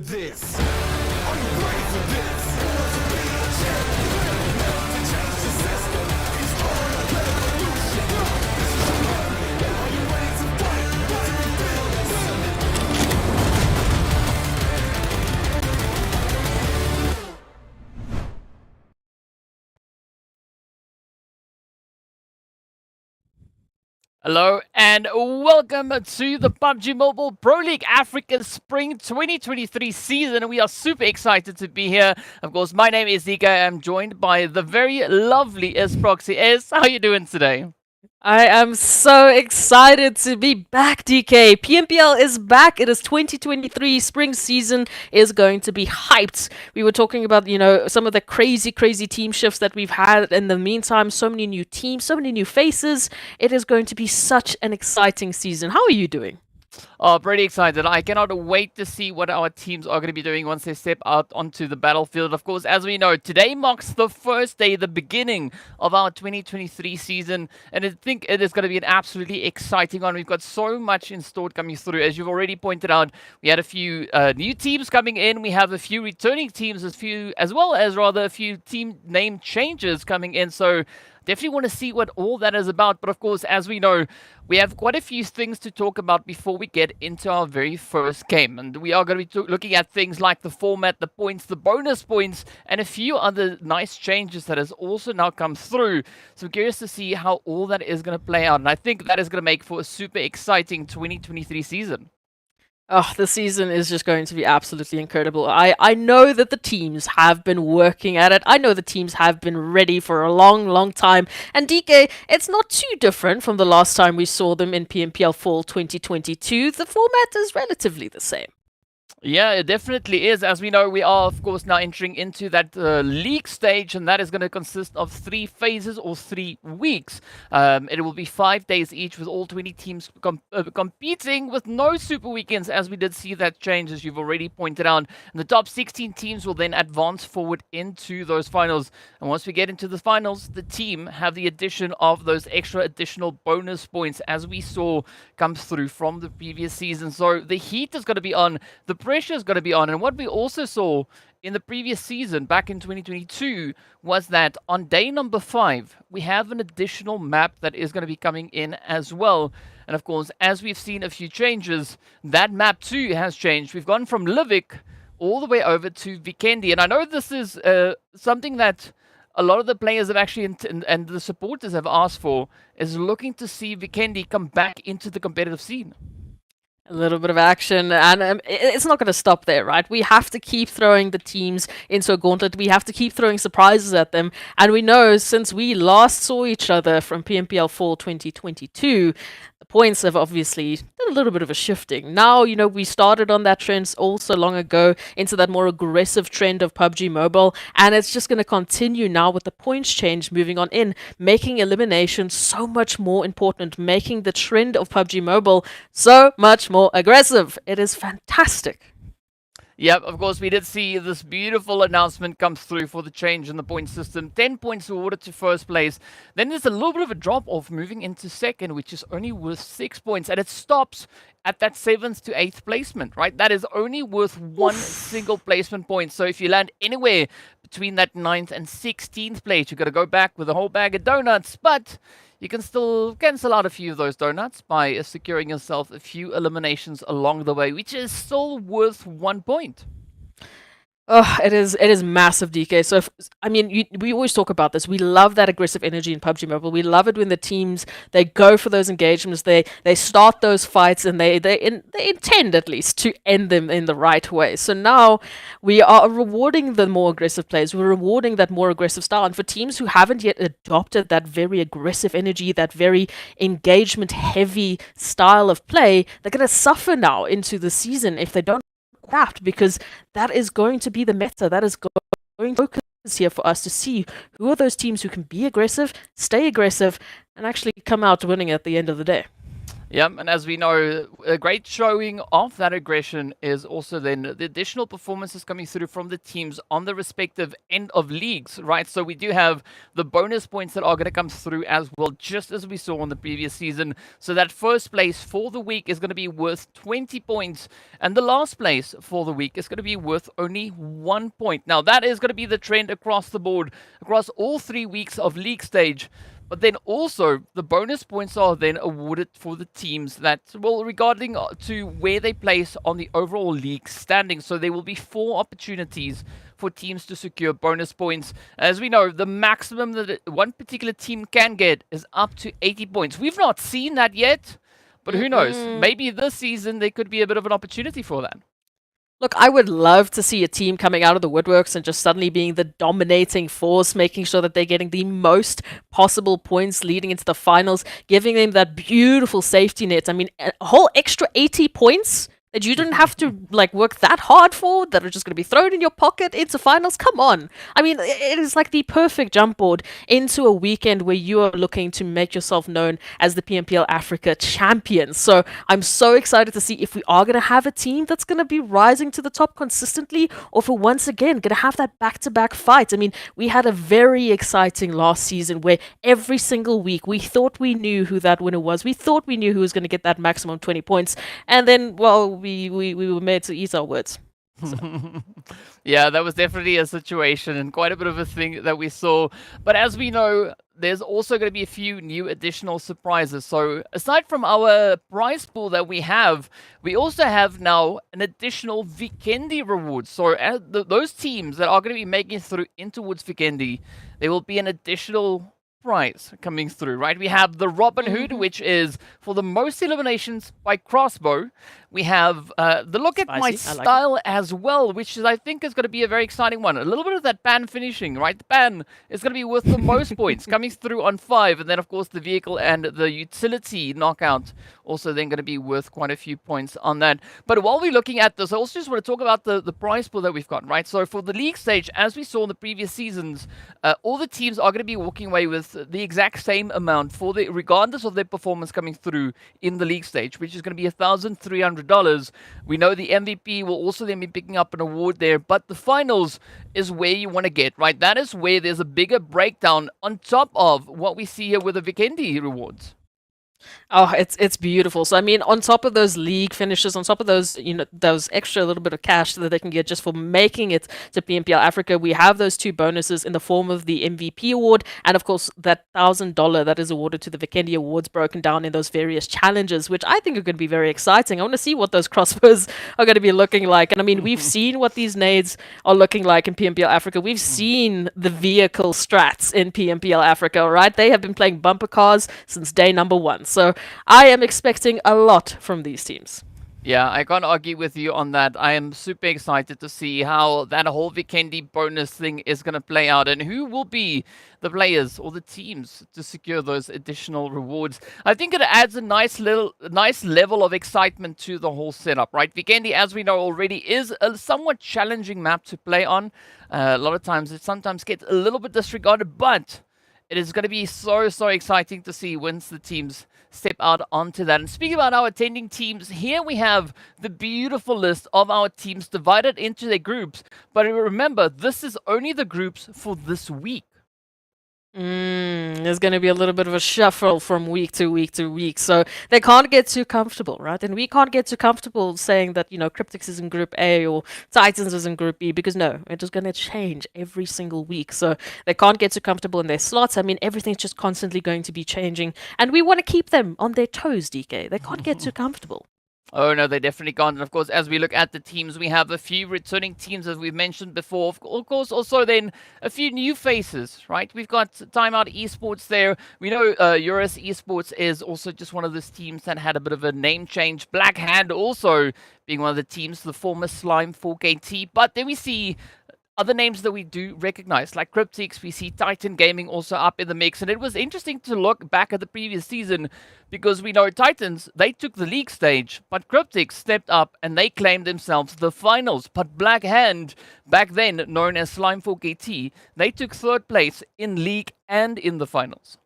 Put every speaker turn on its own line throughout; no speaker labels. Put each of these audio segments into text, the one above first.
this? Are you ready for this? Who wants to be a champion? To change the system, it's part of revolution. This is your moment. Are you ready to fight? To rebuild this?
Hello and welcome to the PUBG Mobile Pro League Africa Spring 2023 season. We are super excited to be here. Of course, my name is DK. I'm joined by the very lovely Esports. How are you doing today?
I am so excited to be back, DK. PMPL is back. It is 2023. Spring season is going to be hyped. We were talking about, some of the crazy team shifts that we've had. In the meantime, so many new teams, so many new faces. It is going to be such an exciting season. How are you doing?
Oh, pretty excited. I cannot wait to see what our teams are going to be doing once they step out onto the battlefield. Of course, as we know, today marks the first day, the beginning of our 2023 season. And I think it is going to be an absolutely exciting one. We've got so much in store coming through. As you've already pointed out, we had a few new teams coming in. We have a few returning teams, as well as a few team name changes coming in. So definitely want to see what all that is about. But of course, as we know, we have quite a few things to talk about before we get into our very first game. And we are going to be looking at things like the format, the points, the bonus points, and a few other nice changes that has also now come through. So I'm curious to see how all that is going to play out. And I think that is going to make for a super exciting 2023 season.
Oh, the season is just going to be absolutely incredible. I know that the teams have been working at it. I know the teams have been ready for a long time. And DK, it's not too different from the last time we saw them in PMPL Fall 2022. The format is relatively the same.
Yeah, it definitely is. As we know, we are, of course, now entering into that league stage, and that is going to consist of 3 phases or 3 weeks. It will be 5 days each with all 20 teams competing with no super weekends, as we did see that change, as you've already pointed out. And the top 16 teams will then advance forward into those finals. And once we get into the finals, the team have the addition of those extra additional bonus points, as we saw come through from the previous season. So the heat is going to be on. The pressure is going to be on. And what we also saw in the previous season back in 2022 was that on day number 5, we have an additional map that is going to be coming in as well. And of course, as we've seen a few changes, that map too has changed. We've gone from Livik all the way over to Vikendi. And I know this is something that a lot of the players have actually, and the supporters have asked for, is looking to see Vikendi come back into the competitive scene.
A little bit of action, and it's not going to stop there, right? We have to keep throwing the teams into a gauntlet. We have to keep throwing surprises at them. And we know since we last saw each other from PMPL Fall 2022, the points have obviously done a little bit of a shifting. Now, we started on that trend also long ago into that more aggressive trend of PUBG Mobile, and it's just going to continue now with the points change moving on in, making elimination so much more important, making the trend of PUBG Mobile so much more aggressive. It is fantastic.
Yep, of course, we did see this beautiful announcement come through for the change in the point system. 10 points awarded to first place. Then there's a little bit of a drop-off moving into second, which is only worth 6 points. And it stops at that 7th to 8th placement, right? That is only worth one single placement point. So if you land anywhere between that 9th and 16th place, you've got to go back with a whole bag of donuts. But you can still cancel out a few of those donuts by securing yourself a few eliminations along the way, which is still worth 1 point.
Oh, it is massive, DK. So, we always talk about this. We love that aggressive energy in PUBG Mobile. We love it when the teams, they go for those engagements, they start those fights, and they intend at least to end them in the right way. So now we are rewarding the more aggressive players. We're rewarding that more aggressive style. And for teams who haven't yet adopted that very aggressive energy, that very engagement-heavy style of play, they're going to suffer now into the season if they don't adapt, because that is going to be the meta. That is going to focus here for us to see who are those teams who can be aggressive, stay aggressive, and actually come out winning at the end of the day.
Yeah, and as we know, a great showing of that aggression is also then the additional performances coming through from the teams on the respective end of leagues, right? So we do have the bonus points that are going to come through as well, just as we saw on the previous season. So that first place for the week is going to be worth 20 points, and the last place for the week is going to be worth only 1 point. Now, that is going to be the trend across the board, across all 3 weeks of league stage. But then also, the bonus points are then awarded for the teams that, well, regarding to where they place on the overall league standing. So there will be 4 opportunities for teams to secure bonus points. As we know, the maximum that one particular team can get is up to 80 points. We've not seen that yet, but who knows? Maybe this season there could be a bit of an opportunity for that.
Look, I would love to see a team coming out of the woodworks and just suddenly being the dominating force, making sure that they're getting the most possible points leading into the finals, giving them that beautiful safety net. I mean, a whole extra 80 points that you didn't have to like work that hard for, that are just going to be thrown in your pocket into finals. Come on. I mean, it is like the perfect jump board into a weekend where you are looking to make yourself known as the PMPL Africa champion. So I'm so excited to see if we are going to have a team that's going to be rising to the top consistently, or if we're once again going to have that back-to-back fight. I mean, we had a very exciting last season where every single week we thought we knew who that winner was. We thought we knew who was going to get that maximum 20 points. And then, well, we were made to eat our words.
Yeah, that was definitely a situation and quite a bit of a thing that we saw. But as we know, there's also going to be a few new additional surprises. So aside from our prize pool that we also have now an additional Vikendi reward. So those teams that are going to be making it through into towards Vikendi, there will be an additional prize coming through, right? We have the Robin Hood, which is for the most eliminations by crossbow. We have the Look at My Style as well, which is, I think, is going to be a very exciting one. A little bit of that ban finishing, right? The ban is going to be worth the most points, coming through on 5. And then, of course, the vehicle and the utility knockout also then going to be worth quite a few points on that. But while we're looking at this, I also just want to talk about the prize pool that we've got, right? So for the league stage, as we saw in the previous seasons, all the teams are going to be walking away with the exact same amount for regardless of their performance coming through in the league stage, which is going to be $1,300. We know the MVP will also then be picking up an award there, but the finals is where you want to get, right? That is where there's a bigger breakdown on top of what we see here with the Vikendi rewards.
Oh, it's beautiful. So I mean, on top of those league finishes, on top of those, those extra little bit of cash that they can get just for making it to PMPL Africa, we have those 2 bonuses in the form of the MVP award and of course that $1,000 that is awarded to the Vikendi awards, broken down in those various challenges, which I think are going to be very exciting. I want to see what those crossbows are going to be looking like. And I mean, we've seen what these nades are looking like in PMPL Africa. We've seen the vehicle strats in PMPL Africa, right? They have been playing bumper cars since day number 1. So I am expecting a lot from these teams.
Yeah, I can't argue with you on that. I am super excited to see how that whole Vikendi bonus thing is going to play out and who will be the players or the teams to secure those additional rewards. I think it adds a nice level of excitement to the whole setup, right? Vikendi, as we know already, is a somewhat challenging map to play on. A lot of times it sometimes gets a little bit disregarded, but it is going to be so exciting to see once the teams step out onto that. And speaking about our attending teams, here we have the beautiful list of our teams divided into their groups. But remember, this is only the groups for this week.
There's going to be a little bit of a shuffle from week to week to week. So they can't get too comfortable, right? And we can't get too comfortable saying that, CRYPTICS is in Group A or Titans is in Group B, because no, it's just going to change every single week. So they can't get too comfortable in their slots. I mean, everything's just constantly going to be changing. And we want to keep them on their toes, DK. They can't get too comfortable.
Oh, no, they definitely can't. And of course, as we look at the teams, we have a few returning teams, as we've mentioned before. Of course, also then a few new faces, right? We've got TIMEOUT Esports there. We know URUS Esports is also just one of those teams that had a bit of a name change. Black Hand also being one of the teams, the former Slime 4KT. But then we see other names that we do recognize, like CRYPTICS. We see Titan Gaming also up in the mix. And it was interesting to look back at the previous season because we know Titans, they took the league stage, but CRYPTICS stepped up and they claimed themselves the finals. But Black Hand, back then known as Slime 4KT, they took 3rd place in league and in the finals.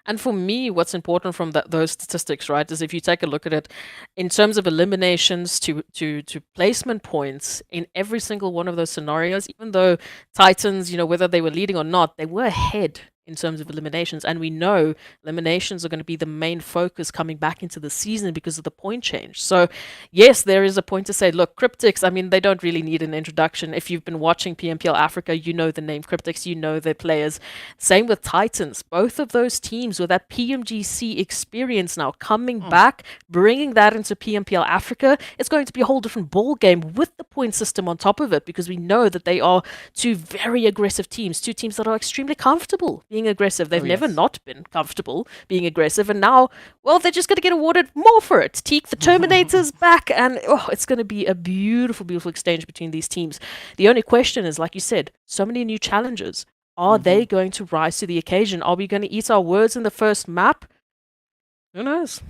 And for me, what's important from those statistics, right, is if you take a look at it in terms of eliminations to placement points in every single one of those scenarios, even though Titans, whether they were leading or not, they were ahead in terms of eliminations. And we know eliminations are going to be the main focus coming back into the season because of the point change. So, yes, there is a point to say, look, CRYPTICS, I mean, they don't really need an introduction. If you've been watching PMPL Africa, you know the name CRYPTICS, you know their players. Same with Titans. Both of those teams with that PMGC experience now coming back, bringing that into PMPL Africa, it's going to be a whole different ball game with the point system on top of it, because we know that they are two very aggressive teams, two teams that are extremely comfortable being aggressive. They've never
yes.
not been comfortable being aggressive, and now, well, they're just going to get awarded more for it. Teak the Terminator's back, and it's going to be a beautiful, beautiful exchange between these teams. The only question is, like you said, so many new challenges. Are they going to rise to the occasion? Are we going to eat our words in the first map? Who knows?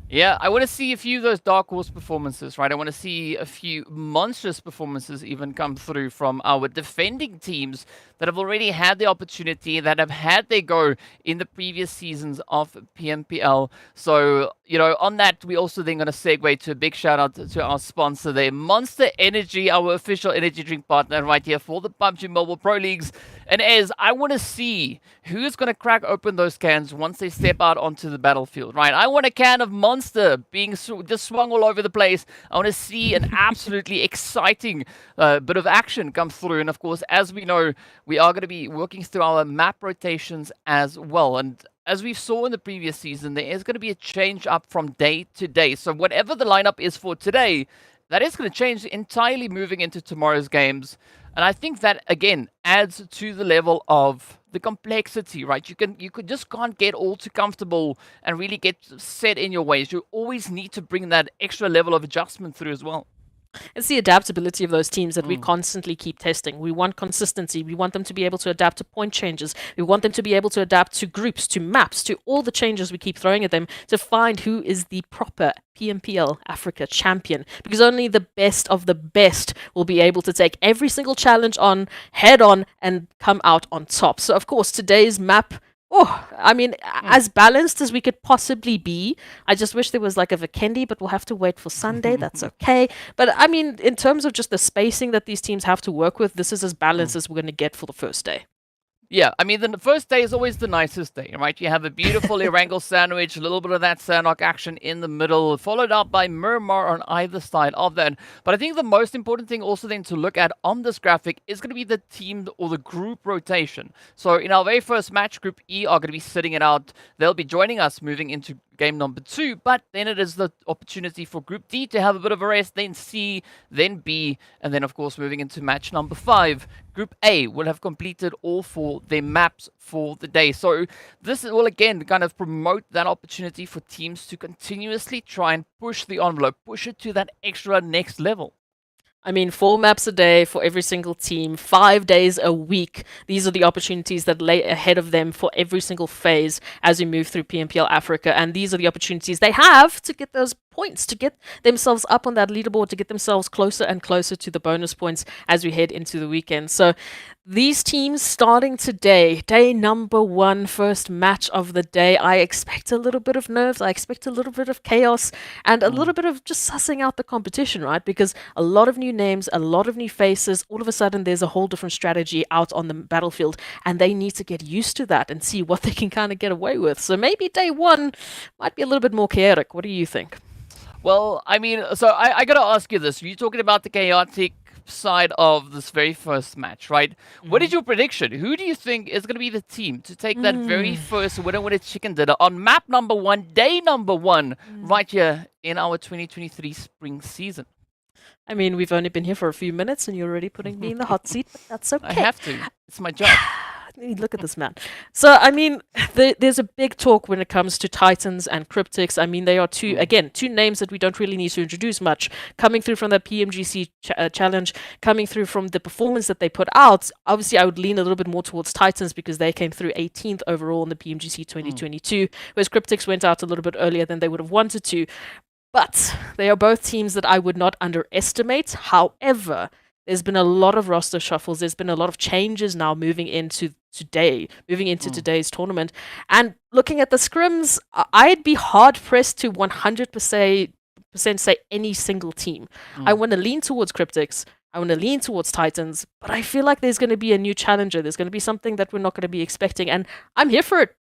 Yeah, I want to see a few of those dark horse performances, right? I want to see a few monstrous performances even come through from our defending teams that have already had the opportunity, that have had their go in the previous seasons of PMPL. So, on that, we also then going to segue to a big shout out to our sponsor there, Monster Energy, our official energy drink partner right here for the PUBG Mobile Pro Leagues. And I want to see who's going to crack open those cans once they step out onto the battlefield, right? I want a can of Monster being just swung all over the place. I want to see an absolutely exciting bit of action come through. And of course, as we know, we are going to be working through our map rotations as well. And as we saw in the previous season, there is going to be a change up from day to day. So whatever the lineup is for today, that is going to change entirely moving into tomorrow's games. And I think that, again, adds to the level of the complexity, right? You just can't get all too comfortable and really get set in your ways. You always need to bring that extra level of adjustment through as well.
It's the adaptability of those teams that we constantly keep testing. We want consistency. We want them to be able to adapt to point changes. We want them to be able to adapt to groups, to maps, to all the changes we keep throwing at them to find who is the proper PMPL Africa champion. Because only the best of the best will be able to take every single challenge on, head on, and come out on top. So, of course, today's map, I mean, as balanced as we could possibly be. I just wish there was like a Vikendi, but we'll have to wait for Sunday. That's okay. But I mean, in terms of just the spacing that these teams have to work with, this is as balanced as we're going to get for the first day.
Yeah, I mean, the first day is always the nicest day, right? You have a beautiful Erangel sandwich, a little bit of that Sanhok action in the middle, followed up by Miramar on either side of that. But I think the most important thing also then to look at on this graphic is going to be the team or the group rotation. So in our very first match, Group E are going to be sitting it out. They'll be joining us moving into game number 2, but then it is the opportunity for Group D to have a bit of a rest, then C, then B, and then of course moving into match number 5. Group A will have completed all 4 their maps for the day. So this will again kind of promote that opportunity for teams to continuously try and push the envelope, push it to that extra next level.
I mean, 4 maps a day for every single team, 5 days a week. These are the opportunities that lay ahead of them for every single phase as we move through PMPL Africa. And these are the opportunities they have to get those points, to get themselves up on that leaderboard, to get themselves closer and closer to the bonus points as we head into the weekend. So these teams starting today, day number 1, first match of the day. I expect a little bit of nerves. I expect a little bit of chaos and a little bit of just sussing out the competition, right? Because a lot of new names, a lot of new faces, all of a sudden there's a whole different strategy out on the battlefield, and they need to get used to that and see what they can kind of get away with. So maybe day 1 might be a little bit more chaotic. What do you think?
Well, I mean, so I got to ask you this. You're talking about the chaotic side of this very first match, right? What is your prediction? Who do you think is going to be the team to take that very first winner with a chicken dinner on map number 1, day number 1, right here in our 2023 spring season?
I mean, we've only been here for a few minutes and you're already putting me in the hot seat, but that's okay.
I have to. It's my job.
Look at this man. So, I mean, there's a big talk when it comes to Titans and CRYPTICS. I mean, they are two names that we don't really need to introduce much. Coming through from the PMGC challenge, coming through from the performance that they put out. Obviously, I would lean a little bit more towards Titans because they came through 18th overall in the PMGC 2022, whereas CRYPTICS went out a little bit earlier than they would have wanted to. But they are both teams that I would not underestimate. However, there's been a lot of roster shuffles. There's been a lot of changes now moving into today, moving into today's tournament. And looking at the scrims, I'd be hard pressed to 100% say any single team. I want to lean towards CRYPTICS. I want to lean towards Titans, but I feel like there's going to be a new challenger. There's going to be something that we're not going to be expecting, and I'm here for it.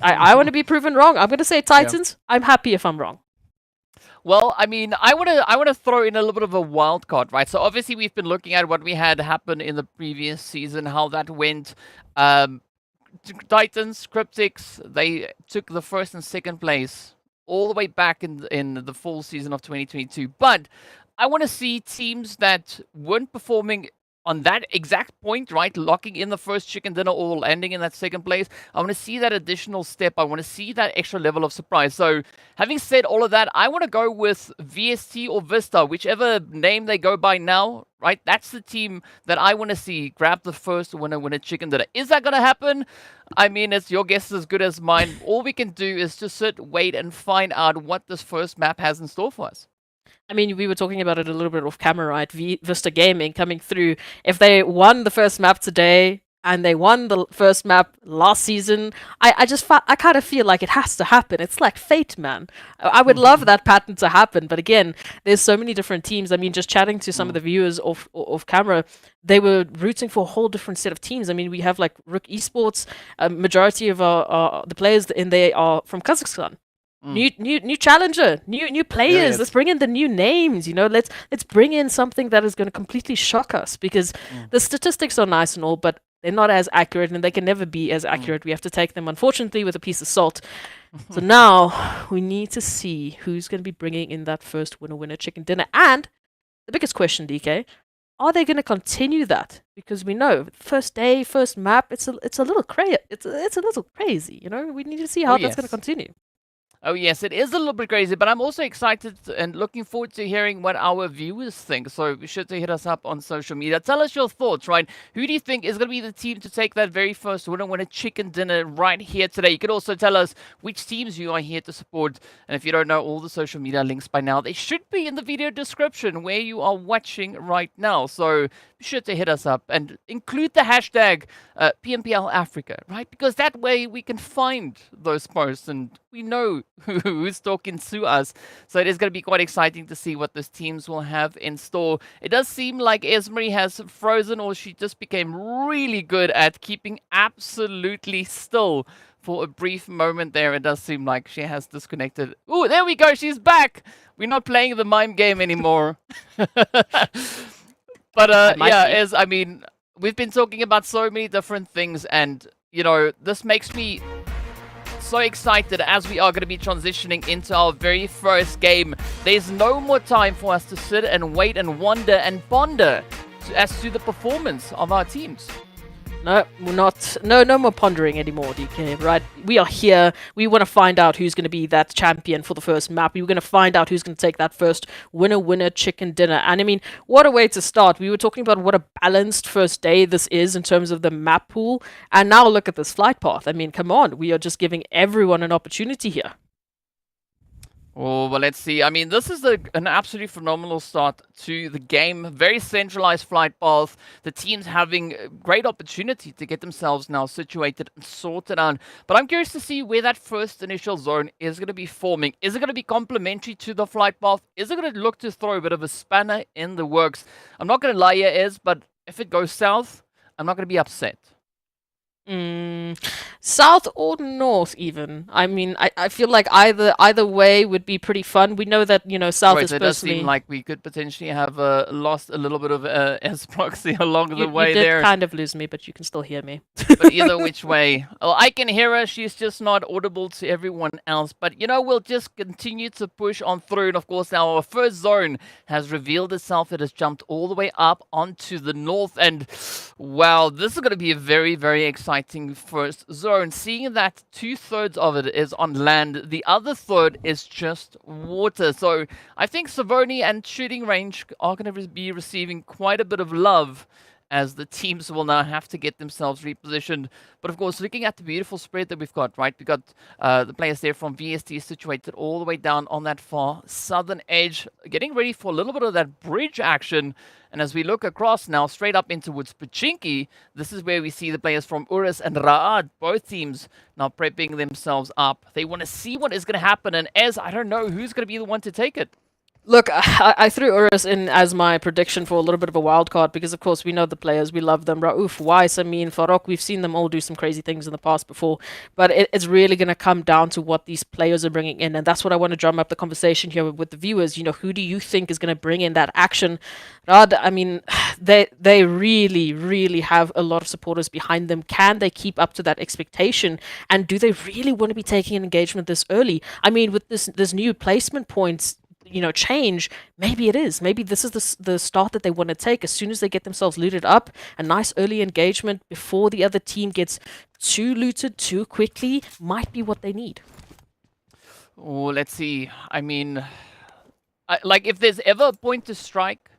I want to be proven wrong. I'm going to say Titans. Yeah. I'm happy if I'm wrong.
Well, I mean, I want to throw in a little bit of a wild card, right? So obviously we've been looking at what we had happen in the previous season, how that went. Titans, CRYPTICS, they took the first and second place all the way back in the full season of 2022. But I want to see teams that weren't performing on that exact point, right? Locking in the first chicken dinner or landing in that second place. I want to see that additional step. I want to see that extra level of surprise. So having said all of that, I want to go with VST or VISTA, whichever name they go by now, right? That's the team that I want to see grab the first winner chicken dinner. Is that going to happen? I mean, it's your guess as good as mine. All we can do is just sit, wait, and find out what this first map has in store for us.
I mean, we were talking about it a little bit off camera, right? Vista Gaming coming through. If they won the first map today and they won the first map last season, I kind of feel like it has to happen. It's like fate, man. I would love that pattern to happen, but again, there's so many different teams. I mean, just chatting to some of the viewers off camera, they were rooting for a whole different set of teams. I mean, we have like RUKH Esports. A majority of the players in there are from Kazakhstan. New challenger, new players. Yeah, let's bring in the new names. You know, let's bring in something that is going to completely shock us, because the statistics are nice and all, but they're not as accurate, and they can never be as accurate. We have to take them, unfortunately, with a piece of salt. So now we need to see who's going to be bringing in that first winner chicken dinner. And the biggest question, DK, are they going to continue that? Because we know first day, first map, it's a little crazy. It's a little crazy. You know, we need to see how that's going to continue.
Oh yes, it is a little bit crazy, but I'm also excited and looking forward to hearing what our viewers think. So be sure to hit us up on social media. Tell us your thoughts, right? Who do you think is going to be the team to take that very first winner chicken dinner right here today? You could also tell us which teams you are here to support. And if you don't know all the social media links by now, they should be in the video description where you are watching right now. So be sure to hit us up and include the hashtag PMPL Africa, right? Because that way we can find those posts and we know who's talking to us. So it is going to be quite exciting to see what those teams will have in store. It does seem like Esmery has frozen, or she just became really good at keeping absolutely still for a brief moment there. It does seem like she has disconnected. Oh, there we go. She's back. We're not playing the mime game anymore. But yeah, I mean, we've been talking about so many different things, and you know, this makes me so excited as we are going to be transitioning into our very first game. There's no more time for us to sit and wait and wonder and ponder as to the performance of our teams.
No, we're not. No more pondering anymore, DK, right? We are here. We want to find out who's going to be that champion for the first map. We're going to find out who's going to take that first winner chicken dinner. And I mean, what a way to start. We were talking about what a balanced first day this is in terms of the map pool. And now look at this flight path. I mean, come on. We are just giving everyone an opportunity here.
Oh, well, let's see. I mean, this is an absolutely phenomenal start to the game. Very centralized flight path. The teams having a great opportunity to get themselves now situated and sorted out. But I'm curious to see where that first initial zone is going to be forming. Is it going to be complementary to the flight path? Is it going to look to throw a bit of a spanner in the works? I'm not going to lie here, but if it goes south, I'm not going to be upset.
South or north even. I mean, I feel like either way would be pretty fun. We know that, you know, south is
so it
personally...
does seem like we could potentially have lost a little bit of S-proxy along the way
you did
there.
Kind of lose me, but you can still hear me.
But either which way. Well, I can hear her. She's just not audible to everyone else. But, you know, we'll just continue to push on through. And, of course, now our first zone has revealed itself. It has jumped all the way up onto the north. And, wow, this is going to be a very, very exciting first zone, seeing that 2/3 of it is on land, the other third is just water. So I think Savoni and shooting range are going to be receiving quite a bit of love as the teams will now have to get themselves repositioned. But of course, looking at the beautiful spread that we've got, right? We've got the players there from VST situated all the way down on that far southern edge, getting ready for a little bit of that bridge action. And as we look across now, straight up into towards Pachinki, this is where we see the players from URUS and RUKH, both teams now prepping themselves up. They want to see what is going to happen, and I don't know who's going to be the one to take it.
Look, I threw URUS in as my prediction for a little bit of a wild card because, of course, we know the players. We love them. Rauf, Weiss, Farokh, we've seen them all do some crazy things in the past before. But it's really going to come down to what these players are bringing in. And that's what I want to drum up the conversation here with the viewers. You know, who do you think is going to bring in that action? Rad, I mean, they really, really have a lot of supporters behind them. Can they keep up to that expectation? And do they really want to be taking an engagement this early? I mean, with this new placement points, you know, change, maybe it is. Maybe this is the start that they want to take as soon as they get themselves looted up. A nice early engagement before the other team gets too looted too quickly might be what they need.
Oh, let's see. I mean, like if there's ever a point to strike,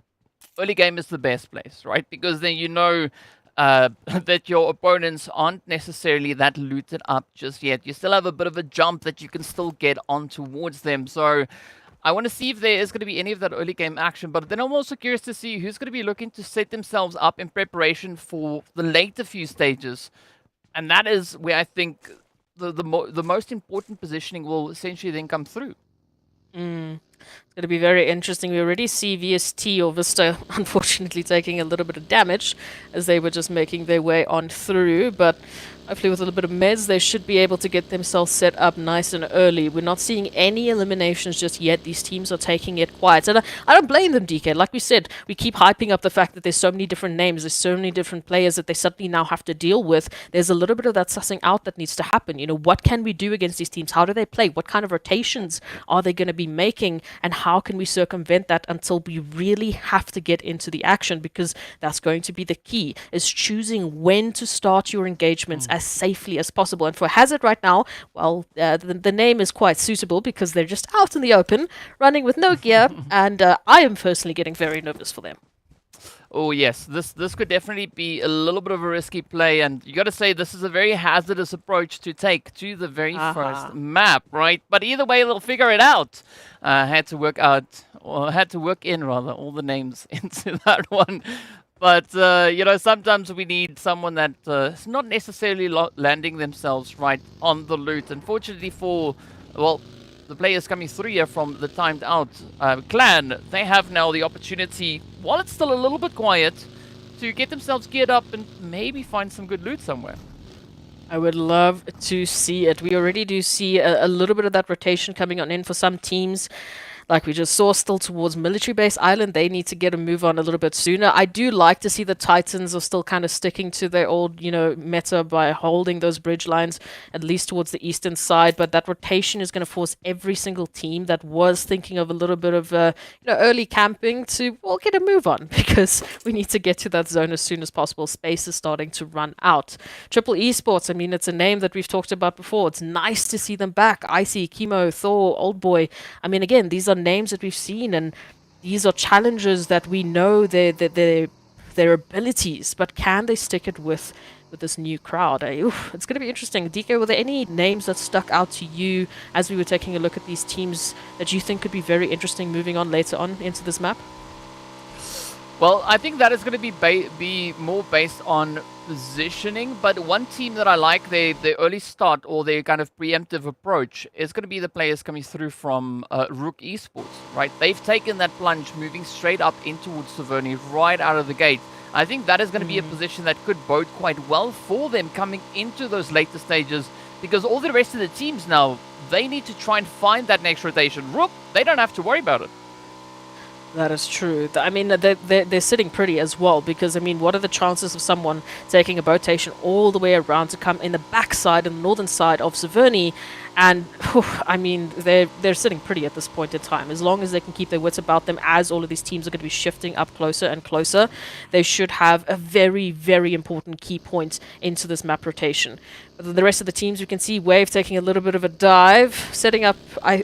early game is the best place, right? Because then you know that your opponents aren't necessarily that looted up just yet. You still have a bit of a jump that you can still get on towards them. So I want to see if there is going to be any of that early game action, but then I'm also curious to see who's going to be looking to set themselves up in preparation for the later few stages. And that is where I think the most important positioning will essentially then come through.
It's going to be very interesting. We already see VST or Vista, unfortunately, taking a little bit of damage as they were just making their way on through. But hopefully with a little bit of meds, they should be able to get themselves set up nice and early. We're not seeing any eliminations just yet. These teams are taking it quiet. And I don't blame them, DK. Like we said, we keep hyping up the fact that there's so many different names, there's so many different players that they suddenly now have to deal with. There's a little bit of that sussing out that needs to happen. You know, what can we do against these teams? How do they play? What kind of rotations are they going to be making? And how can we circumvent that until we really have to get into the action? Because that's going to be the key, is choosing when to start your engagements as safely as possible. And for Hazard right now, well, the name is quite suitable because they're just out in the open, running with no gear, and I am personally getting very nervous for them.
Oh yes, this could definitely be a little bit of a risky play, and you got to say this is a very hazardous approach to take to the very first map, right? But either way, they'll figure it out. Had to work in rather all the names into that one. But you know, sometimes we need someone that is not necessarily landing themselves right on the loot. Unfortunately for, well, the players coming through here from the timed out clan, they have now the opportunity, while it's still a little bit quiet, to get themselves geared up and maybe find some good loot somewhere.
I would love to see it. We already do see a little bit of that rotation coming on in for some teams. Like we just saw, still towards Military Base Island, they need to get a move on a little bit sooner. I do like to see the Titans are still kind of sticking to their old, you know, meta by holding those bridge lines, at least towards the eastern side. But that rotation is going to force every single team that was thinking of a little bit of, you know, early camping to, well, get a move on, because we need to get to that zone as soon as possible. Space is starting to run out. Triple Esports, I mean, it's a name that we've talked about before. It's nice to see them back. Icy, Chemo, Thor, Old Boy. I mean, again, these are names that we've seen, and these are challenges that we know their abilities, but can they stick it with this new crowd? It's going to be interesting. DK, were there any names that stuck out to you as we were taking a look at these teams that you think could be very interesting moving on later on into this map?
Well, I think that is going to be more based on positioning, but one team that I like, their early start or their kind of preemptive approach is going to be the players coming through from RUKH Esports, right? They've taken that plunge, moving straight up in towards Savernhy right out of the gate. I think that is going to be a position that could bode quite well for them coming into those later stages, because all the rest of the teams now, they need to try and find that next rotation. RUKH, they don't have to worry about it.
That is true. I mean, they're sitting pretty as well, because, I mean, what are the chances of someone taking a rotation all the way around to come in the backside and the northern side of Savernhy? And, I mean, they're sitting pretty at this point in time. As long as they can keep their wits about them, as all of these teams are going to be shifting up closer and closer, they should have a very, very important key point into this map rotation. But the rest of the teams, we can see Wave taking a little bit of a dive, setting up, I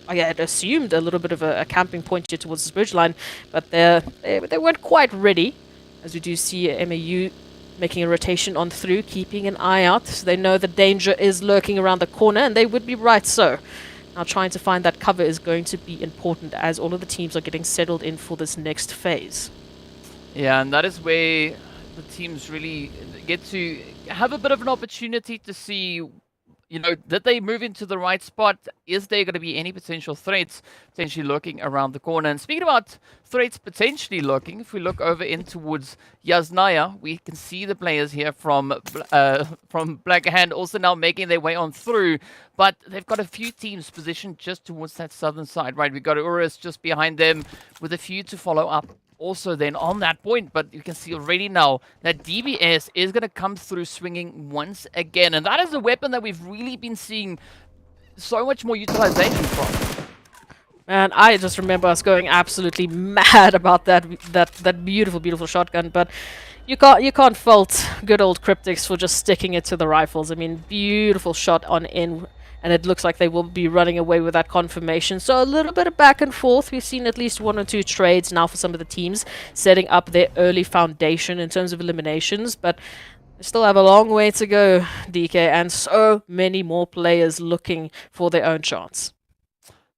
had assumed, a little bit of a camping point here towards this bridge line, but they weren't quite ready. as we do see MEU making a rotation on through, keeping an eye out. So they know the danger is lurking around the corner, and they would be right so. Now trying to find that cover is going to be important as all of the teams are getting settled in for this next phase.
Yeah, and that is where the teams really get to have a bit of an opportunity to see, you know, did they move into the right spot? Is there going to be any potential threats potentially lurking around the corner? And speaking about threats potentially lurking, if we look over in towards Yasnaya, we can see the players here from Black Hand also now making their way on through. But they've got a few teams positioned just towards that southern side, right? We've got URUS just behind them with a few to follow up also then on that point, but you can see already now that DBS is going to come through swinging once again, and that is a weapon that we've really been seeing so much more utilization from.
And I just remember us going absolutely mad about that beautiful shotgun, but you can't fault good old CRYPTICS for just sticking it to the rifles. I mean, beautiful shot on in. And it looks like they will be running away with that confirmation. So a little bit of back and forth. We've seen at least 1 or 2 trades now for some of the teams, setting up their early foundation in terms of eliminations. But they still have a long way to go, DK, and so many more players looking for their own chance.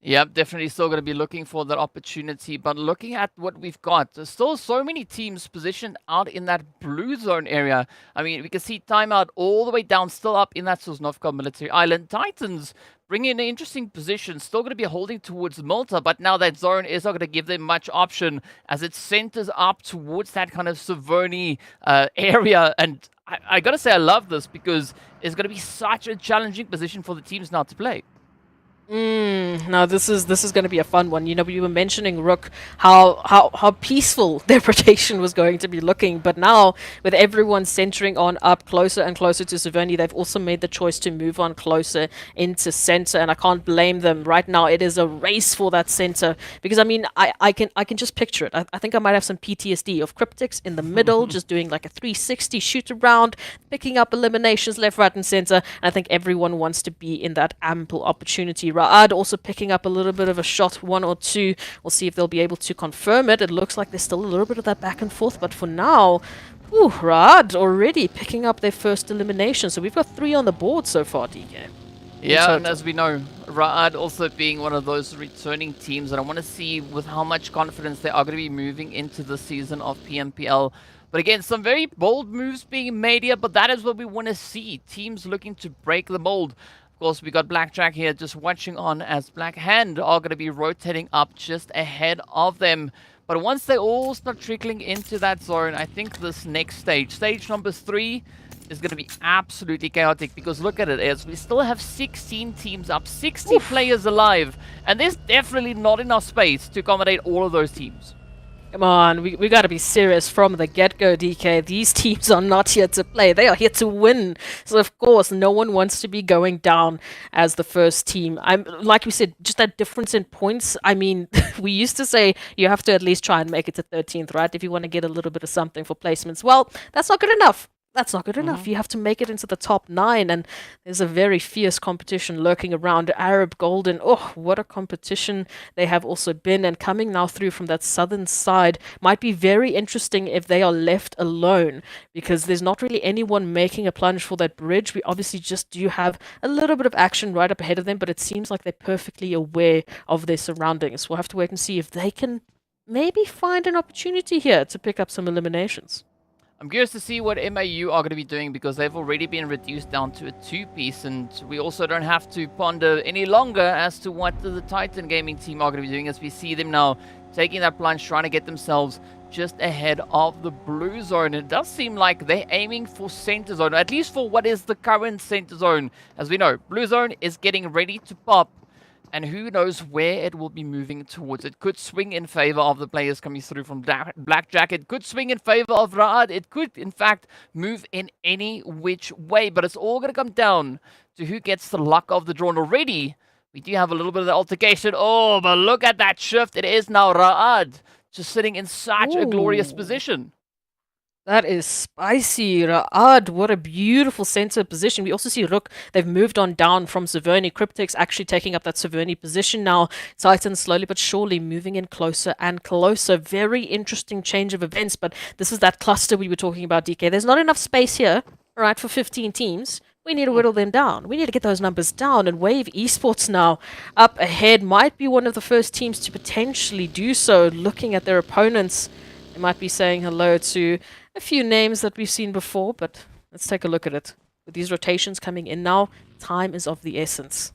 Yep, definitely still going to be looking for that opportunity, but looking at what we've got, there's still so many teams positioned out in that blue zone area. I mean, we can see TIMEOUT all the way down, still up in that Sosnovka military island. Titans bringing in an interesting position, still going to be holding towards Malta, but now that zone is not going to give them much option as it centers up towards that kind of Savoni area. And I got to say, I love this because it's going to be such a challenging position for the teams now to play.
Now this is going to be a fun one. You know, we were mentioning RUKH, how peaceful their rotation was going to be looking, but now with everyone centering on up closer and closer to Savoni, they've also made the choice to move on closer into center, and I can't blame them. Right now, it is a race for that center because I mean, I can just picture it. I think I might have some PTSD of CRYPTICS in the middle, just doing like a 360 shoot around, picking up eliminations left, right, and center. And I think everyone wants to be in that ample opportunity. Raad also picking up a little bit of a shot, 1 or 2. We'll see if they'll be able to confirm it. It looks like there's still a little bit of that back and forth, but for now, Raad already picking up their first elimination. So we've got 3 on the board so far, DK.
Yeah, and as we know, Raad also being one of those returning teams, and I want to see with how much confidence they are going to be moving into the season of PMPL. But again, some very bold moves being made here, but that is what we want to see. Teams looking to break the mold. Of course, we got Blackjack here just watching on as Black Hand are going to be rotating up just ahead of them. But once they all start trickling into that zone, I think this next stage, stage number 3, is going to be absolutely chaotic because look at it, as we still have 16 teams up, 60 players alive, and there's definitely not enough space to accommodate all of those teams.
Come on, we got to be serious from the get-go, DK. These teams are not here to play. They are here to win. So, of course, no one wants to be going down as the first team. Like we said, just that difference in points. I mean, we used to say you have to at least try and make it to 13th, right? If you want to get a little bit of something for placements. Well, that's not good enough. That's not good enough. You have to make it into the top 9, and there's a very fierce competition lurking around. Arab Golden, oh, what a competition they have also been, and coming now through from that southern side might be very interesting if they are left alone, because there's not really anyone making a plunge for that bridge. We obviously just do have a little bit of action right up ahead of them, but it seems like they're perfectly aware of their surroundings. We'll have to wait and see if they can maybe find an opportunity here to pick up some eliminations.
I'm curious to see what MAU are going to be doing because they've already been reduced down to a 2-piece, and we also don't have to ponder any longer as to what the Titan Gaming team are going to be doing as we see them now taking that plunge, trying to get themselves just ahead of the blue zone. It does seem like they're aiming for center zone, at least for what is the current center zone. As we know, blue zone is getting ready to pop, and who knows where it will be moving towards. It could swing in favor of the players coming through from Blackjack. It could swing in favor of Raad. It could, in fact, move in any which way. But it's all going to come down to who gets the luck of the draw. And already, we do have a little bit of the altercation. Oh, but look at that shift. It is now Raad just sitting in such a glorious position.
That is spicy. Ra'ad, what a beautiful center position. We also see RUKH. They've moved on down from Severny. CRYPTICS actually taking up that Severny position now. Titans slowly but surely moving in closer and closer. Very interesting change of events, but this is that cluster we were talking about, DK. There's not enough space here, all right, for 15 teams. We need to whittle them down. We need to get those numbers down. And Wave Esports now up ahead might be one of the first teams to potentially do so. Looking at their opponents, they might be saying hello to a few names that we've seen before, but let's take a look at it. With these rotations coming in now, time is of the essence.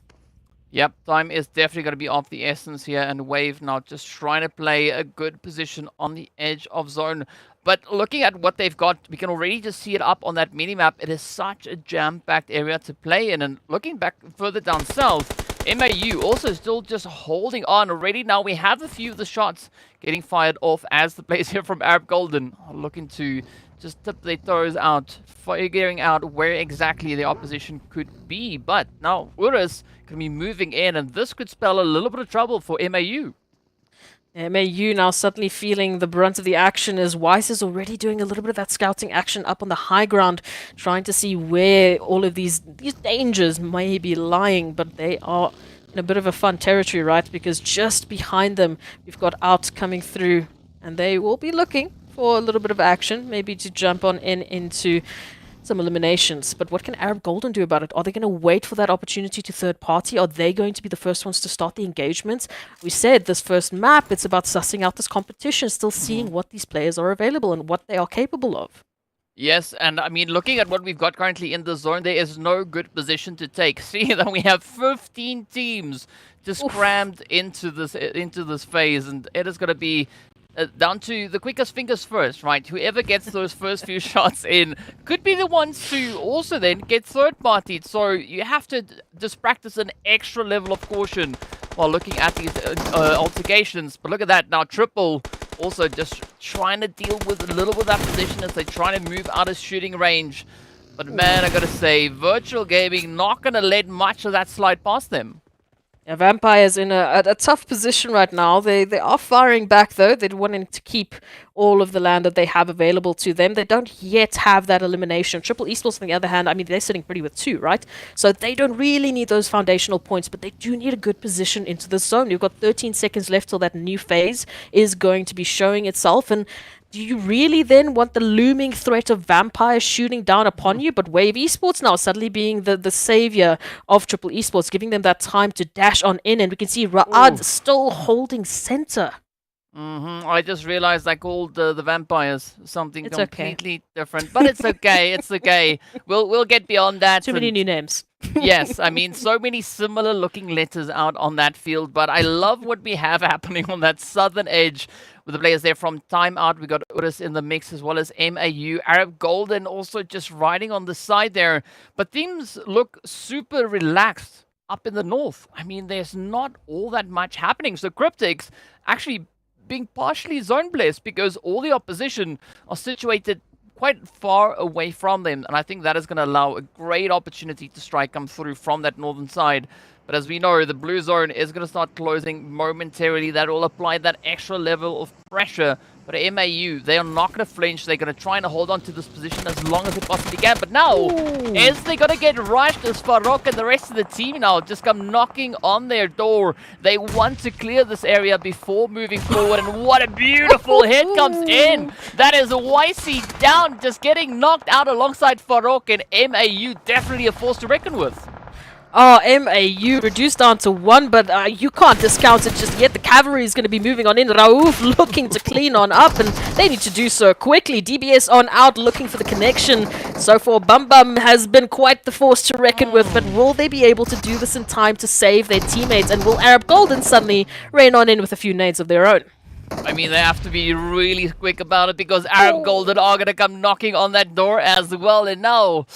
Yep, time is definitely going to be of the essence here, and Wave now just trying to play a good position on the edge of zone. But looking at what they've got, we can already just see it up on that mini-map. It is such a jam-packed area to play in, and looking back further down south, MAU also still just holding on. Already now we have a few of the shots getting fired off as the players here from Arab Golden are looking to just tip their toes out, figuring out where exactly the opposition could be. But now URUS can be moving in, and this could spell a little bit of trouble for MAU.
MAU now suddenly feeling the brunt of the action as Weiss is already doing a little bit of that scouting action up on the high ground, trying to see where all of these dangers may be lying, but they are in a bit of a fun territory, right? Because just behind them, we've got Out coming through, and they will be looking for a little bit of action, maybe to jump on into some eliminations. But what can Arab Golden do about it? Are they going to wait for that opportunity to third party? Are they going to be the first ones to start the engagements? We said this first map, it's about sussing out this competition, still seeing what these players are available and what they are capable of.
Yes, and I mean, looking at what we've got currently in the zone, there is no good position to take. See that we have 15 teams just crammed into this phase, and it is going to be down to the quickest fingers first, right? Whoever gets those first few shots in could be the ones to also then get third-partied. So you have to just practice an extra level of caution while looking at these altercations. But look at that now, Triple also just trying to deal with a little bit of that position as they try to move out of shooting range. But man, I gotta say, Virtual Gaming not gonna let much of that slide past them.
Yeah, Vampire's in a tough position right now. They are firing back, though. They're wanting to keep all of the land that they have available to them. They don't yet have that elimination. Triple Esports, on the other hand, I mean, they're sitting pretty with 2, right? So they don't really need those foundational points, but they do need a good position into the zone. You've got 13 seconds left till that new phase is going to be showing itself, and do you really then want the looming threat of Vampire shooting down upon you? But Wave Esports now suddenly being the savior of Triple Esports, giving them that time to dash on in. And we can see Ra'ad still holding center.
I just realized I called the Vampires something
It's
completely different. But it's okay, it's okay. We'll get beyond that.
Too many new names.
Yes, I mean, so many similar looking letters out on that field, but I love what we have happening on that southern edge with the players there from TIMEOUT. We got URUS in the mix as well as MAU. Arab Golden also just riding on the side there, but teams look super relaxed up in the north. I mean, there's not all that much happening. So CRYPTICS actually being partially zone blessed because all the opposition are situated quite far away from them, and I think that is going to allow a great opportunity to strike come through from that northern side. But as we know, the blue zone is going to start closing momentarily. That will apply that extra level of pressure. But MAU, they are not going to flinch. They're going to try and hold on to this position as long as they possibly can. But now, is they going to get rushed as Farokh and the rest of the team now just come knocking on their door. They want to clear this area before moving forward. And what a beautiful hit comes in. That is a YC down, just getting knocked out alongside Farokh, and MAU definitely a force to reckon with.
Oh, MAU reduced down to 1, but you can't discount it just yet. The cavalry is going to be moving on in. Raouf looking to clean on up, and they need to do so quickly. DBS on out, looking for the connection. So far, Bum Bum has been quite the force to reckon with, but will they be able to do this in time to save their teammates? And will Arab Golden suddenly rain on in with a few nades of their own?
I mean, they have to be really quick about it because Arab Golden are going to come knocking on that door as well. And now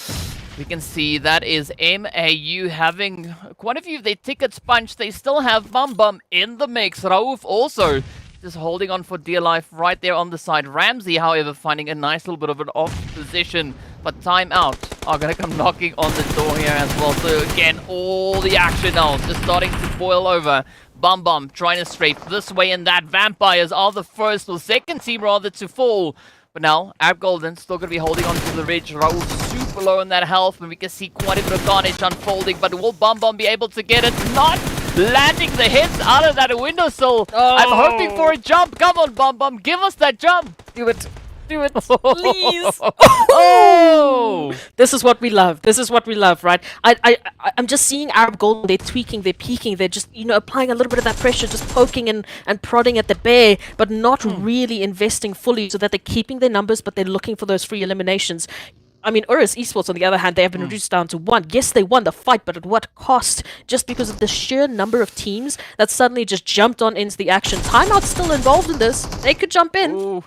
we can see that is MAU having quite a few of their tickets punched. They still have Bum Bum in the mix. Raouf also just holding on for dear life right there on the side. Ramsey, however, finding a nice little bit of an off position. But TIMEOUT are going to come knocking on the door here as well. So again, all the action now just starting to boil over. Bum Bum trying to strafe this way and that. Vampires are the first or second team rather to fall. But now, Arab Golden still going to be holding on to the ridge. Raul super low on that health, and we can see quite a bit of carnage unfolding. But will Bum be able to get it? Not landing the hits out of that windowsill. I'm hoping for a jump. Come on, Bum, give us that jump.
Do it. Do it, please.
Oh!
This is what we love. This is what we love, right? I'm just seeing Arab Golden. They're tweaking, they're peeking, they're just, applying a little bit of that pressure, just poking and prodding at the bear, but not really investing fully so that they're keeping their numbers, but they're looking for those free eliminations. I mean, URUS Esports, on the other hand, they have been reduced down to 1. Yes, they won the fight, but at what cost? Just because of the sheer number of teams that suddenly just jumped on into the action. TIMEOUT's still involved in this. They could jump in.
Ooh.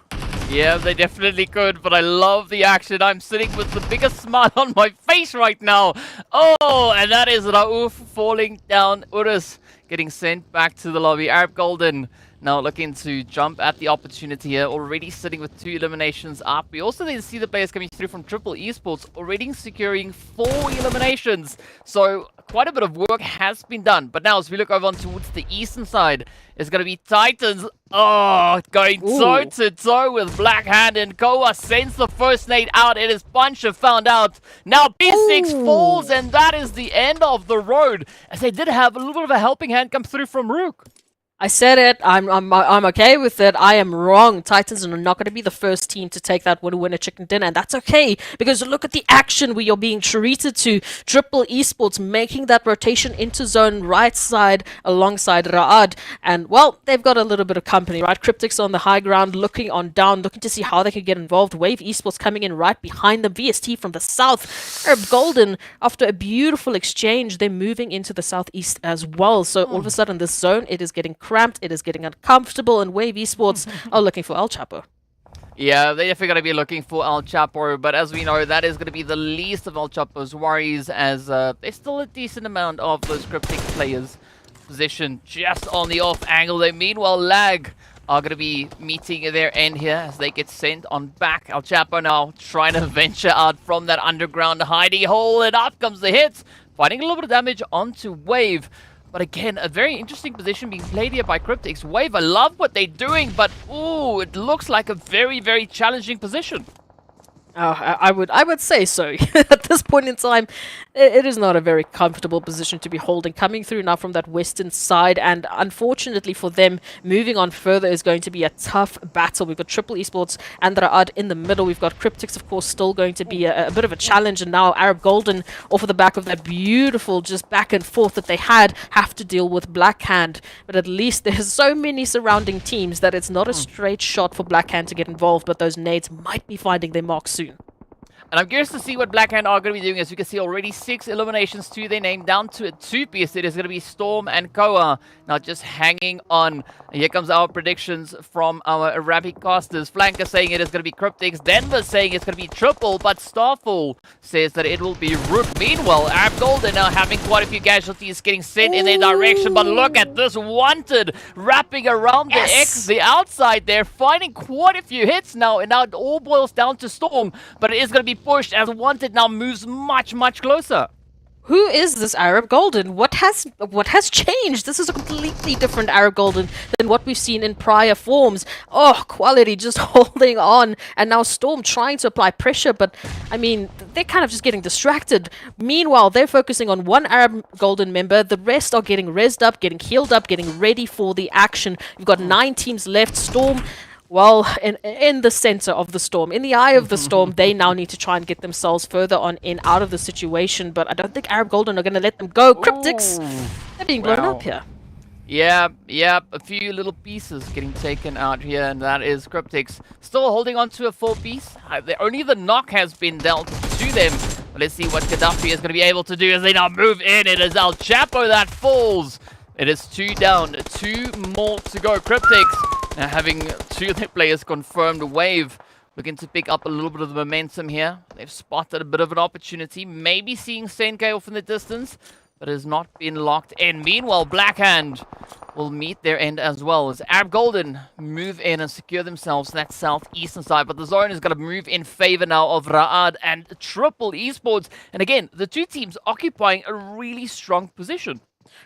Yeah, they definitely could, but I love the action. I'm sitting with the biggest smile on my face right now. Oh, and that is Rauf falling down. URUS getting sent back to the lobby. Arab Golden now looking to jump at the opportunity here, already sitting with 2 eliminations up. We also then see the players coming through from Triple Esports, already securing 4 eliminations. So quite a bit of work has been done. But now as we look over on towards the eastern side, it's going to be Titans. Oh, going toe-to-toe with Black Hand, and Koa sends the first nade out. It is Puncher found out. Now B6 falls, and that is the end of the road, as they did have a little bit of a helping hand come through from RUKH.
I said it. I'm okay with it. I am wrong. Titans are not going to be the first team to take that winner chicken dinner, and that's okay because look at the action we are being treated to. Triple Esports making that rotation into zone right side alongside Raad, and well, they've got a little bit of company, right? CRYPTICS on the high ground, looking on down, looking to see how they can get involved. Wave Esports coming in right behind them. VST from the south. Arab Golden, after a beautiful exchange, they're moving into the southeast as well. So all of a sudden, this zone, it is getting cramped, it is getting uncomfortable, and Wave Esports are looking for El Chapo.
Yeah, they're definitely going to be looking for El Chapo, but as we know, that is going to be the least of El Chapo's worries, as there's still a decent amount of those CRYPTICS players positioned just on the off angle. They meanwhile Lag are going to be meeting their end here as they get sent on back. El Chapo now trying to venture out from that underground hidey hole, and up comes the hits, finding a little bit of damage onto Wave. But again, a very interesting position being played here by CRYPTICS. Wave, I love what they're doing, but ooh, it looks like a very, very challenging position.
I would say so. At this point in time, it is not a very comfortable position to be holding. Coming through now from that western side, and unfortunately for them, moving on further is going to be a tough battle. We've got Triple Esports and Raad in the middle. We've got CRYPTICS, of course, still going to be a bit of a challenge. And now Arab Golden, off of the back of that beautiful just back and forth that they had, have to deal with Black Hand. But at least there's so many surrounding teams that it's not a straight shot for Black Hand to get involved, but those nades might be finding their mark soon.
And I'm curious to see what Black Hand are going to be doing. As you can see, already 6 eliminations to their name, down to a 2-piece. It is going to be Storm and Koa now just hanging on. And here comes our predictions from our Arabic casters. Flanker saying it is going to be CRYPTICS. Denver saying it's going to be Triple, but Starfall says that it will be RUKH. Meanwhile, Arab Golden now having quite a few casualties getting sent in their direction. But look at this Wanted wrapping around the outside there, finding quite a few hits now. And now it all boils down to Storm, but it is going to be pushed as Wanted now moves much, much closer.
Who is this Arab Golden? What has changed? This is a completely different Arab Golden than what we've seen in prior forms. Oh, Quality just holding on, and now Storm trying to apply pressure, but I mean, they're kind of just getting distracted. Meanwhile, they're focusing on one Arab Golden member. The rest are getting rezzed up, getting healed up, getting ready for the action. We've got 9 teams left. Storm, well, in the center of the storm, in the eye of the storm, they now need to try and get themselves further on in out of the situation, but I don't think Arab Golden are going to let them go. CRYPTICS, they're being blown up here.
Yeah, a few little pieces getting taken out here, and that is CRYPTICS still holding on to a 4-piece. Only the knock has been dealt to them. But let's see what Gaddafi is going to be able to do as they now move in. It is El Chapo that falls. It is 2 down, 2 more to go. CRYPTICS now having 2 of their players confirmed. Wave looking to pick up a little bit of the momentum here. They've spotted a bit of an opportunity, maybe seeing Senkai off in the distance, but has not been locked in. Meanwhile, Black Hand will meet their end as well as Arab Golden move in and secure themselves that southeastern side. But the zone is going to move in favor now of Raad and Triple Esports. And again, the 2 teams occupying a really strong position.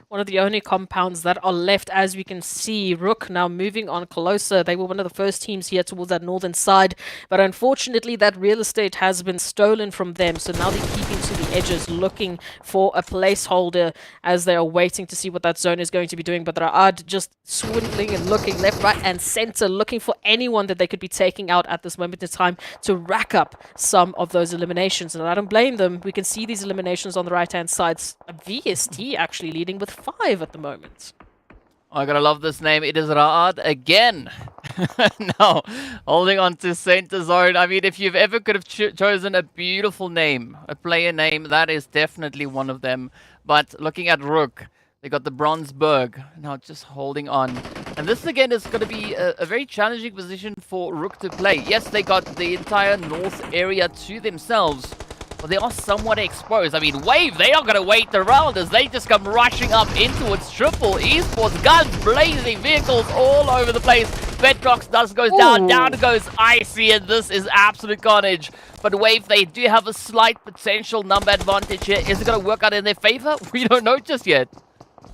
One of the only compounds that are left, as we can see. RUKH now moving on closer. They were one of the first teams here towards that northern side, but unfortunately that real estate has been stolen from them, so now they're keeping to the edges, looking for a placeholder as they are waiting to see what that zone is going to be doing. But Raad just swindling and looking left, right and center, looking for anyone that they could be taking out at this moment in time to rack up some of those eliminations. And I don't blame them. We can see these eliminations on the right hand side. VST actually leading with 5 at the moment.
I gotta love this name. It is Raad again. Now, holding on to center zone. I mean, if you've ever could have chosen a beautiful name, a player name, that is definitely one of them. But looking at RUKH, they got the Bronzeberg. Now just holding on. And this again is going to be a very challenging position for RUKH to play. Yes, they got the entire north area to themselves, but they are somewhat exposed. I mean, Wave, they are going to wait around as they just come rushing up in towards Triple Esports. Guns blazing, vehicles all over the place. Bedrocks dust goes down, down goes Icy, and this is absolute carnage. But Wave, they do have a slight potential number advantage here. Is it going to work out in their favor? We don't know just yet.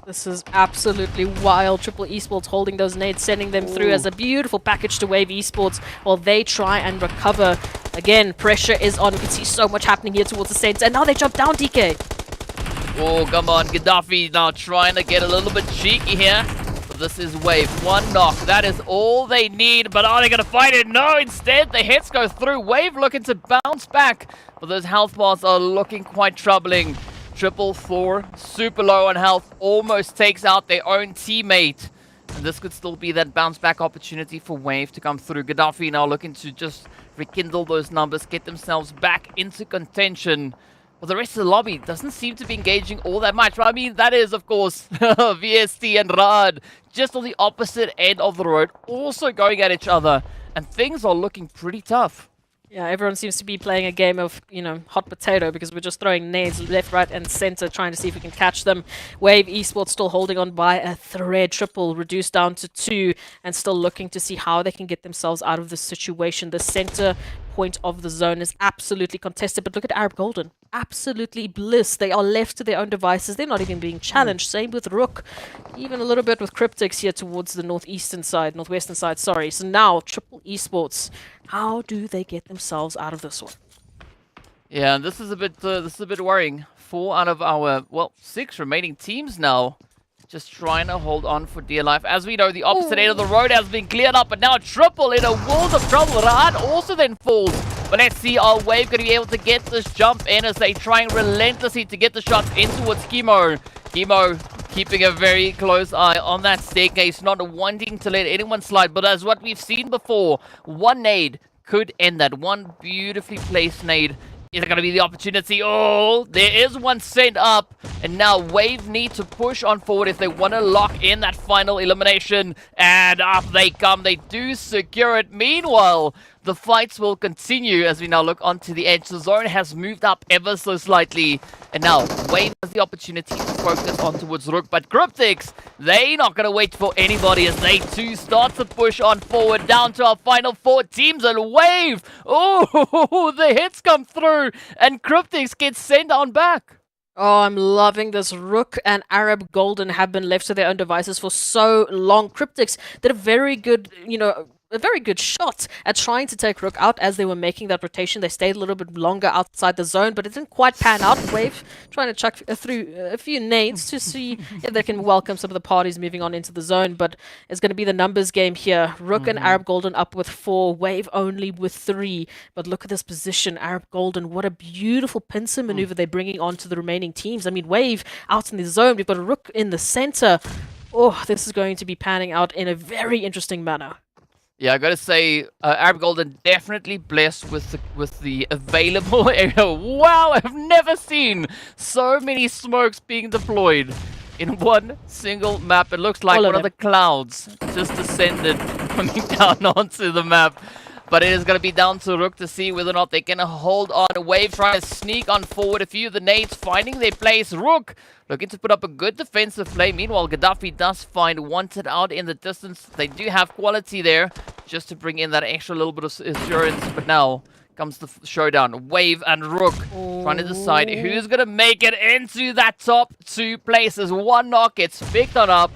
This is absolutely wild. Triple Esports holding those nades, sending them through as a beautiful package to Wave Esports while they try and recover. Again, pressure is on. We can see so much happening here towards the center. And now they jump down, DK.
Oh, come on. Gaddafi now trying to get a little bit cheeky here. But this is Wave. One knock. That is all they need. But are they going to fight it? No, instead the hits go through. Wave looking to bounce back. But those health bars are looking quite troubling. Triple Thor, super low on health, almost takes out their own teammate. And this could still be that bounce back opportunity for Wave to come through. Gaddafi now looking to just rekindle those numbers, get themselves back into contention. But the rest of the lobby doesn't seem to be engaging all that much. But I mean, that is, of course, VST and Raad just on the opposite end of the road, also going at each other. And things are looking pretty tough.
Yeah, everyone seems to be playing a game of, you know, hot potato because we're just throwing nades left, right, and center, trying to see if we can catch them. Wave Esports still holding on by a thread. Triple reduced down to 2 and still looking to see how they can get themselves out of this situation. The center point of the zone is absolutely contested, but look at Arab Golden. Absolutely bliss. They are left to their own devices. They're not even being challenged. Same with RUKH. Even a little bit with CRYPTICS here towards the northwestern side, sorry. So now, Triple Esports, how do they get themselves out of this one?
Yeah, and this is a bit worrying. 4 out of our, well, 6 remaining teams now just trying to hold on for dear life. As we know, the opposite end of the road has been cleared up, but now Triple in a world of trouble. Raad also then falls. But let's see, are Wave going to be able to get this jump in as they trying relentlessly to get the shots in towards Chemo. Chemo keeping a very close eye on that staircase, not wanting to let anyone slide. But as what we've seen before, one nade could end that. One beautifully placed nade. Is it going to be the opportunity? Oh, there is one sent up. And now Wave need to push on forward if they want to lock in that final elimination. And up they come. They do secure it. Meanwhile, the fights will continue as we now look onto the edge. The zone has moved up ever so slightly. And now Wave has the opportunity to focus on towards RUKH. But CRYPTICS, they not going to wait for anybody as they too start to push on forward down to our final 4 teams. And Wave, oh, the hits come through. And CRYPTICS gets sent on back.
Oh, I'm loving this. RUKH and Arab Golden have been left to their own devices for so long. CRYPTICS did a very good, a very good shot at trying to take RUKH out as they were making that rotation. They stayed a little bit longer outside the zone, but it didn't quite pan out. Wave trying to chuck through a few nades to see if they can welcome some of the parties moving on into the zone, but it's going to be the numbers game here. RUKH and Arab Golden up with 4, Wave only with 3, but look at this position. Arab Golden, what a beautiful pincer maneuver they're bringing on to the remaining teams. I mean, Wave out in the zone, we've got RUKH in the center. Oh, this is going to be panning out in a very interesting manner.
Yeah, I gotta say, Arab Golden definitely blessed with the available area. Wow, I've never seen so many smokes being deployed in one single map. It looks like one of the clouds just descended coming down onto the map. But it is going to be down to RUKH to see whether or not they can hold on. Wave trying to sneak on forward. A few of the nades finding their place. RUKH looking to put up a good defensive play. Meanwhile, Gaddafi does find Wanted out in the distance. They do have quality there just to bring in that extra little bit of assurance. But now, comes the showdown. Wave and Rook trying to decide who's going to make it into that top 2 places. One knock gets picked on up.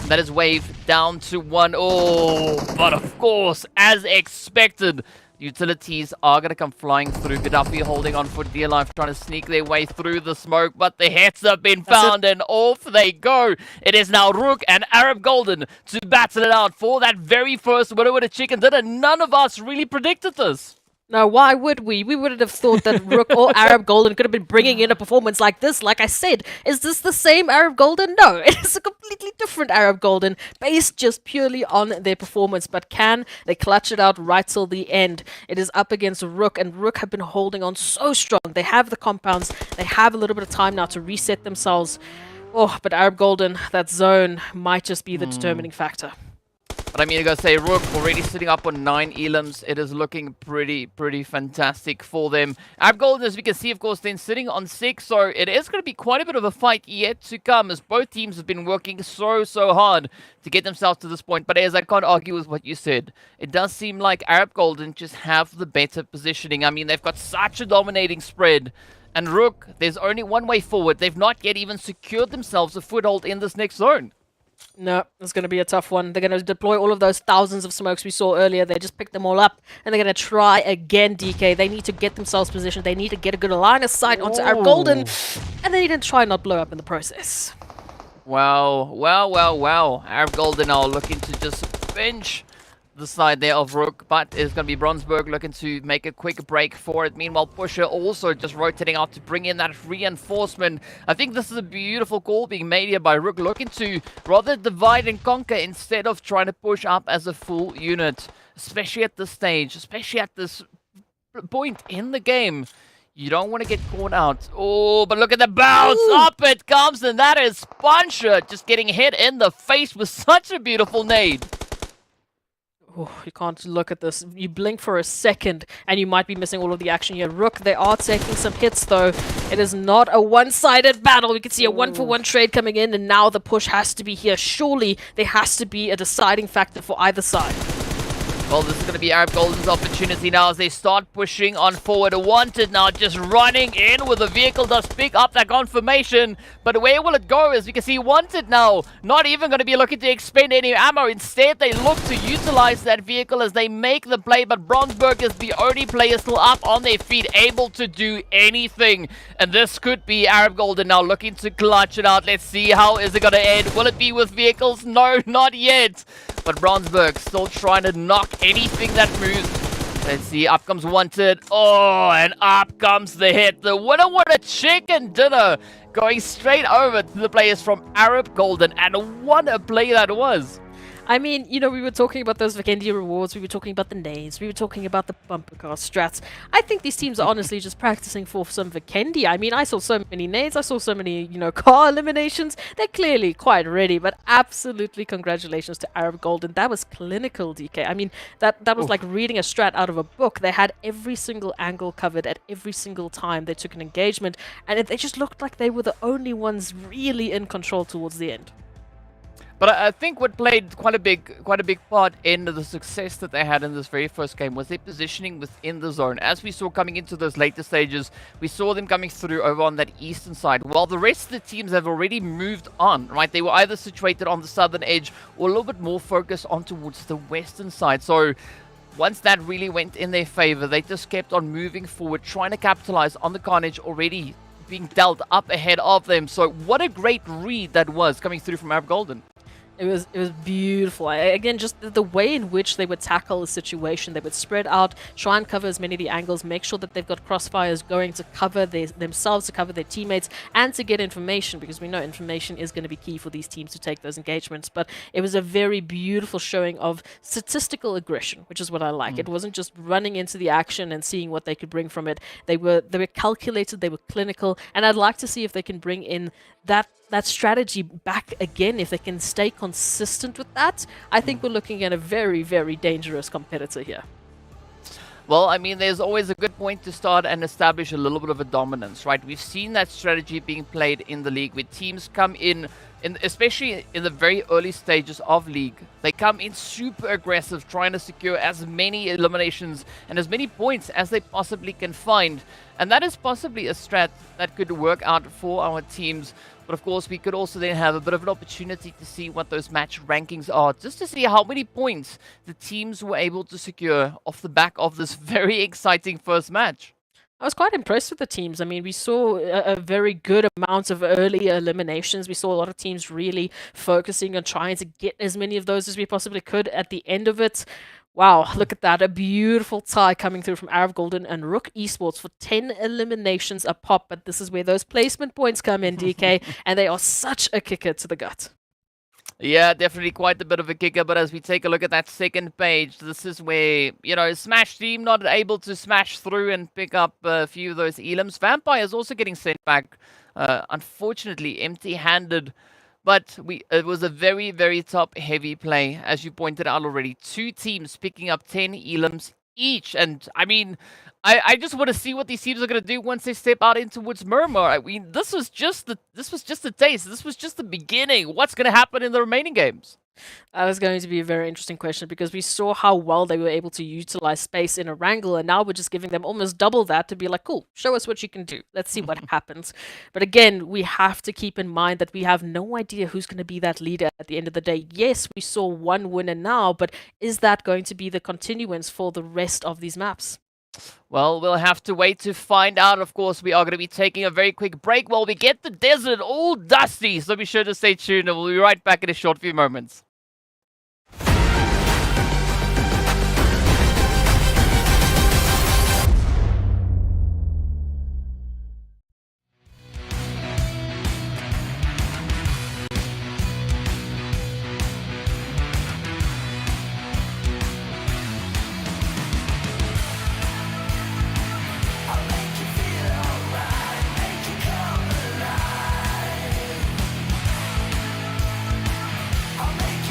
That is Wave down to 1. Oh, but of course, as expected, utilities are going to come flying through. Gaddafi holding on for dear life, trying to sneak their way through the smoke, but the hits have been found and off they go. It is now Rook and Arab Golden to battle it out for that very first winner with a chicken dinner. None of us really predicted this.
Now, why would we? We wouldn't have thought that Rook or Arab Golden could have been bringing in a performance like this. Like I said, is this the same Arab Golden? No, it is a completely different Arab Golden, based just purely on their performance. But can they clutch it out right till the end? It is up against Rook, and Rook have been holding on so strong. They have the compounds. They have a little bit of time now to reset themselves. Oh, but Arab Golden, that zone might just be the determining factor.
But I mean, I gotta say, Rook already sitting up on 9 elims. It is looking pretty fantastic for them. Arab Golden, as we can see, of course, then sitting on 6. So it is going to be quite a bit of a fight yet to come, as both teams have been working so hard to get themselves to this point. But as I can't argue with what you said, it does seem like Arab Golden just have the better positioning. I mean, they've got such a dominating spread. And Rook, there's only one way forward. They've not yet even secured themselves a foothold in this next zone.
No, it's going to be a tough one. They're going to deploy all of those thousands of smokes we saw earlier. They just picked them all up, and they're going to try again, DK. They need to get themselves positioned. They need to get a good line of sight onto Arab Golden, and they need to try not blow up in the process.
Wow. Arab Golden are looking to just pinch the side there of Rook, but it's going to be Bronsberg looking to make a quick break for it. Meanwhile, Pusher also just rotating out to bring in that reinforcement. I think this is a beautiful call being made here by Rook, looking to rather divide and conquer instead of trying to push up as a full unit, especially at this stage, especially at this point in the game. You don't want to get caught out. Oh, but look at the bounce. Up it comes, and that is Puncher just getting hit in the face with such a beautiful nade.
Oh, you can't look at this. You blink for a second and you might be missing all of the action here. Rook, they are taking some hits though. It is not a one-sided battle. We can see a one-for-one trade coming in, and now the push has to be here. Surely there has to be a deciding factor for either side.
Well, this is going to be Arab Golden's opportunity now as they start pushing on forward. Wanted now just running in with the vehicle, does pick up that confirmation. But where will it go? As we can see, Wanted now not even going to be looking to expend any ammo. Instead, they look to utilize that vehicle as they make the play. But Bronsberg is the only player still up on their feet, able to do anything. And this could be Arab Golden now looking to clutch it out. Let's see, how is it going to end? Will it be with vehicles? No, not yet. But Bronsberg still trying to knock anything that moves. Let's see, up comes Wanted. Oh, and up comes the hit. The winner with a chicken dinner, going straight over to the players from Arab Golden. And what a play that was.
I mean, you know, we were talking about those VISTA rewards, we were talking about the nades, we were talking about the bumper car strats. I think these teams are honestly just practicing for some VISTA. I mean, I saw so many nades, I saw so many, you know, car eliminations. They're clearly quite ready, but absolutely congratulations to Arab Golden. That was clinical, DK. I mean, that was like reading a strat out of a book. They had every single angle covered at every single time they took an engagement, and they just looked like they were the only ones really in control towards the end.
But I think what played quite a big part in the success that they had in this very first game was their positioning within the zone. As we saw coming into those later stages, we saw them coming through over on that eastern side, while the rest of the teams have already moved on, right? They were either situated on the southern edge or a little bit more focused on towards the western side. So once that really went in their favor, they just kept on moving forward, trying to capitalize on the carnage already being dealt up ahead of them. So what a great read that was coming through from Arab Golden.
It was beautiful. Again, just the way in which they would tackle the situation. They would spread out, try and cover as many of the angles, make sure that they've got crossfires going to cover themselves, to cover their teammates, and to get information, because we know information is going to be key for these teams to take those engagements. But it was a very beautiful showing of statistical aggression, which is what I like. It wasn't just running into the action and seeing what they could bring from it. They were calculated, they were clinical, and I'd like to see if they can bring in that strategy back again. If they can stay consistent with that, I think we're looking at a very, very dangerous competitor here.
Well, I mean, there's always a good point to start and establish a little bit of a dominance, right? We've seen that strategy being played in the league where teams come in, especially in the very early stages of league. They come in super aggressive, trying to secure as many eliminations and as many points as they possibly can find. And that is possibly a strat that could work out for our teams. But of course, we could also then have a bit of an opportunity to see what those match rankings are, just to see how many points the teams were able to secure off the back of this very exciting first match.
I was quite impressed with the teams. I mean, we saw a very good amount of early eliminations. We saw a lot of teams really focusing on trying to get as many of those as we possibly could at the end of it. Wow, look at that. A beautiful tie coming through from Arab Golden and RUKH Esports for 10 eliminations a pop. But this is where those placement points come in, DK, and they are such a kicker to the gut.
Yeah, definitely quite a bit of a kicker, but as we take a look at that second page, this is where, you know, Smash team not able to smash through and pick up a few of those elims. Vampire is also getting sent back, unfortunately, empty-handed. But it was a very, very top-heavy play, as you pointed out already. Two teams picking up 10 elims each. And, I mean, I just want to see what these teams are going to do once they step out in towards Miramar. I mean, this was just the taste. This was just the beginning. What's going to happen in the remaining games?
That was going to be a very interesting question because we saw how well they were able to utilize space in Erangel, and now we're just giving them almost double that to be like, cool, show us what you can do. Let's see what happens. But again, we have to keep in mind that we have no idea who's going to be that leader at the end of the day. Yes, we saw one winner now, but is that going to be the continuance for the rest of these maps?
Well, we'll have to wait to find out. Of course, we are going to be taking a very quick break while we get the desert all dusty. So be sure to stay tuned and we'll be right back in a short few moments.
I'll make you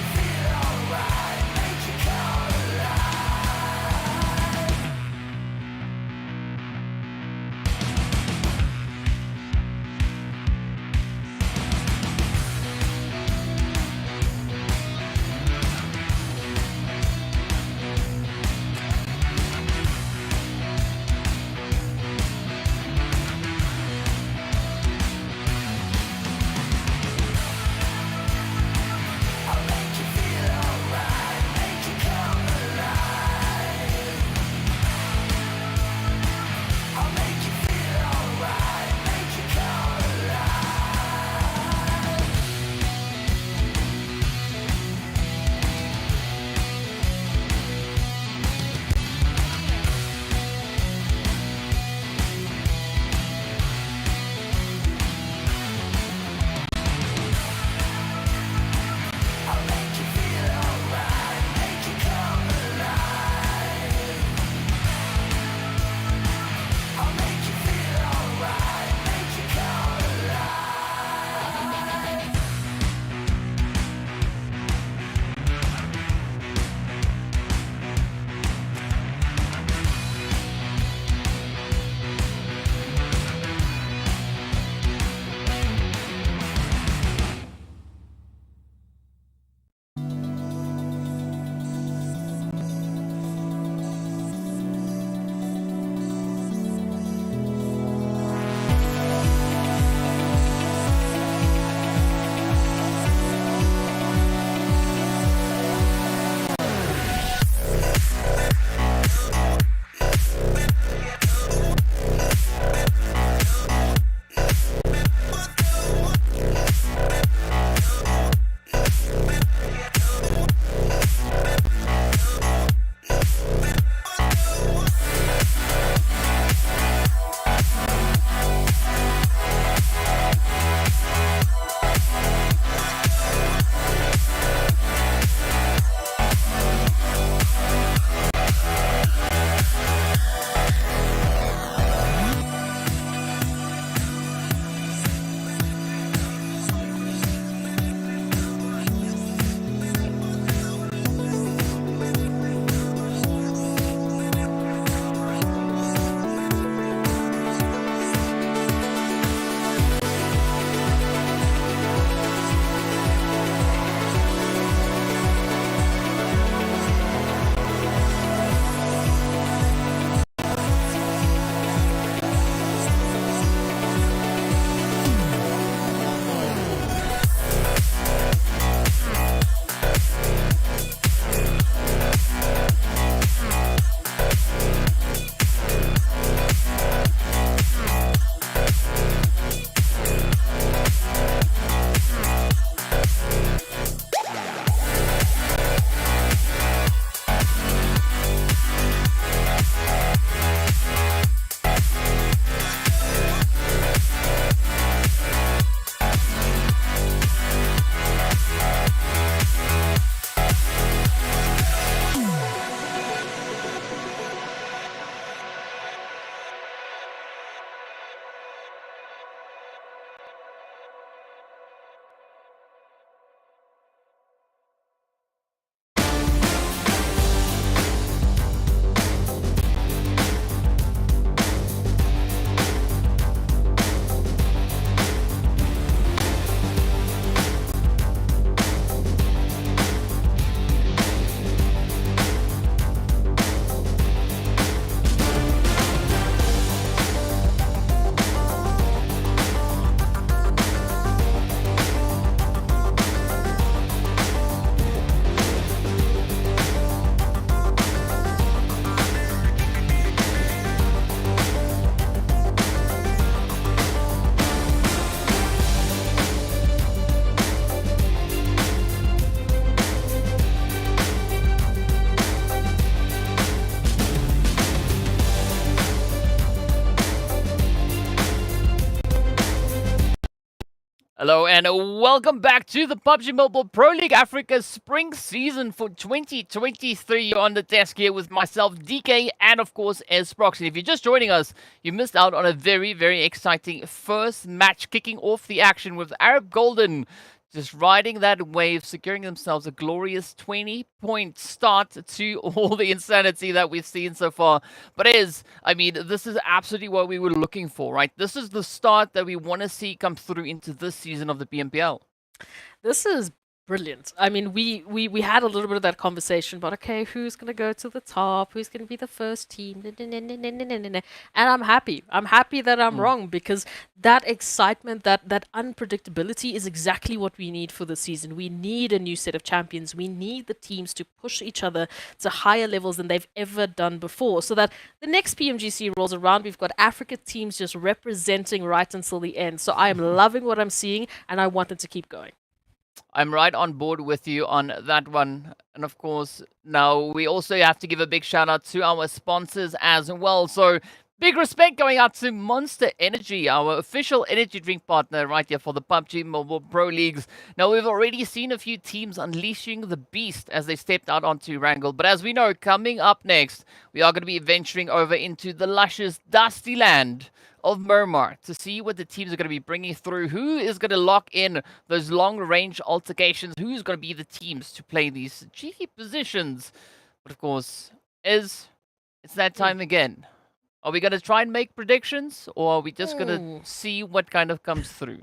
Hello and welcome back to the PUBG Mobile Pro League Africa Spring season for 2023. You're on the desk here with myself, DK, and of course, Esports. And if you're just joining us, you missed out on a very, very exciting first match kicking off the action with Arab Golden just riding that wave, securing themselves a glorious 20-point start to all the insanity that we've seen so far. But this is absolutely what we were looking for, right? This is the start that we want to see come through into this season of the PMPL.
This is brilliant. I mean, we had a little bit of that conversation about, okay, who's going to go to the top? Who's going to be the first team? And I'm happy. I'm happy that I'm wrong, because that excitement, that unpredictability is exactly what we need for the season. We need a new set of champions. We need the teams to push each other to higher levels than they've ever done before, so that the next PMGC rolls around, we've got Africa teams just representing right until the end. So I am loving what I'm seeing, and I want it to keep going.
I'm right on board with you on that one. And of course, now we also have to give a big shout out to our sponsors as well. So big respect going out to Monster Energy, our official energy drink partner right here for the PUBG Mobile Pro Leagues. Now, we've already seen a few teams unleashing the beast as they stepped out onto Erangel. But as we know, coming up next, we are going to be venturing over into the luscious, dusty land of Miramar to see what the teams are going to be bringing through, who is going to lock in those long-range altercations, who's going to be the teams to play these cheeky positions. But of course, it's that time again. Are we going to try and make predictions, or are we just going to see what kind of comes through?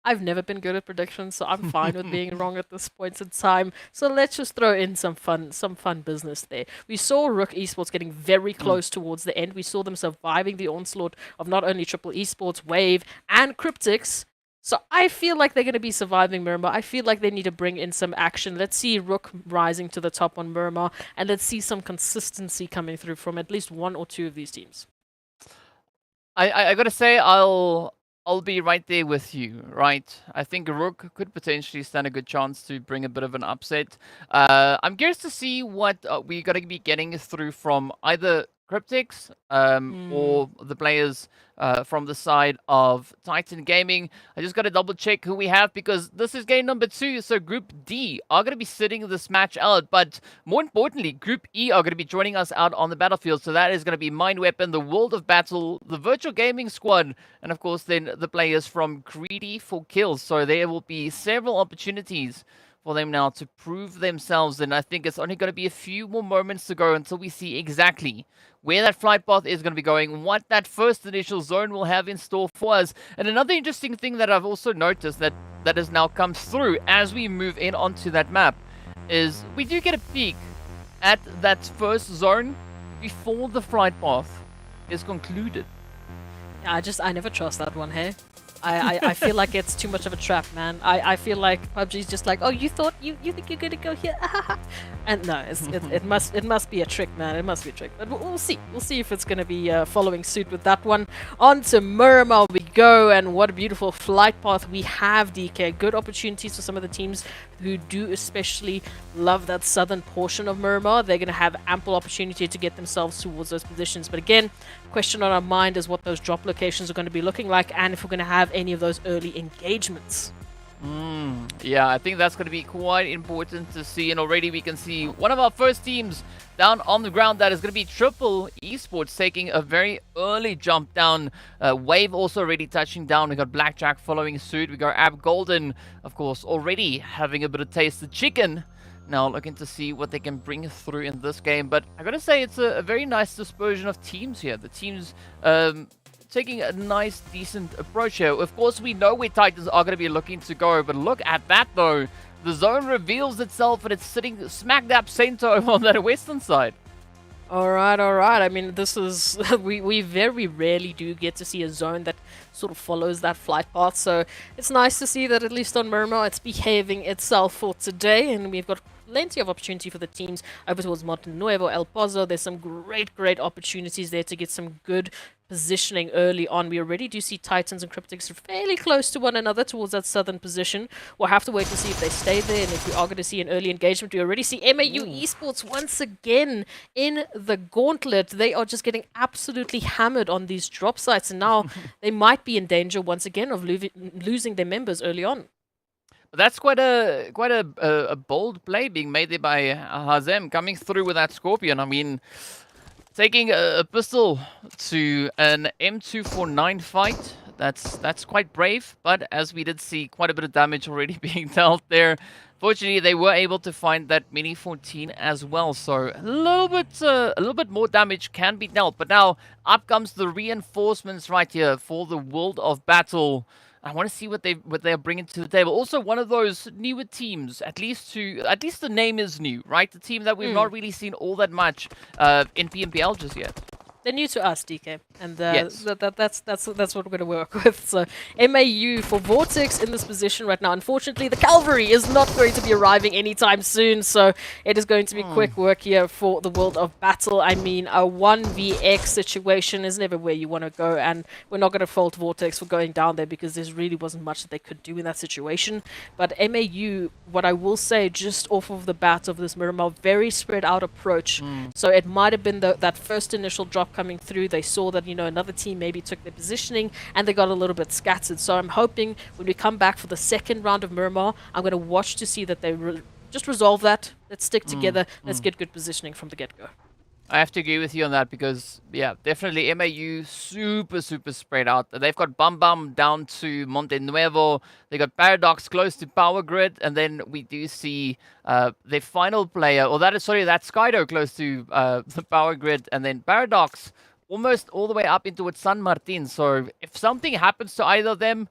I've never been good at predictions, so I'm fine with being wrong at this point in time. So let's just throw in some fun business there. We saw RUKH Esports getting very close towards the end. We saw them surviving the onslaught of not only Triple Esports, Wave, and CRYPTICS. So I feel like they're going to be surviving Miramar. I feel like they need to bring in some action. Let's see RUKH rising to the top on Miramar, and let's see some consistency coming through from at least one or two of these teams.
I got to say, I'll be right there with you, right? I think RUKH could potentially stand a good chance to bring a bit of an upset. I'm curious to see what we're going to be getting through from either CRYPTICS or the players from the side of Titan Gaming. I just got to double check who we have, because this is game number 2. So Group D are going to be sitting this match out. But more importantly, Group E are going to be joining us out on the battlefield. So that is going to be Mind Weapon, the World of Battle, the Virtual Gaming Squad, and of course then the players from GREEDYFORKILLS. So there will be several opportunities for them now to prove themselves, and I think it's only going to be a few more moments to go until we see exactly where that flight path is going to be going, what that first initial zone will have in store for us. And another interesting thing that I've also noticed that has now come through as we move in onto that map is we do get a peek at that first zone before the flight path is concluded.
Yeah, I never trust that one, hey? I feel like it's too much of a trap, man. I feel like PUBG's just like, oh, you thought you think you're gonna go here, and no, it must be a trick, man. It must be a trick. But we'll see. We'll see if it's gonna be following suit with that one. On to Miramar we go, and what a beautiful flight path we have, DK. Good opportunities for some of the teams who do especially love that southern portion of Miramar. They're gonna have ample opportunity to get themselves towards those positions. But again, question on our mind is what those drop locations are going to be looking like, and if we're going to have any of those early engagements.
Yeah, I think that's going to be quite important to see, and already we can see one of our first teams down on the ground. That is going to be Triple Esports taking a very early jump down. Wave also already touching down. We got Blackjack following suit. We got Arab Golden, of course, already having a bit of taste of chicken. Now looking to see what they can bring through in this game. But I gotta say, it's a very nice dispersion of teams here. The teams taking a nice, decent approach here. Of course, we know where Titans are going to be looking to go. But look at that, though. The zone reveals itself, and it's sitting smack dab center on that western side.
All right. I mean, this is we very rarely do get to see a zone that sort of follows that flight path. So it's nice to see that at least on Miramar, it's behaving itself for today, and we've got plenty of opportunity for the teams over towards Monte Nuevo, El Pozo. There's some great opportunities there to get some good positioning early on. We already do see Titans and CRYPTICS fairly close to one another towards that southern position. We'll have to wait to see if they stay there and if we are going to see an early engagement. We already see MAU Esports once again in the gauntlet. They are just getting absolutely hammered on these drop sites, and now they might be in danger once again of losing their members early on.
That's quite a bold play being made there by Hazem, coming through with that Scorpion. I mean, taking a pistol to an M249 fight, that's quite brave, but as we did see, quite a bit of damage already being dealt there. Fortunately, they were able to find that Mini 14 as well, so a little bit more damage can be dealt. But now up comes the reinforcements right here for the World of Battle. I want to see what they're bringing to the table. Also, one of those newer teams, at least the name is new, right? The team that we've not really seen all that much in PMPL just yet.
They're new to us, DK, and
Yes.
that's what we're going to work with. So MAU for Vortex in this position right now. Unfortunately, the Cavalry is not going to be arriving anytime soon, so it is going to be quick work here for the World of Battle. I mean, a 1vx situation is never where you want to go, and we're not going to fault Vortex for going down there because there really wasn't much that they could do in that situation. But MAU, what I will say, just off of the bat of this Miramar, very spread out approach. So it might have been that first initial drop coming through. They saw that, another team maybe took their positioning and they got a little bit scattered. So I'm hoping when we come back for the second round of Miramar, I'm going to watch to see that they just resolve that. Let's stick together. Let's get good positioning from the get-go.
I have to agree with you on that because, yeah, definitely MAU super spread out. They've got Bum Bum down to Monte Nuevo. They got Paradox close to Power Grid, and then we do see their final player, that's Skydo close to the Power Grid, and then Paradox almost all the way up into San Martin. So if something happens to either of them,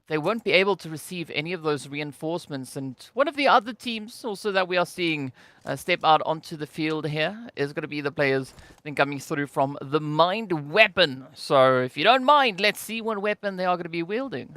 they won't be able to receive any of those reinforcements. And one of the other teams also that we are seeing step out onto the field here is going to be the players then coming through from the Mind Weapon. So if you don't mind, let's see what weapon they are going to be wielding.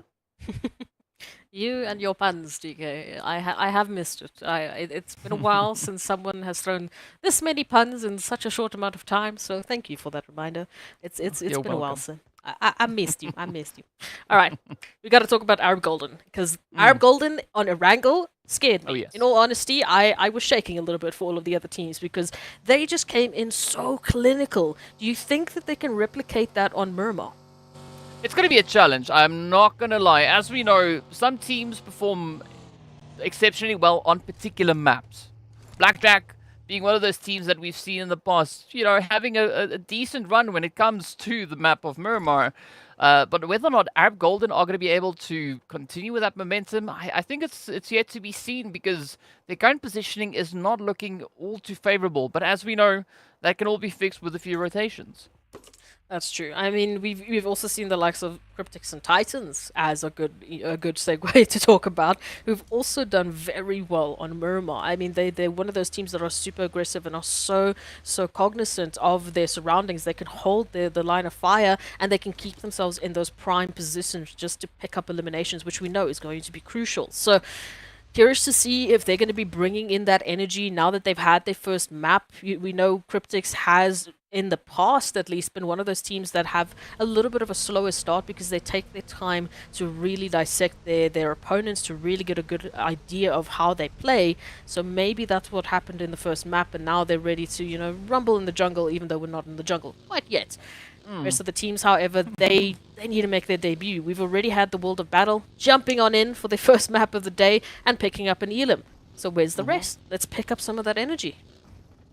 You and your puns, DK. I have missed it. It's been a while since someone has thrown this many puns in such a short amount of time. So thank you for that reminder. It's been
You're
a while,
welcome.
sir. I missed you. I missed you. All right, we got to talk about Arab Golden because Arab Golden on Erangel scared me.
Oh, yes.
In all honesty, I was shaking a little bit for all of the other teams because they just came in so clinical. Do you think that they can replicate that on Miramar?
It's going to be a challenge. I'm not going to lie. As we know, some teams perform exceptionally well on particular maps. Blackjack being one of those teams that we've seen in the past, having a decent run when it comes to the map of Miramar. But whether or not Arab Golden are going to be able to continue with that momentum, I think it's yet to be seen because their current positioning is not looking all too favorable. But as we know, that can all be fixed with a few rotations.
That's true. I mean, we've also seen the likes of CRYPTICS and Titans as a good segue to talk about, who've also done very well on Miramar. I mean, they're one of those teams that are super aggressive and are so cognizant of their surroundings. They can hold the line of fire and they can keep themselves in those prime positions just to pick up eliminations, which we know is going to be crucial. So curious to see if they're going to be bringing in that energy now that they've had their first map. We know CRYPTICS has, in the past at least, been one of those teams that have a little bit of a slower start because they take their time to really dissect their opponents, to really get a good idea of how they play. So maybe that's what happened in the first map, and now they're ready to, rumble in the jungle, even though we're not in the jungle quite yet. Rest of the teams, however, they need to make their debut. We've already had the World of Battle jumping on in for their first map of the day and picking up an Elim. So where's the rest? Let's pick up some of that energy.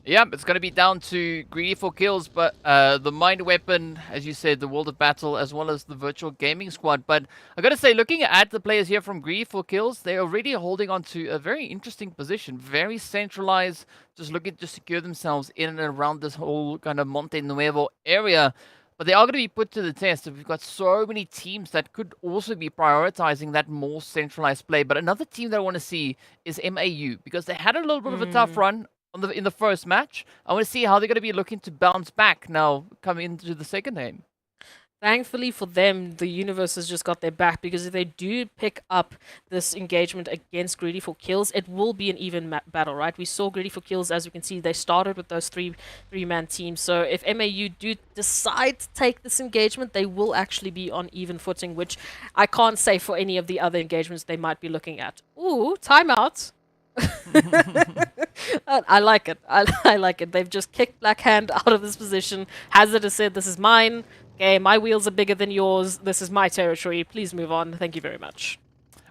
Yeah, it's going to be down to GREEDYFORKILLS, but the Mind Weapon, as you said, the World of Battle, as well as the Virtual Gaming Squad. But I got to say, looking at the players here from GREEDYFORKILLS, they're already holding on to a very interesting position, very centralized, just looking to secure themselves in and around this whole kind of Monte Nuevo area. But they are going to be put to the test. We've got so many teams that could also be prioritizing that more centralized play. But another team that I want to see is MAU, because they had a little bit of a tough run in the first match. I want to see how they're going to be looking to bounce back now coming into the second game.
Thankfully for them, the universe has just got their back, because if they do pick up this engagement against Greedy for Kills, it will be an even battle, right? We saw Greedy for Kills, as you can see, they started with those three-man teams. So if MAU do decide to take this engagement, they will actually be on even footing, which I can't say for any of the other engagements they might be looking at. Ooh, timeout. I like it. I like it. They've just kicked Black Hand out of this position. Hazard has said, "This is mine. Okay, my wheels are bigger than yours. This is my territory. Please move on. Thank you very much."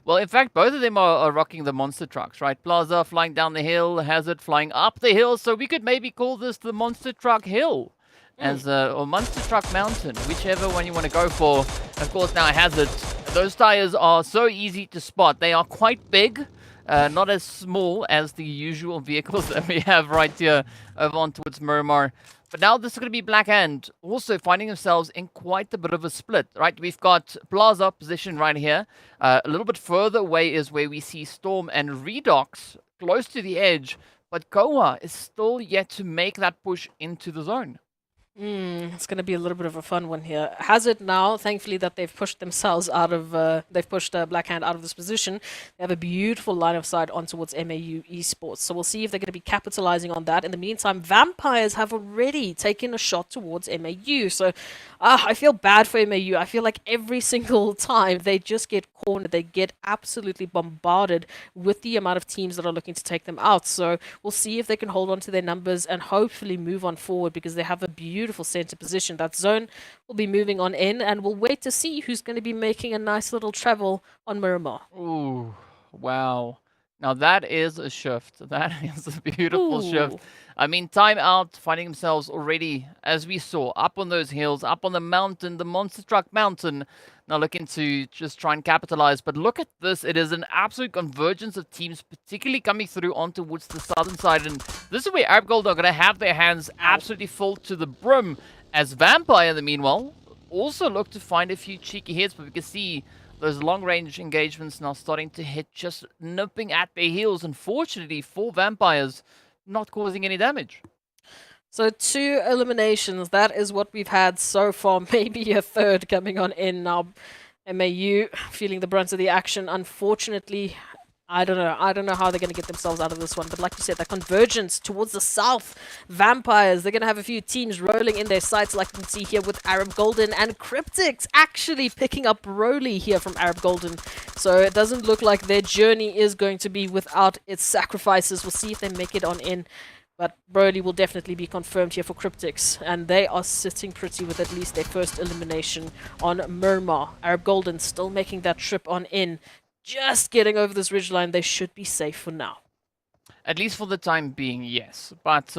Well, in fact, both of them are rocking the monster trucks, right? Plaza flying down the hill, Hazard flying up the hill, so we could maybe call this the monster truck hill, as or monster truck mountain, whichever one you want to go for. Of course, now Hazard, those tires are so easy to spot. They are quite big, not as small as the usual vehicles that we have right here over on towards Miramar. But now this is going to be Black Hand also finding themselves in quite a bit of a split, right? We've got Plaza position right here. A little bit further away is where we see Storm and Redox close to the edge. But Koa is still yet to make that push into the zone.
It's going to be a little bit of a fun one here. Hazard now, thankfully, that they've pushed themselves out of, they've pushed Black Hand out of this position. They have a beautiful line of sight on towards MAU Esports. So we'll see if they're going to be capitalizing on that. In the meantime, Vampires have already taken a shot towards MAU. So I feel bad for MAU. I feel like every single time they just get cornered, they get absolutely bombarded with the amount of teams that are looking to take them out. So we'll see if they can hold on to their numbers and hopefully move on forward, because they have a beautiful center position. That zone will be moving on in, and we'll wait to see who's going to be making a nice little travel on Miramar.
Ooh, wow. Now that is a shift. That is a beautiful shift.
Ooh.
I mean, Timeout finding themselves already, as we saw, up on those hills, up on the mountain, the Monster Truck Mountain. Now looking to just try and capitalize. But look at this. It is an absolute convergence of teams, particularly coming through on towards the southern side. And this is where Arab Gold are going to have their hands absolutely full to the brim. As Vampire, in the meanwhile, also look to find a few cheeky hits. But we can see those long-range engagements now starting to hit, just nipping at their heels. Unfortunately for Vampires, not causing any damage.
So 2 eliminations, that is what we've had so far. Maybe a third coming on in now. MAU feeling the brunt of the action. Unfortunately, I don't know how they're going to get themselves out of this one. But like you said, that convergence towards the south. Vampires, they're going to have a few teams rolling in their sights, like you can see here with Arab Golden and CRYPTICS actually picking up Broly here from Arab Golden. So it doesn't look like their journey is going to be without its sacrifices. We'll see if they make it on in. But Broly will definitely be confirmed here for CRYPTICS, and they are sitting pretty with at least their first elimination on Miramar. Arab Golden still making that trip on in, just getting over this ridgeline. They should be safe for now.
At least for the time being, yes. But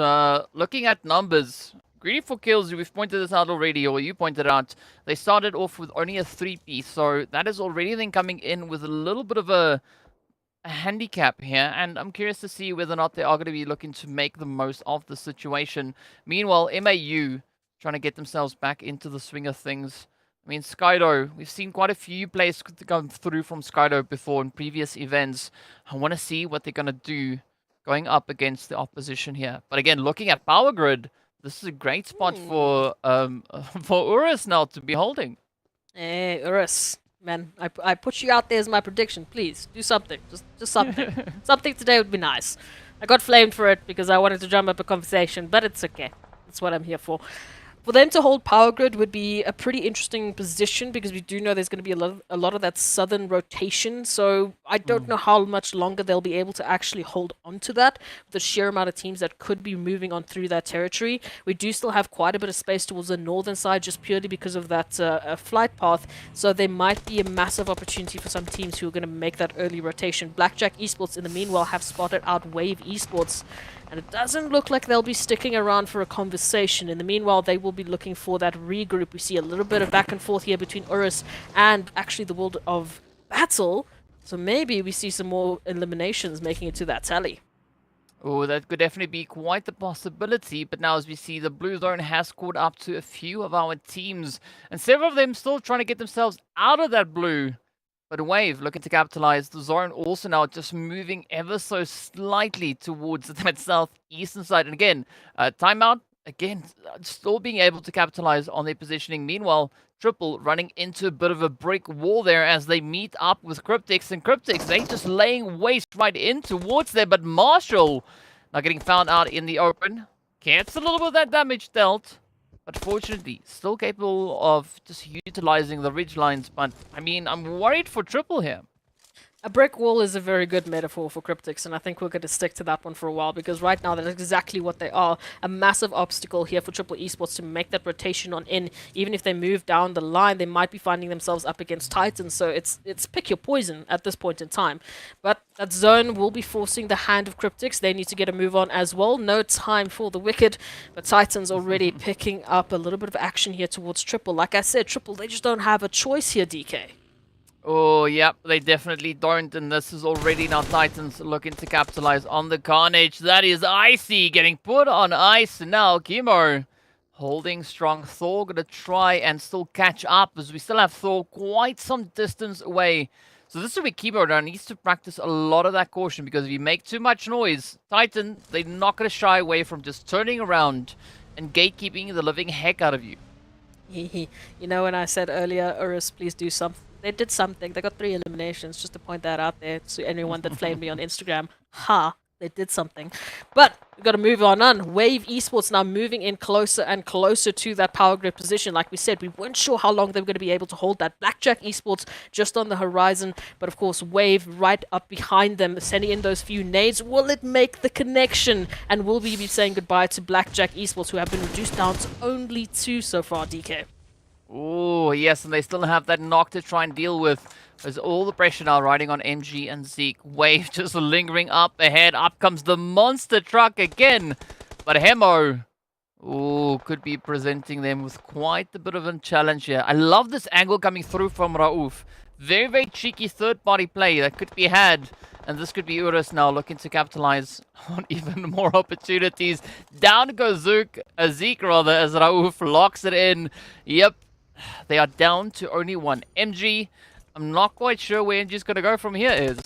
looking at numbers, Greedy for Kills, we've pointed this out already, or you pointed out, they started off with only a 3-piece, so that is already then coming in with a little bit of a handicap here, and I'm curious to see whether or not they are going to be looking to make the most of the situation. Meanwhile, MAU trying to get themselves back into the swing of things. I mean, Skydo, we've seen quite a few players come through from Skydo before in previous events. I want to see what they're going to do going up against the opposition here. But again, looking at Power Grid, this is a great spot for URUS now to be holding.
Hey, URUS. Man, I put you out there as my prediction. Please, do something. Just something. Something today would be nice. I got flamed for it because I wanted to drum up a conversation, but it's okay. That's what I'm here for. For them to hold Power Grid would be a pretty interesting position, because we do know there's going to be a lot of that southern rotation. So I don't know how much longer they'll be able to actually hold on to that, with the sheer amount of teams that could be moving on through that territory. We do still have quite a bit of space towards the northern side, just purely because of that flight path. So there might be a massive opportunity for some teams who are going to make that early rotation. Blackjack Esports, in the meanwhile, have spotted out Wave Esports, and it doesn't look like they'll be sticking around for a conversation. In the meanwhile, they will be looking for that regroup. We see a little bit of back and forth here between URUS and actually the World of Battle. So maybe we see some more eliminations making it to that tally.
Oh, that could definitely be quite the possibility. But now as we see, the blue zone has caught up to a few of our teams, and several of them still trying to get themselves out of that blue. But Wave looking to capitalize. The zone also now just moving ever so slightly towards that southeastern side. And again, Timeout again, still being able to capitalize on their positioning. Meanwhile, Triple running into a bit of a brick wall there as they meet up with CRYPTICS. And CRYPTICS, they just laying waste right in towards them. But Marshall now getting found out in the open. Gets a little bit of that damage dealt. But fortunately, still capable of just utilizing the ridge lines. But, I mean, I'm worried for Triple here.
A brick wall is a very good metaphor for CRYPTICS, and I think we're going to stick to that one for a while, because right now that's exactly what they are. A massive obstacle here for Triple Esports to make that rotation on in. Even if they move down the line, they might be finding themselves up against Titans, so it's pick your poison at this point in time. But that zone will be forcing the hand of CRYPTICS. They need to get a move on as well. No time for the wicked, but Titans already picking up a little bit of action here towards Triple. Like I said, Triple, they just don't have a choice here, DK.
Oh, yep, they definitely don't, and this is already now Titans looking to capitalize on the carnage. That is Icy getting put on ice, and now Kimo holding strong. Thor gonna try and still catch up, as we still have Thor quite some distance away. So this is where Kimo now needs to practice a lot of that caution, because if you make too much noise, Titan, they're not gonna shy away from just turning around and gatekeeping the living heck out of you.
You know, when I said earlier, URUS, please do something. They did something. They got 3 eliminations, just to point that out there to anyone that flamed me on Instagram. Ha! They did something. But we've got to move on. Wave Esports now moving in closer and closer to that power grid position. Like we said, we weren't sure how long they were going to be able to hold that. Blackjack Esports just on the horizon. But of course, Wave right up behind them, sending in those few nades. Will it make the connection? And will we be saying goodbye to Blackjack Esports, who have been reduced down to only 2 so far, DK?
Oh, yes, and they still have that knock to try and deal with. There's all the pressure now riding on MG and Zeke. Wave just lingering up ahead. Up comes the monster truck again. But Hemo, oh, could be presenting them with quite a bit of a challenge here. I love this angle coming through from Raouf. Very, very cheeky third-party play that could be had. And this could be URUS now looking to capitalize on even more opportunities. Down goes Zeke, as Raouf locks it in. Yep. They are down to only 1 MG. I'm not quite sure where MG's going to go from here is.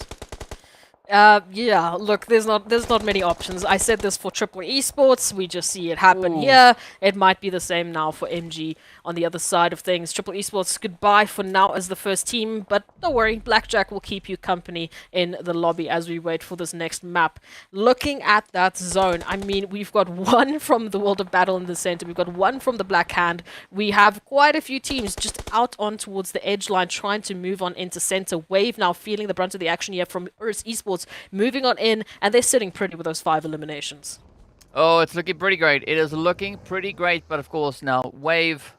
Yeah, look, there's not many options. I said this for Triple Esports. We just see it happen here. It might be the same now for MG on the other side of things. Triple Esports, goodbye for now as the first team, but don't worry, Blackjack will keep you company in the lobby as we wait for this next map. Looking at that zone, I mean, we've got 1 from the World of Battle in the center. We've got 1 from the Black Hand. We have quite a few teams just out on towards the edge line trying to move on into center. Wave now feeling the brunt of the action here from URUS Esports, moving on in, and they're sitting pretty with those 5 eliminations.
Oh, it's looking pretty great. It is looking pretty great, but of course now Wave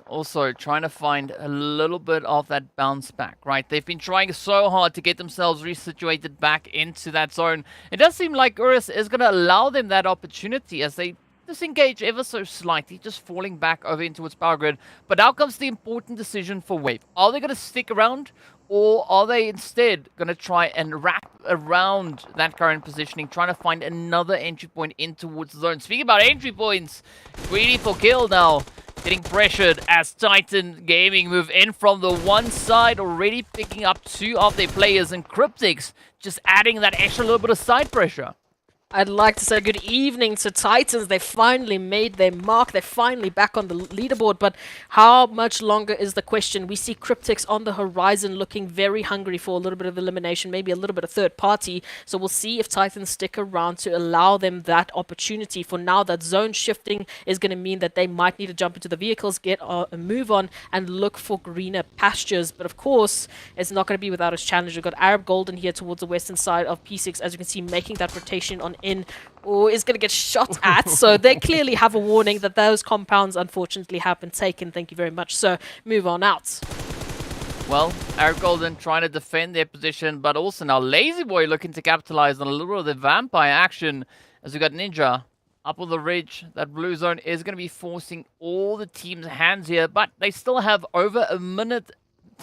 also trying to find a little bit of that bounce back, right? They've been trying so hard to get themselves resituated back into that zone. It does seem like URUS is going to allow them that opportunity as they disengage ever so slightly, just falling back over into its power grid. But now comes the important decision for Wave. Are they going to stick around, or are they instead going to try and wrap around that current positioning, trying to find another entry point in towards the zone? Speaking about entry points, Greedy for Kill now getting pressured as Titan Gaming move in from the one side, already picking up 2 of their players, and CRYPTICS just adding that extra little bit of side pressure.
I'd like to say good evening to Titans. They finally made their mark. They're finally back on the leaderboard, but how much longer is the question? We see CRYPTICS on the horizon looking very hungry for a little bit of elimination, maybe a little bit of third party. So we'll see if Titans stick around to allow them that opportunity. For now, that zone shifting is going to mean that they might need to jump into the vehicles, get a move on, and look for greener pastures. But of course, it's not going to be without its challenge. We've got Arab Golden here towards the western side of P6, as you can see, making that rotation on in, or is going to get shot at. So they clearly have a warning that those compounds unfortunately have been taken. Thank you very much. So move on out.
Well, Arab Golden trying to defend their position, but also now Lazy Boy looking to capitalize on a little bit of the vampire action as we got Ninja up on the ridge. That blue zone is going to be forcing all the team's hands here, but they still have over a minute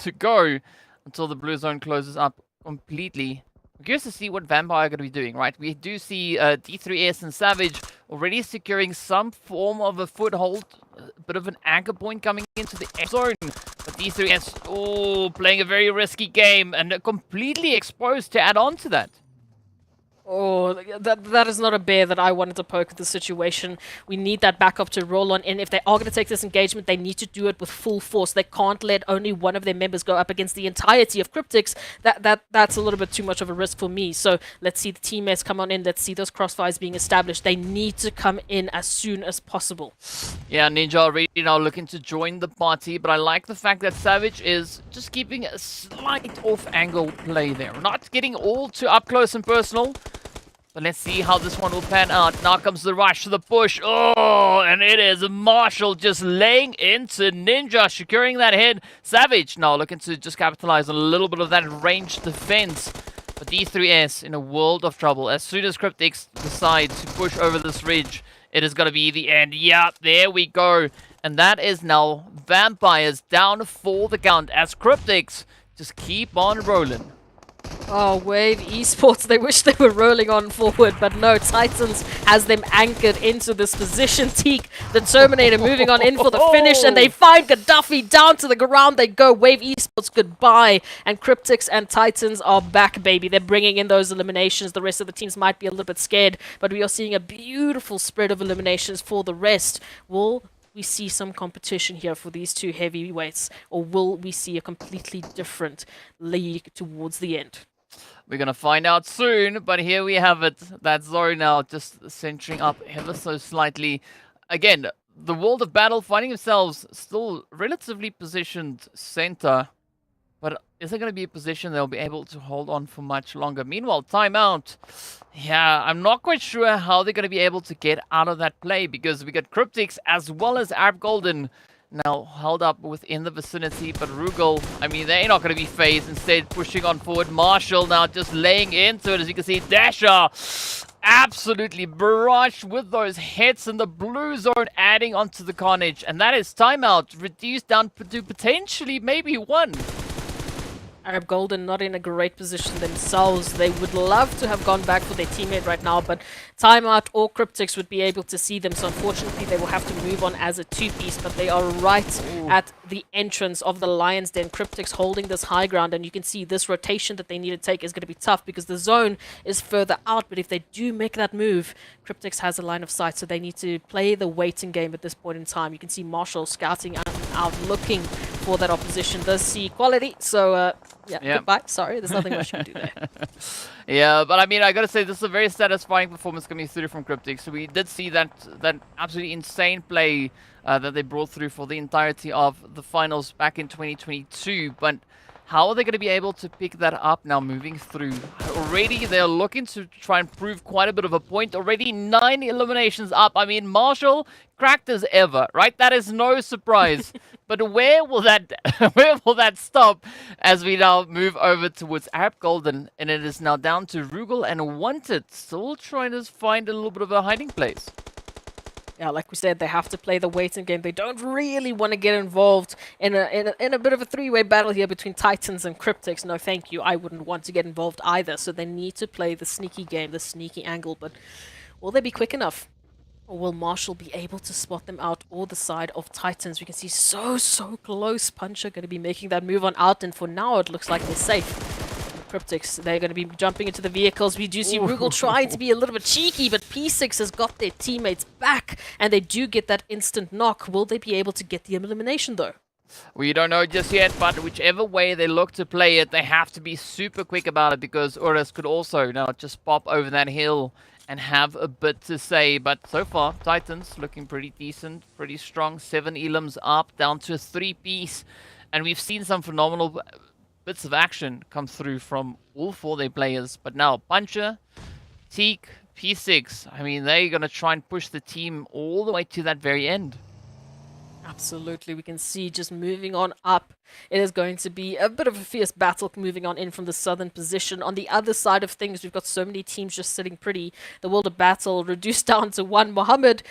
to go until the blue zone closes up completely. I'm curious to see what Vampire are going to be doing, right? We do see D3S and Savage already securing some form of a foothold, a bit of an anchor point coming into the X zone. But D3S, oh, playing a very risky game and completely exposed to add on to that.
Oh, that is not a bear that I wanted to poke at the situation. We need that backup to roll on in. If they are going to take this engagement, they need to do it with full force. They can't let only one of their members go up against the entirety of CRYPTICS. That's a little bit too much of a risk for me. So let's see the teammates come on in. Let's see those crossfires being established. They need to come in as soon as possible.
Yeah, Ninja already now looking to join the party, but I like the fact that Savage is just keeping a slight off-angle play there. Not getting all too up close and personal, but let's see how this one will pan out. Now comes the rush to the push. Oh, and it is Marshall just laying into Ninja, securing that head. Savage now looking to just capitalize on a little bit of that ranged defense. But D3S in a world of trouble. As soon as CRYPTICS decide to push over this ridge, it is going to be the end. Yeah, there we go. And that is now Vampires down for the count as CRYPTICS just keep on rolling.
Oh, Wave Esports, they wish they were rolling on forward, but no, Titans has them anchored into this position. Teak, the Terminator, moving on in for the finish, and they find Gaddafi down to the ground. They go. Wave Esports, goodbye. And CRYPTICS and Titans are back, baby. They're bringing in those eliminations. The rest of the teams might be a little bit scared, but we are seeing a beautiful spread of eliminations for the rest. Will we see some competition here for these two heavyweights, or will we see a completely different league towards the end?
We're going to find out soon, but here we have it. That Zoro now just centering up ever so slightly. Again, the World of Battle finding themselves still relatively positioned center, but is it going to be a position they'll be able to hold on for much longer? Meanwhile, timeout. Yeah, I'm not quite sure how they're going to be able to get out of that play, because we got CRYPTICS as well as Arab Golden now held up within the vicinity, but RUKH, I mean, they're not going to be phased. Instead, pushing on forward. Marshall now just laying into it. As you can see, Dasher absolutely barraged with those hits in the blue zone, adding onto the carnage. And that is timeout, reduced down to potentially maybe one.
Arab Golden not in a great position themselves. They would love to have gone back for their teammate right now, but timeout or CRYPTICS would be able to see them. So unfortunately, they will have to move on as a two-piece, but they are right at the entrance of the Lion's Den. CRYPTICS holding this high ground, and you can see this rotation that they need to take is going to be tough because the zone is further out. But if they do make that move, CRYPTICS has a line of sight, so they need to play the waiting game at this point in time. You can see Marshall scouting out, looking for that opposition. Does see quality, so yeah, goodbye. Sorry, there's nothing much you can do there.
Yeah, but I mean, I gotta say, this is a very satisfying performance coming through from CRYPTICS. So we did see that absolutely insane play that they brought through for the entirety of the finals back in 2022. But how are they going to be able to pick that up now moving through? Already, they're looking to try and prove quite a bit of a point. Already 9 eliminations up. I mean, Marshall cracked as ever, right? That is no surprise. But where will that stop as we now move over towards Arab Golden? And it is now down to RUKH and Wanted, still trying to find a little bit of a hiding place.
Yeah, like we said, they have to play the waiting game. They don't really want to get involved in a bit of a three-way battle here between Titans and CRYPTICS. No, thank you. I wouldn't want to get involved either. So they need to play the sneaky game, the sneaky angle. But will they be quick enough? Or will Marshall be able to spot them out or the side of Titans? We can see so close. Puncher going to be making that move on out. And for now, it looks like they're safe. CRYPTICS, they're going to be jumping into the vehicles. We do see RUKH trying to be a little bit cheeky, but P6 has got their teammates back, and they do get that instant knock. Will they be able to get the elimination, though?
We don't know just yet, but whichever way they look to play it, they have to be super quick about it, because URUS could also now just pop over that hill and have a bit to say. But so far, Titans looking pretty decent, pretty strong. 7 elims up, down to a 3-piece, and we've seen some phenomenal bits of action come through from all 4 their players. But now Puncher, Teak, P6, I mean, they're going to try and push the team all the way to that very end.
Absolutely. We can see just moving on up. It is going to be a bit of a fierce battle moving on in from the southern position. On the other side of things, we've got so many teams just sitting pretty. The World of Battle reduced down to 1. Mohammed,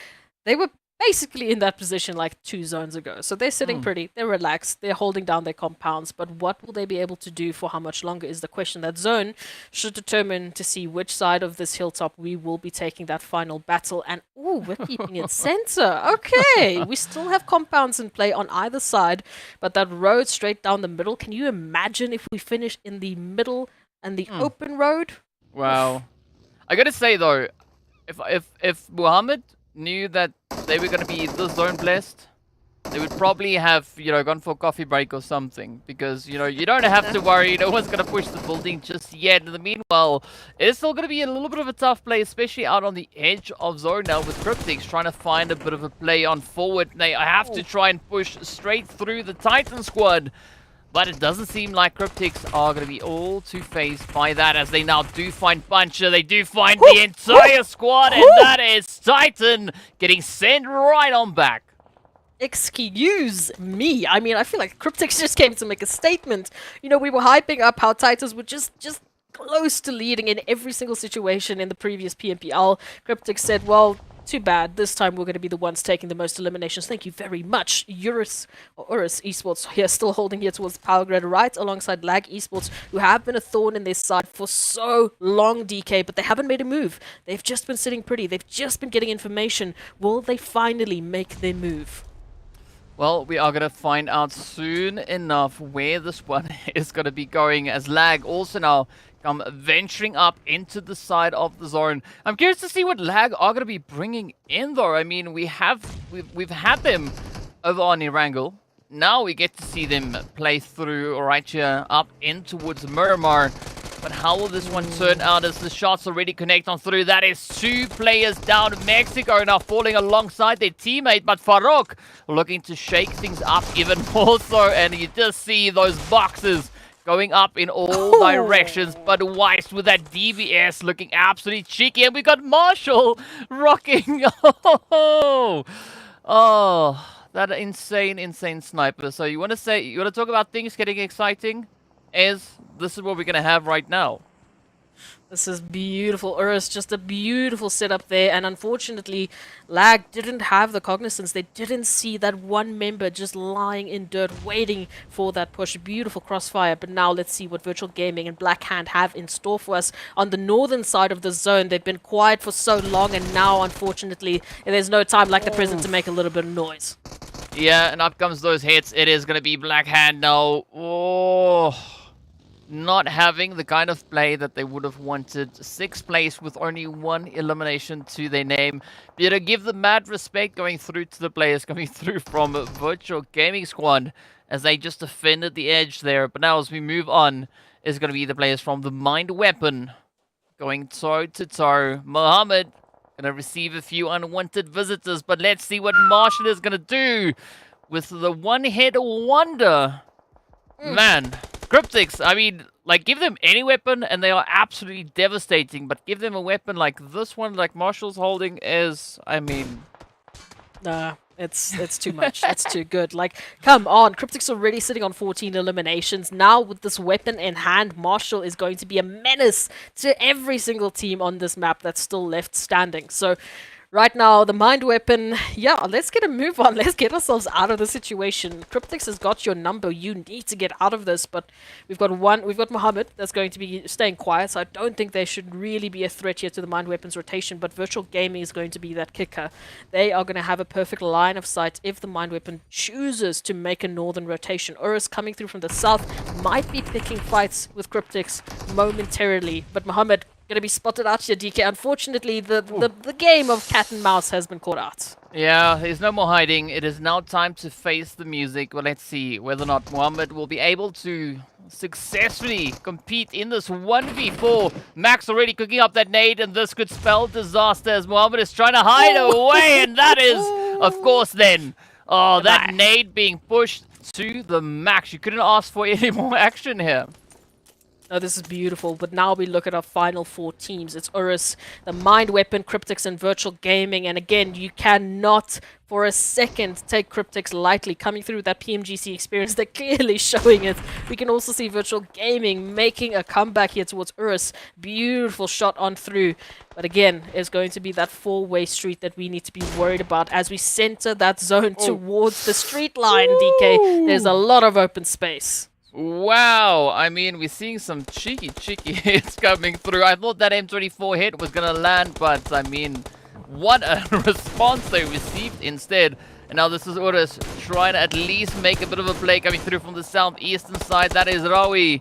they were basically in that position like 2 zones ago. So they're sitting pretty, they're relaxed, they're holding down their compounds, but what will they be able to do for how much longer is the question. That zone should determine to see which side of this hilltop we will be taking that final battle. And ooh, we're keeping it center. Okay, we still have compounds in play on either side, but that road straight down the middle, can you imagine if we finish in the middle and the open road?
Wow. I gotta say though, if Muhammad knew that they were gonna be this zone blessed, they would probably have, you know, gone for a coffee break or something. Because, you know, you don't have to worry. No one's going to push the building just yet. In the meanwhile, it's still going to be a little bit of a tough play, especially out on the edge of zone now with CRYPTICS trying to find a bit of a play on forward. They have to try and push straight through the Titan squad. But it doesn't seem like CRYPTICS are going to be all too phased by that, as they now do find Puncher. They do find the entire squad, and that is Titan getting sent right on back.
Excuse me. I mean, I feel like CRYPTICS just came to make a statement. You know, we were hyping up how Titans were just close to leading in every single situation in the previous PMPL. CRYPTICS said, well, too bad. This time we're going to be the ones taking the most eliminations. Thank you very much. URUS Esports here, still holding here towards the power grid, right alongside Lag Esports, who have been a thorn in their side for so long, DK, but they haven't made a move. They've just been sitting pretty. They've just been getting information. Will they finally make their move?
Well, we are going to find out soon enough where this one is going to be going, as Lag also now come venturing up into the side of the zone. I'm curious to see what Lag are going to be bringing in, though. I mean, we've had them over on Erangel. Now we get to see them play through right here up in towards Miramar. But how will this one turn out as the shots already connect on through? That is 2 players down. Mexico now falling alongside their teammate, but RUKH looking to shake things up even more so. And you just see those boxes going up in all directions. But Weiss with that DBS looking absolutely cheeky. And we got Marshall rocking. Oh, that insane sniper. So you want to talk about things getting exciting? This is what we're going to have right now.
This is beautiful. URUS, just a beautiful setup there. And unfortunately, Lag didn't have the cognizance. They didn't see that one member just lying in dirt, waiting for that push. Beautiful crossfire. But now let's see what Virtual Gaming and Black Hand have in store for us on the northern side of the zone. They've been quiet for so long, and now, unfortunately, there's no time like the present to make a little bit of noise.
Yeah, and up comes those hits. It is going to be Black Hand now. Oh, not having the kind of play that they would have wanted. 6th place with only 1 elimination to their name. But to give them mad respect going through to the players coming through from Virtual Gaming Squad, as they just defended the edge there. But now as we move on, is going to be the players from the Mind Weapon going toe to toe. Mohammed gonna receive a few unwanted visitors, but let's see what Marshall is gonna do with the one-hit wonder. Man, CRYPTICS, I mean, like, give them any weapon and they are absolutely devastating, but give them a weapon like this one, like Marshall's holding, is, I mean...
Nah, it's too much. It's too good. Like, come on. CRYPTICS already sitting on 14 eliminations. Now, with this weapon in hand, Marshall is going to be a menace to every single team on this map that's still left standing. So, right now, the Mind Weapon, yeah, let's get a move on. Let's get ourselves out of the situation. CRYPTICS has got your number. You need to get out of this, but we've got Mohammed that's going to be staying quiet, so I don't think they should really be a threat here to the Mind Weapon's rotation, but Virtual Gaming is going to be that kicker. They are going to have a perfect line of sight if the Mind Weapon chooses to make a northern rotation. URUS coming through from the south might be picking fights with CRYPTICS momentarily, but Mohammed going to be spotted out here, DK. Unfortunately, the game of cat and mouse has been caught out.
Yeah, there's no more hiding. It is now time to face the music. Well, let's see whether or not Mohammed will be able to successfully compete in this 1v4. Max already cooking up that nade, and this could spell disaster as Mohammed is trying to hide away, and that is, of course, then. Oh, that nade being pushed to the max. You couldn't ask for any more action here.
Oh, this is beautiful, but now we look at our final 4 teams. It's URUS, the Mind Weapon, CRYPTICS, and Virtual Gaming. And again, you cannot for a second take CRYPTICS lightly. Coming through with that PMGC experience, they're clearly showing it. We can also see Virtual Gaming making a comeback here towards URUS. Beautiful shot on through. But again, it's going to be that 4-way street that we need to be worried about as we center that zone towards the street line, DK. There's a lot of open space.
Wow, I mean, we're seeing some cheeky hits coming through. I thought that M24 hit was gonna land, but I mean, what a response they received instead. And now this is URUS trying to at least make a bit of a play coming through from the southeastern side. That is Rawi.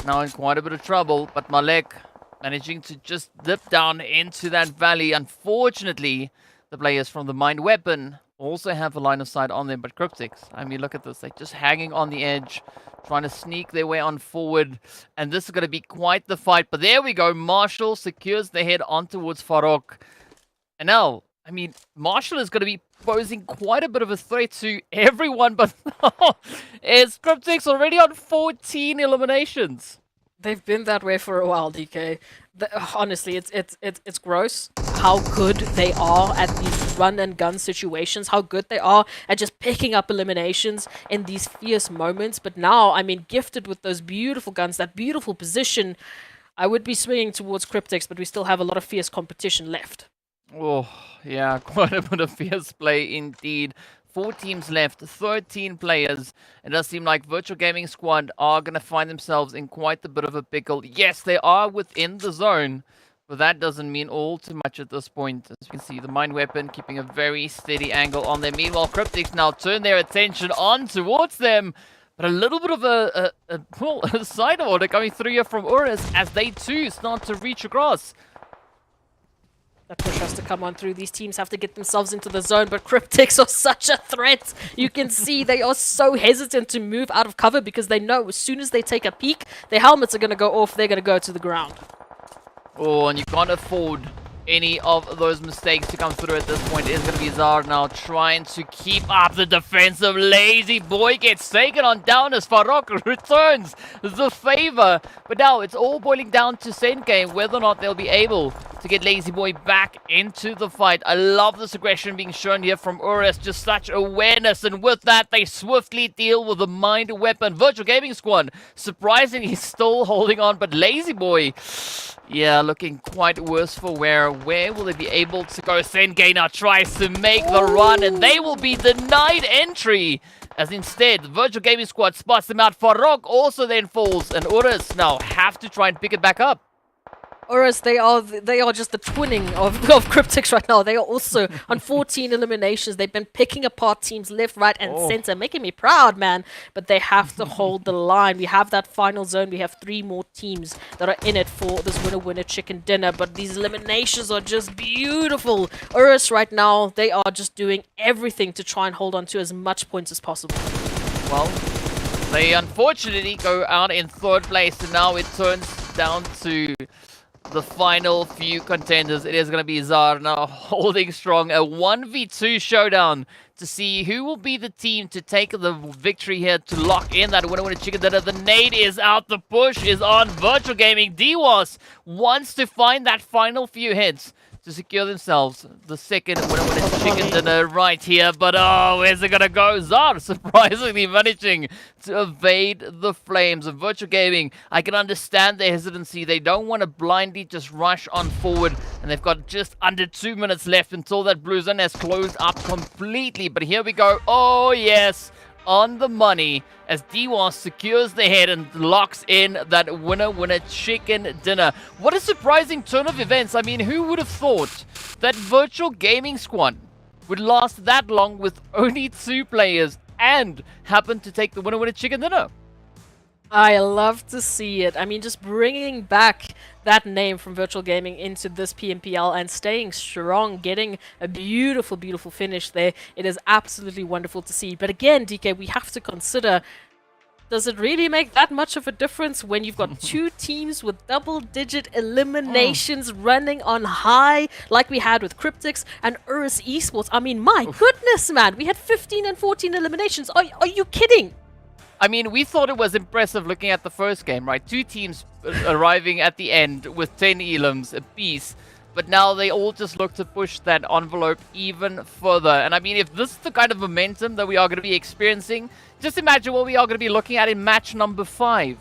Now in quite a bit of trouble, but Malek managing to just dip down into that valley. Unfortunately, the players from the Mind Weapon also have a line of sight on them, but CRYPTICS, I mean, look at this. They're just hanging on the edge, trying to sneak their way on forward, and this is going to be quite the fight. But there we go. Marshall secures the head on towards RUKH. And now, I mean, Marshall is going to be posing quite a bit of a threat to everyone, but is CRYPTICS already on 14 eliminations?
They've been that way for a while, DK. Honestly, it's gross how good they are at these run and gun situations, how good they are at just picking up eliminations in these fierce moments. But now, I mean, gifted with those beautiful guns, that beautiful position, I would be swinging towards CRYPTICS, but we still have a lot of fierce competition left.
Oh, yeah, quite a bit of fierce play indeed. 4 teams left, 13 players. It does seem like Virtual Gaming Squad are going to find themselves in quite a bit of a pickle. Yes, they are within the zone, but that doesn't mean all too much at this point. As you can see, the Mind Weapon keeping a very steady angle on them. Meanwhile, CRYPTICS now turn their attention on towards them. But a little bit of a side order coming through here from URUS as they too start to reach across.
That push has to come on through. These teams have to get themselves into the zone, but CRYPTICS are such a threat. You can see they are so hesitant to move out of cover because they know as soon as they take a peek, their helmets are going to go off, they're going to go to the ground.
Oh, and you can't afford any of those mistakes to come through at this point. It is going to be Zar now trying to keep up the defensive. Lazy Boy gets taken on down as RUKH returns the favor. But now it's all boiling down to Senke, whether or not they'll be able to get Lazy Boy back into the fight. I love this aggression being shown here from URUS. Just such awareness. And with that, they swiftly deal with the Mind Weapon. Virtual Gaming Squad, surprisingly, still holding on. But Lazy Boy, yeah, looking quite worse for wear. Where will they be able to go? Senke now tries to make the run, and they will be denied entry. As instead, the Virtual Gaming Squad spots them out. RUKH also then falls, and URUS now have to try and pick it back up.
URUS, they are just the twinning of CRYPTICS right now. They are also on 14 eliminations. They've been picking apart teams left, right, and center, making me proud, man. But they have to hold the line. We have that final zone. We have 3 more teams that are in it for this winner chicken dinner. But these eliminations are just beautiful. URUS right now, they are just doing everything to try and hold on to as much points as possible.
Well, they unfortunately go out in 3rd place, and now it turns down to the final few contenders. It is going to be Zar now holding strong. A 1v2 showdown to see who will be the team to take the victory here to lock in that winner chicken dinner. The nade is out. The push is on. Virtual Gaming DWAS wants to find that final few hits to secure themselves the second winner chicken dinner right here. But oh, where's it gonna go? Zar surprisingly managing to evade the flames of Virtual Gaming. I can understand their hesitancy. They don't want to blindly just rush on forward, and they've got just under 2 minutes left until that blue zone has closed up completely. But here we go. Oh yes, on the money as DWAS secures the head and locks in that winner chicken dinner. What a surprising turn of events. I mean, who would have thought that Virtual Gaming Squad would last that long with only 2 players and happen to take the winner chicken dinner?
I love to see it. I mean, just bringing back that name from Virtual Gaming into this PMPL and staying strong, getting a beautiful, beautiful finish there. It is absolutely wonderful to see. But again, DK, we have to consider, does it really make that much of a difference when you've got 2 teams with double-digit eliminations running on high, like we had with CRYPTICS and URUS Esports? I mean, my goodness, man. We had 15 and 14 eliminations. Are you kidding?
I mean, we thought it was impressive looking at the first game, right? 2 teams arriving at the end with 10 elims apiece. But now they all just look to push that envelope even further. And I mean, if this is the kind of momentum that we are going to be experiencing, just imagine what we are going to be looking at in match number 5.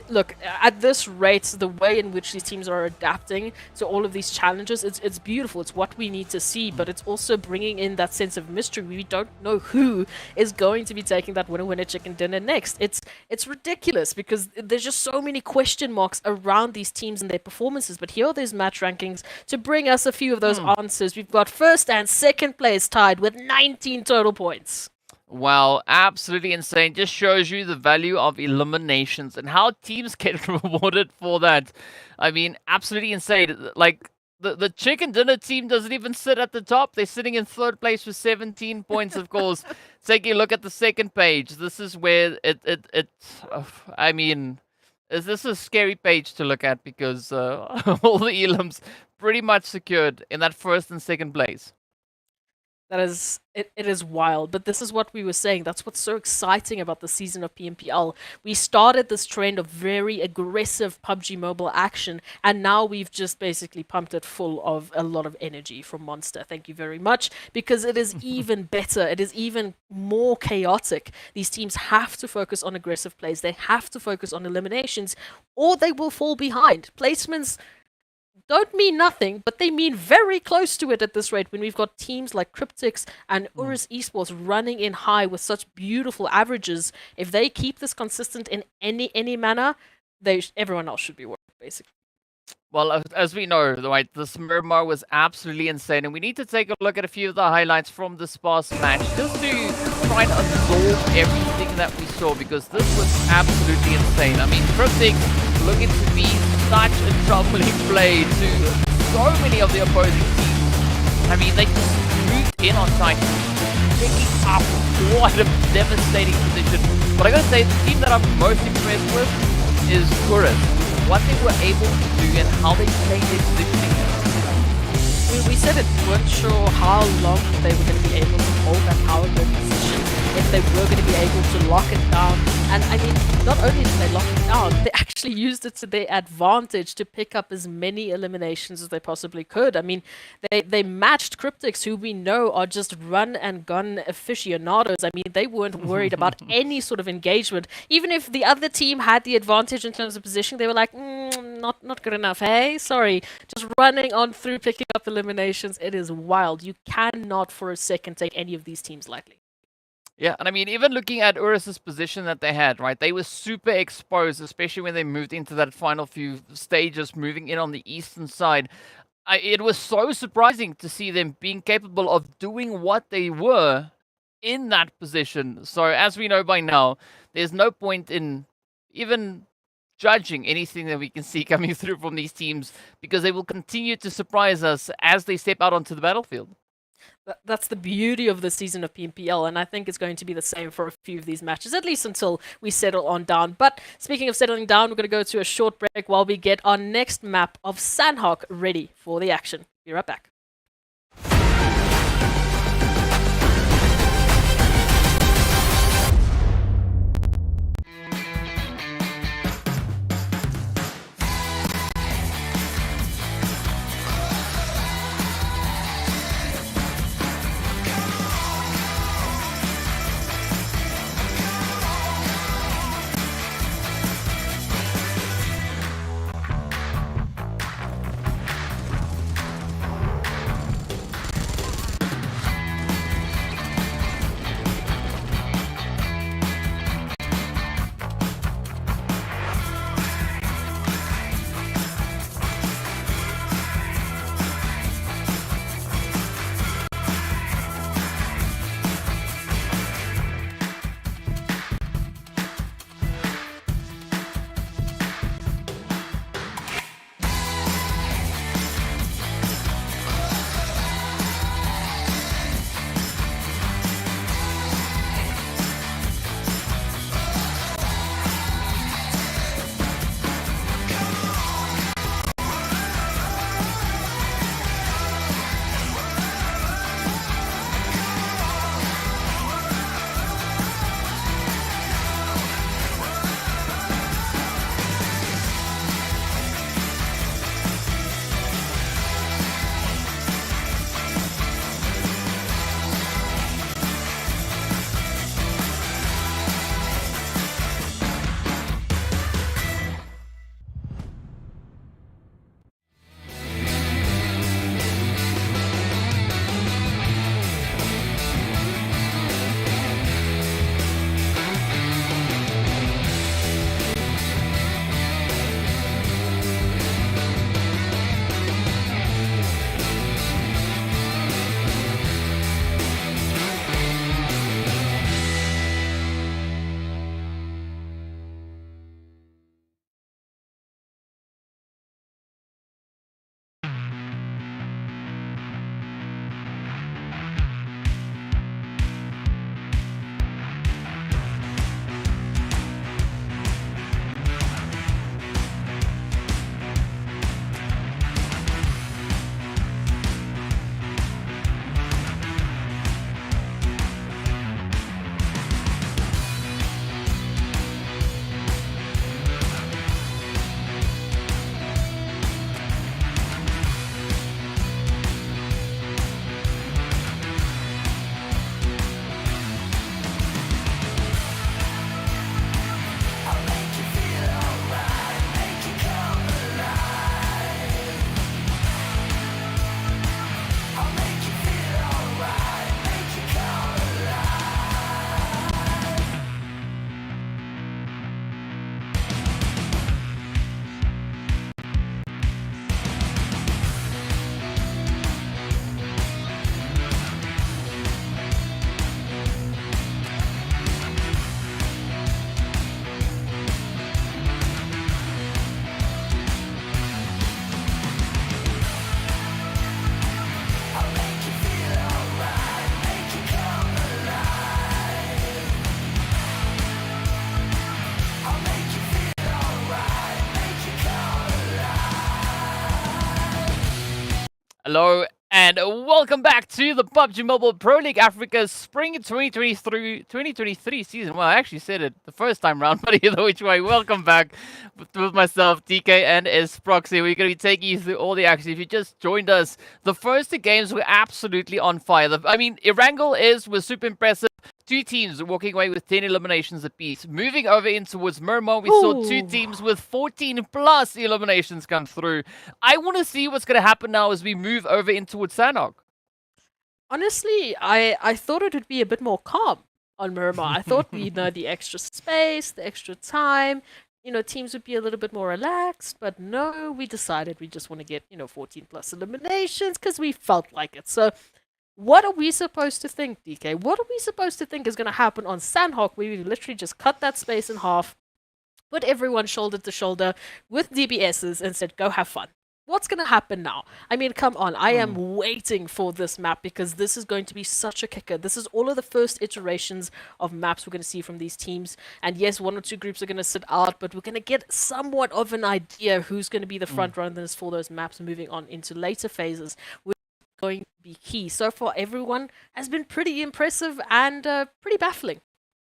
Look, at this rate, the way in which these teams are adapting to all of these challenges, it's beautiful. It's what we need to see, but it's also bringing in that sense of mystery. We don't know who is going to be taking that winner chicken dinner next. It's ridiculous because there's just so many question marks around these teams and their performances. But here are those match rankings to bring us a few of those answers. We've got 1st and 2nd place tied with 19 total points.
Wow, absolutely insane. Just shows you the value of eliminations and how teams get rewarded for that. I mean, absolutely insane. Like the chicken dinner team doesn't even sit at the top. They're sitting in third place with 17 points, of course. Taking a look at the second page. This is where I mean, is this a scary page to look at because all the elims pretty much secured in that first and second place.
That is, it is wild, but this is what we were saying. That's what's so exciting about the season of PMPL. We started this trend of very aggressive PUBG Mobile action, and now we've just basically pumped it full of a lot of energy from Monster. Thank you very much, because it is even better. It is even more chaotic. These teams have to focus on aggressive plays. They have to focus on eliminations, or they will fall behind. Placements don't mean nothing, but they mean very close to it at this rate when we've got teams like CRYPTICS and URUS Esports running in high with such beautiful averages. If they keep this consistent in any manner, everyone else should be worried, basically.
Well, as we know, right, this Miramar was absolutely insane, and we need to take a look at a few of the highlights from this past match, just to try and absorb everything that we saw, because this was absolutely insane. I mean, Cryptic looking to be such a troubling play to so many of the opposing teams. I mean, they just moved in on Titan, picking up quite a devastating position. But I gotta say, the team that I'm most impressed with is URUS. What they were able to do and how they played their positioning.
We said it, we weren't sure how long they were going to be able to hold that power grid position, if they were going to be able to lock it down. And I mean, not only did they lock it down, they actually used it to their advantage to pick up as many eliminations as they possibly could. I mean, they matched CRYPTICS, who we know are just run and gun aficionados. I mean, they weren't worried about any sort of engagement. Even if the other team had the advantage in terms of position, they were like, not good enough, hey? Sorry. Just running on through, picking up eliminations. It is wild. You cannot for a second take any of these teams lightly.
Yeah, and I mean, even looking at URUS's position that they had, right? They were super exposed, especially when they moved into that final few stages, moving in on the eastern side. It was so surprising to see them being capable of doing what they were in that position. So, as we know by now, there's no point in even judging anything that we can see coming through from these teams, because they will continue to surprise us as they step out onto the battlefield.
That's the beauty of the season of PMPL, and I think it's going to be the same for a few of these matches, at least until we settle on down. But speaking of settling down, we're going to go to a short break while we get our next map of Sanhok ready for the action. Be right back.
Hello and welcome back to the PUBG Mobile Pro League Africa Spring 2023 season. Well, I actually said it the first time round, but either which way, welcome back with myself, DK and Esports. We're going to be taking you through all the action. If you just joined us, the first two games were absolutely on fire. Erangel was super impressive. Two teams walking away with 10 eliminations apiece. Moving over in towards Miramar, we saw two teams with 14 plus eliminations come through. I want to see what's going to happen now as we move over in towards Sanhok.
Honestly, I thought it would be a bit more calm on Miramar. I thought, the extra space, the extra time, teams would be a little bit more relaxed. But no, we decided we just want to get, 14 plus eliminations because we felt like it. So what are we supposed to think, DK? What are we supposed to think is going to happen on Sanhok, where we literally just cut that space in half, put everyone shoulder to shoulder with DBSs and said, go have fun? What's going to happen now? I mean, come on. I am waiting for this map because this is going to be such a kicker. This is all of the first iterations of maps we're going to see from these teams. And yes, one or two groups are going to sit out, but we're going to get somewhat of an idea who's going to be the front runners for those maps moving on into later phases. Going to be key. So far, everyone has been pretty impressive and pretty baffling.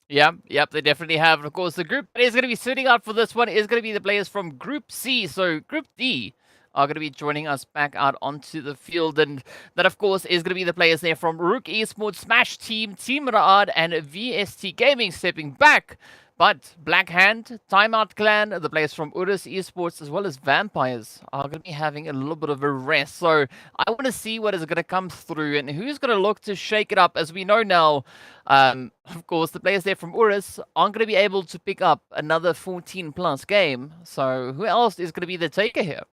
Yep, they definitely have. And of course, the group that is going to be sitting out for this one is going to be the players from Group C. So Group D are going to be joining us back out onto the field. And that, of course, is going to be the players there from RUKH Esports, Smash Team, TIMEOUT, and VST Gaming stepping back. But Black Hand, TIMEOUT Clan, the players from URUS Esports, as well as Vampires, are going to be having a little bit of a rest. So I want to see what is going to come through and who's going to look to shake it up. As we know now, of course, the players there from URUS aren't going to be able to pick up another 14-plus game. So who else is going to be the taker here?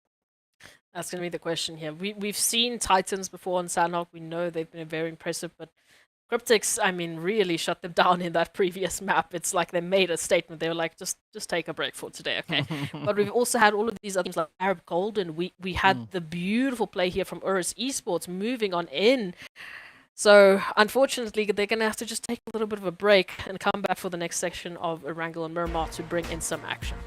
That's going to be the question here. We've seen Titans before on Sanhok. We know they've been very impressive, but CRYPTICS, really shut them down in that previous map. It's like they made a statement. They were like, just take a break for today, okay? But we've also had all of these other teams like Arab Gold, and we had the beautiful play here from URUS Esports moving on in. So, unfortunately, they're going to have to just take a little bit of a break and come back for the next section of Erangel and Miramar to bring in some action.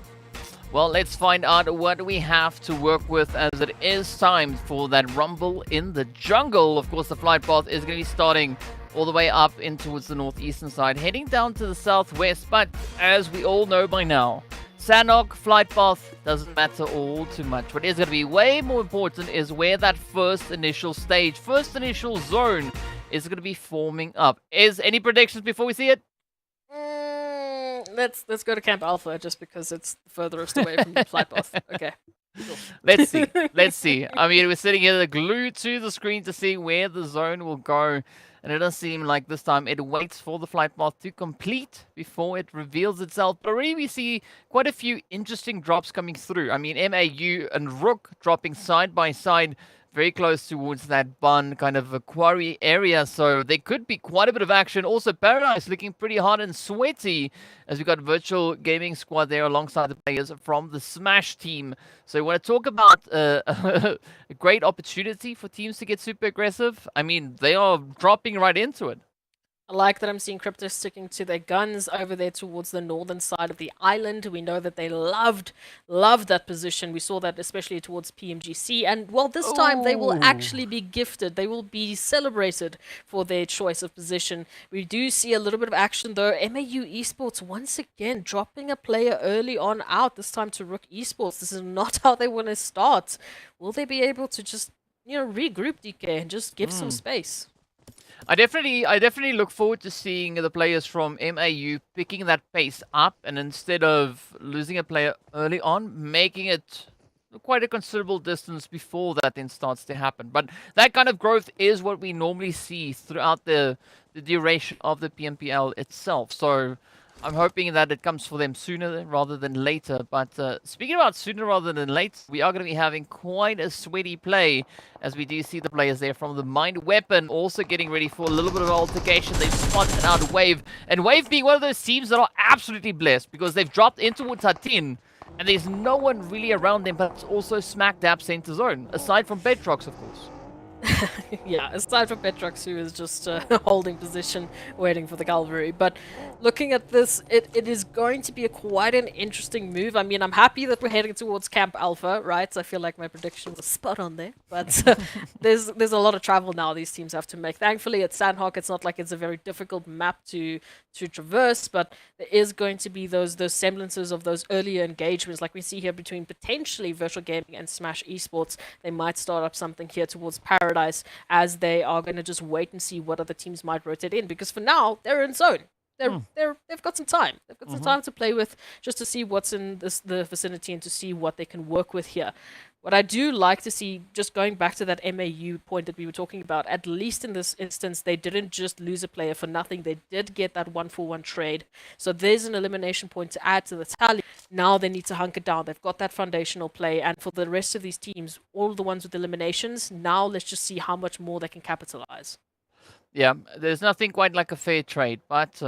Well, let's find out what we have to work with, as it is time for that rumble in the jungle. Of course, the flight path is going to be starting all the way up in towards the northeastern side, heading down to the southwest. But as we all know by now, Sanhok flight path doesn't matter all too much. What is going to be way more important is where that first initial stage, first initial zone is going to be forming up. Is any predictions before we see it?
Let's go to Camp Alpha just because it's the furthest away from the flight path. Okay.
Let's see. We're sitting here glued to the screen to see where the zone will go. And it does seem like this time it waits for the flight path to complete before it reveals itself. But already we see quite a few interesting drops coming through. MAU and RUKH dropping side by side, very close towards that bun kind of a quarry area. So there could be quite a bit of action. Also, Paradise looking pretty hot and sweaty as we got Virtual Gaming Squad there alongside the players from the Smash team. So we want to talk about a great opportunity for teams to get super aggressive. They are dropping right into it.
I like that I'm seeing CRYPTICS sticking to their guns over there towards the northern side of the island. We know that they loved that position. We saw that especially towards PMGC. And, well, this time they will actually be gifted. They will be celebrated for their choice of position. We do see a little bit of action, though. MAU Esports, once again, dropping a player early on out, this time to RUKH Esports. This is not how they want to start. Will they be able to just, regroup, DK, and just give some space?
I definitely look forward to seeing the players from MAU picking that pace up, and instead of losing a player early on, making it quite a considerable distance before that then starts to happen. But that kind of growth is what we normally see throughout the duration of the PMPL itself. So I'm hoping that it comes for them sooner rather than later. But speaking about sooner rather than late, we are going to be having quite a sweaty play as we do see the players there from the Mind Weapon also getting ready for a little bit of altercation. They've spotted out Wave, and Wave being one of those teams that are absolutely blessed because they've dropped in towards Hatin and there's no one really around them, but it's also smack dab center zone, aside from Bedrocks, of course.
Yeah, aside from Petrox, who is just holding position, waiting for the cavalry. But looking at this, it is going to be quite an interesting move. I mean, I'm happy that we're heading towards Camp Alpha, right? I feel like my prediction was spot on there. But there's a lot of travel now these teams have to make. Thankfully, at Sanhok, it's not like it's a very difficult map to traverse, but there is going to be those semblances of those earlier engagements, like we see here between potentially Virtual Gaming and Smash Esports. They might start up something here towards Paradise, as they are going to just wait and see what other teams might rotate in, because for now they're in zone. They've got some time. They've got some time to play with, just to see what's in the vicinity and to see what they can work with here. What I do like to see, just going back to that MAU point that we were talking about, at least in this instance, they didn't just lose a player for nothing. They did get that 1-for-1 trade. So there's an elimination point to add to the tally. Now they need to hunker down. They've got that foundational play. And for the rest of these teams, all the ones with eliminations, now let's just see how much more they can capitalize.
Yeah, there's nothing quite like a fair trade. But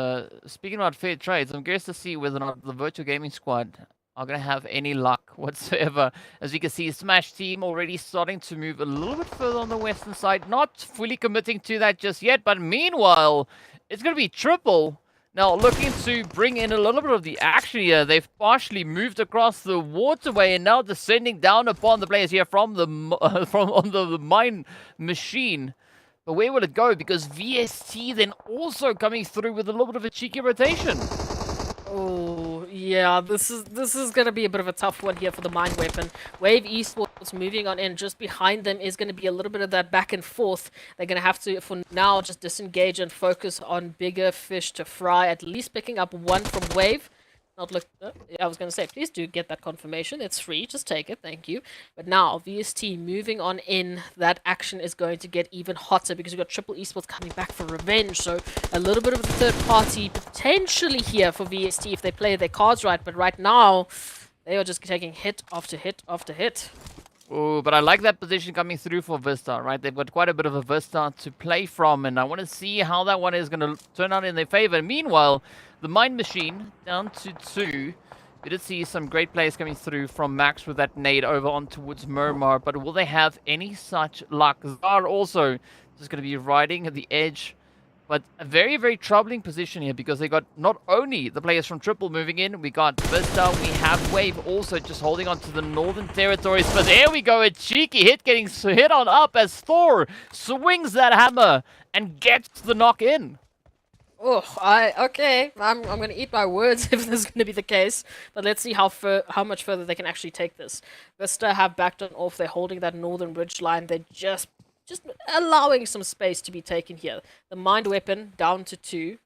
speaking about fair trades, I'm curious to see whether or not the Virtual Gaming squad are going to have any luck whatsoever. As you can see, Smash team already starting to move a little bit further on the western side. Not fully committing to that just yet, but meanwhile, it's going to be Triple. Now, looking to bring in a little bit of the action here. They've partially moved across the waterway and now descending down upon the players here from the the mine machine. But where will it go? Because VST then also coming through with a little bit of a cheeky rotation.
Oh, yeah, this is going to be a bit of a tough one here for the Mind Weapon. Wave Esports moving on in. Just behind them is going to be a little bit of that back and forth. They're going to have to, for now, just disengage and focus on bigger fish to fry. At least picking up one from Wave. Not look. I was going to say, please do get that confirmation. It's free. Just take it. Thank you. But now, VST moving on in. That action is going to get even hotter because we've got Triple Esports coming back for revenge. So a little bit of a third party potentially here for VST if they play their cards right. But right now, they are just taking hit after hit after hit.
Oh, but I like that position coming through for Vista, right? They've got quite a bit of a Vista to play from, and I want to see how that one is going to turn out in their favor. Meanwhile, the Mind Machine down to 2. We did see some great plays coming through from Max with that nade over on towards Miramar, but will they have any such luck? Zar also just going to be riding at the edge. But a very, very troubling position here because they got not only the players from Triple moving in, we got Vista, we have Wave also just holding on to the northern territories. But there we go, a cheeky hit getting hit on up as Thor swings that hammer and gets the knock in.
Oh, okay. I'm gonna eat my words if this is gonna be the case. But let's see how much further they can actually take this. Vista have backed on off. They're holding that northern ridge line. They're just allowing some space to be taken here. The Mind Weapon down to 2.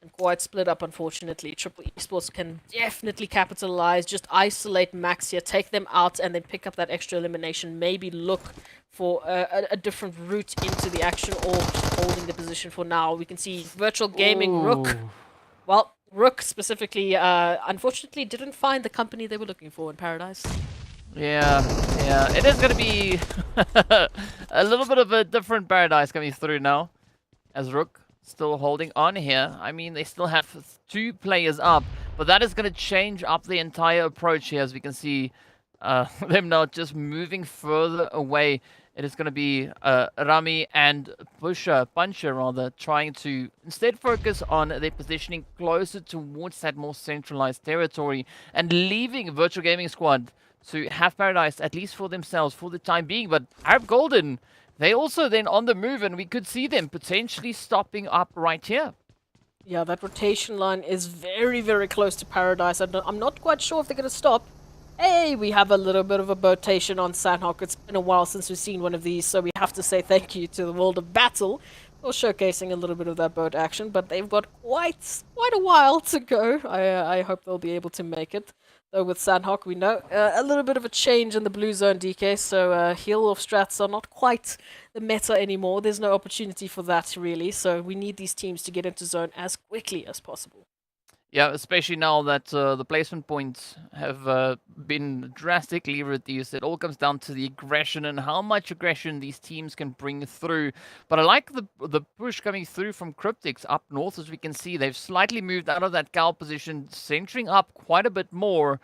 And quite split up, unfortunately. Triple Esports can definitely capitalize. Just isolate Max here, take them out, and then pick up that extra elimination. Maybe look for a different route into the action, or just holding the position for now. We can see Virtual Gaming, RUKH. Well, RUKH specifically, unfortunately, didn't find the company they were looking for in Paradise.
Yeah, it is going to be a little bit of a different Paradise coming through now, as RUKH still holding on here. I mean, they still have 2 players up, but that is going to change up the entire approach here, as we can see them now just moving further away. It is going to be Rami and Puncher rather, trying to instead focus on their positioning closer towards that more centralized territory and leaving Virtual Gaming Squad to have Paradise, at least for themselves, for the time being. But Arab Golden, they also then on the move, and we could see them potentially stopping up right here.
Yeah, that rotation line is very, very close to Paradise. I'm not quite sure if they're going to stop. Hey, we have a little bit of a botation on Sanhok. It's been a while since we've seen one of these, so we have to say thank you to the World of Battle for showcasing a little bit of that boat action. But they've got quite a while to go. I hope they'll be able to make it. Though with Sanhok, we know a little bit of a change in the blue zone, DK, so heal off strats are not quite the meta anymore. There's no opportunity for that, really, so we need these teams to get into zone as quickly as possible.
Yeah, especially now that the placement points have been drastically reduced. It all comes down to the aggression and how much aggression these teams can bring through. But I like the push coming through from CRYPTICS up north. As we can see, they've slightly moved out of that cow position, centering up quite a bit more.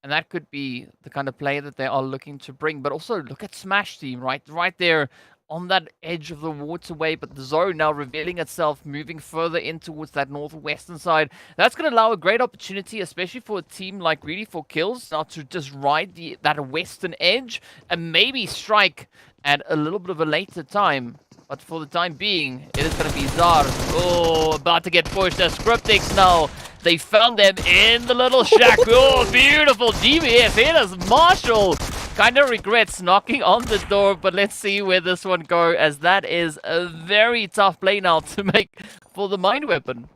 And that could be the kind of play that they are looking to bring. But also, look at Smash team, right there on that edge of the waterway, but the zone now revealing itself, moving further in towards that northwestern side. That's going to allow a great opportunity, especially for a team like GREEDYFORKILLS, now to just ride that western edge and maybe strike at a little bit of a later time. But for the time being, it is going to be Zar. Oh, about to get pushed as CRYPTICS now. They found them in the little shack. Oh, beautiful DBS. Here is Marshall. Kind of regrets knocking on the door, but let's see where this one goes, as that is a very tough play now to make for the mine weapon.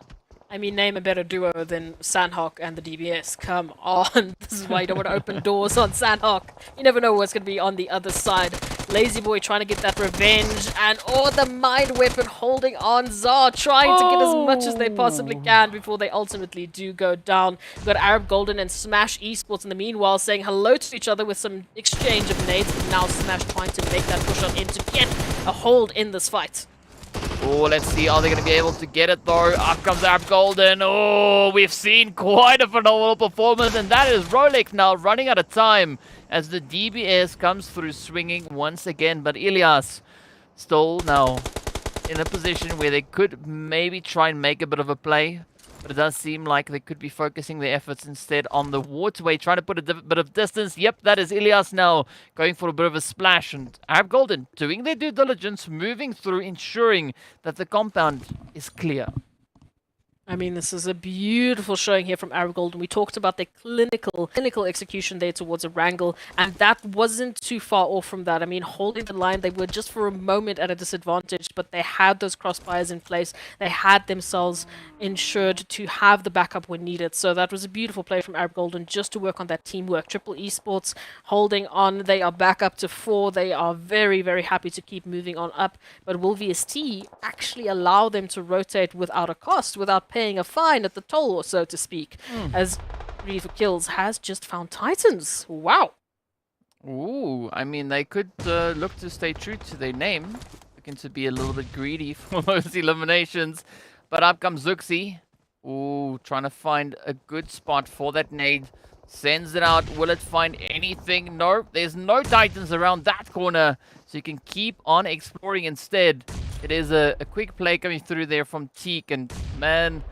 I mean, name a better duo than Sanhok and the DBS. Come on. This is why you don't want to open doors on Sanhok. You never know what's going to be on the other side. Lazy Boy trying to get that revenge. And the mine weapon holding on. Zar trying to get as much as they possibly can before they ultimately do go down. We've got Arab Golden and Smash Esports in the meanwhile saying hello to each other with some exchange of nades. But now Smash trying to make that push on in to get a hold in this fight.
Oh, let's see. Are they going to be able to get it, though? Up comes Arab Golden. Oh, we've seen quite a phenomenal performance, and that is RUKH now running out of time as the DBS comes through swinging once again. But Ilyas still now in a position where they could maybe try and make a bit of a play. But it does seem like they could be focusing their efforts instead on the waterway, trying to put a bit of distance. Yep, that is Ilyas now going for a bit of a splash. And Arab Golden doing their due diligence, moving through, ensuring that the compound is clear.
I mean, this is a beautiful showing here from Arab Golden. We talked about their clinical execution there towards Erangel, and that wasn't too far off from that. I mean, holding the line, they were just for a moment at a disadvantage, but they had those crossfires in place. They had themselves ensured to have the backup when needed. So that was a beautiful play from Arab Golden just to work on that teamwork. Triple Esports holding on. They are back up to 4. They are very, very happy to keep moving on up. But will VST actually allow them to rotate without a cost, without paying a fine at the toll, so to speak, as GREEDYFORKILLS has just found Titans. Wow.
Ooh, I mean, they could look to stay true to their name, looking to be a little bit greedy for those eliminations. But up comes Zuxi. Ooh, trying to find a good spot for that nade. Sends it out. Will it find anything? No, there's no Titans around that corner, so you can keep on exploring instead. It is a quick play coming through there from Teak, and man,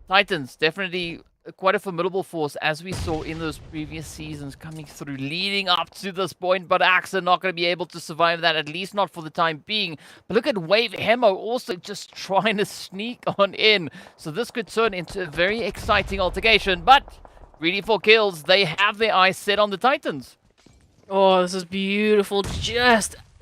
Titans definitely quite a formidable force, as we saw in those previous seasons coming through, leading up to this point. But Axe are not going to be able to survive that, at least not for the time being. But look at Wave Hemo also just trying to sneak on in. So this could turn into a very exciting altercation. But GREEDYFORKILLS, they have their eyes set on the Titans.
Oh, this is beautiful.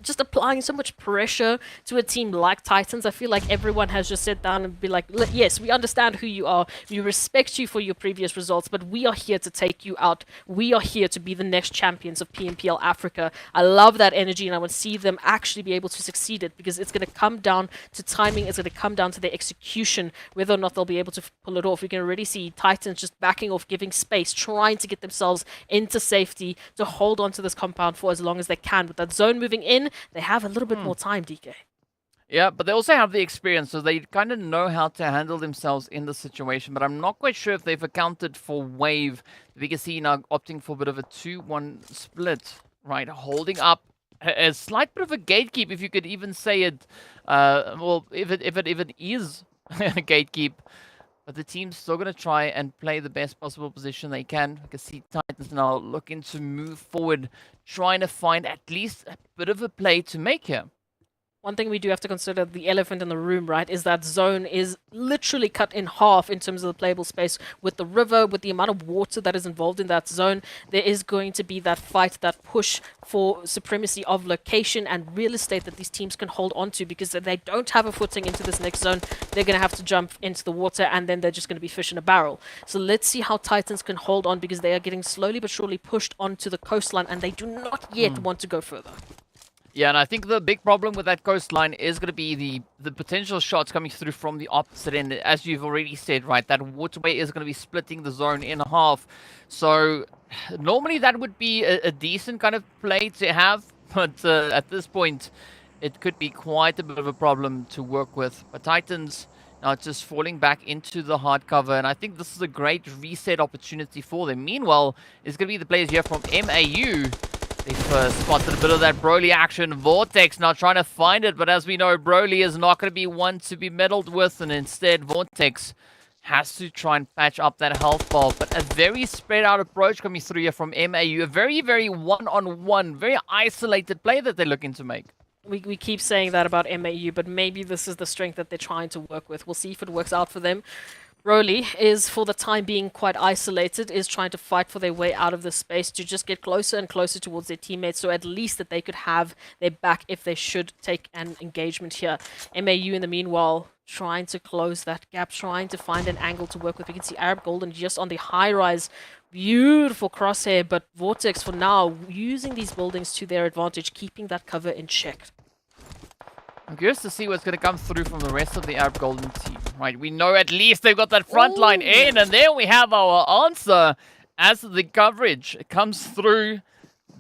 Just applying so much pressure to a team like Titans. I feel like everyone has just sat down and be like, yes, we understand who you are. We respect you for your previous results, but we are here to take you out. We are here to be the next champions of PMPL Africa. I love that energy, and I want to see them actually be able to succeed it, because it's going to come down to timing. It's going to come down to their execution, whether or not they'll be able to pull it off. We can already see Titans just backing off, giving space, trying to get themselves into safety to hold on to this compound for as long as they can. With that zone moving in, they have a little bit more time, DK.
Yeah, but they also have the experience, so they kind of know how to handle themselves in the situation. But I'm not quite sure if they've accounted for Wave. We can see now opting for a bit of a 2-1 split, right? Holding up a slight bit of a gatekeep, if you could even say it. Well, if it is a gatekeep. But the team's still going to try and play the best possible position they can. You can see Titans now looking to move forward, trying to find at least a bit of a play to make here.
One thing we do have to consider, the elephant in the room, right, is that zone is literally cut in half in terms of the playable space. With the river, with the amount of water that is involved in that zone, there is going to be that fight, that push for supremacy of location and real estate that these teams can hold on to, because if they don't have a footing into this next zone, they're going to have to jump into the water, and then they're just going to be fish in a barrel. So let's see how Titans can hold on, because they are getting slowly but surely pushed onto the coastline, and they do not yet want to go further.
Yeah, and I think the big problem with that coastline is going to be the potential shots coming through from the opposite end. As you've already said, right, that waterway is going to be splitting the zone in half. So normally that would be a decent kind of play to have, but at this point, it could be quite a bit of a problem to work with. But Titans now just falling back into the hard cover, and I think this is a great reset opportunity for them. Meanwhile, it's going to be the players here from MAU They've spotted a bit of that Broly action. Vortex now trying to find it, but as we know, Broly is not going to be one to be meddled with, and instead Vortex has to try and patch up that health bar. But a very spread out approach coming through here from MAU. A very, very one-on-one, very isolated play that they're looking to make.
We keep saying that about MAU, but maybe this is the strength that they're trying to work with. We'll see if it works out for them. Broly is, for the time being, quite isolated, is trying to fight for their way out of this space to just get closer and closer towards their teammates, so at least that they could have their back if they should take an engagement here. MAU, in the meanwhile, trying to close that gap, trying to find an angle to work with. We can see Arab Golden just on the high-rise. Beautiful crosshair, but Vortex, for now, using these buildings to their advantage, keeping that cover in check.
I'm curious to see what's going to come through from the rest of the Arab Golden team. Right, we know at least they've got that front line in, and there we have our answer as the coverage comes through.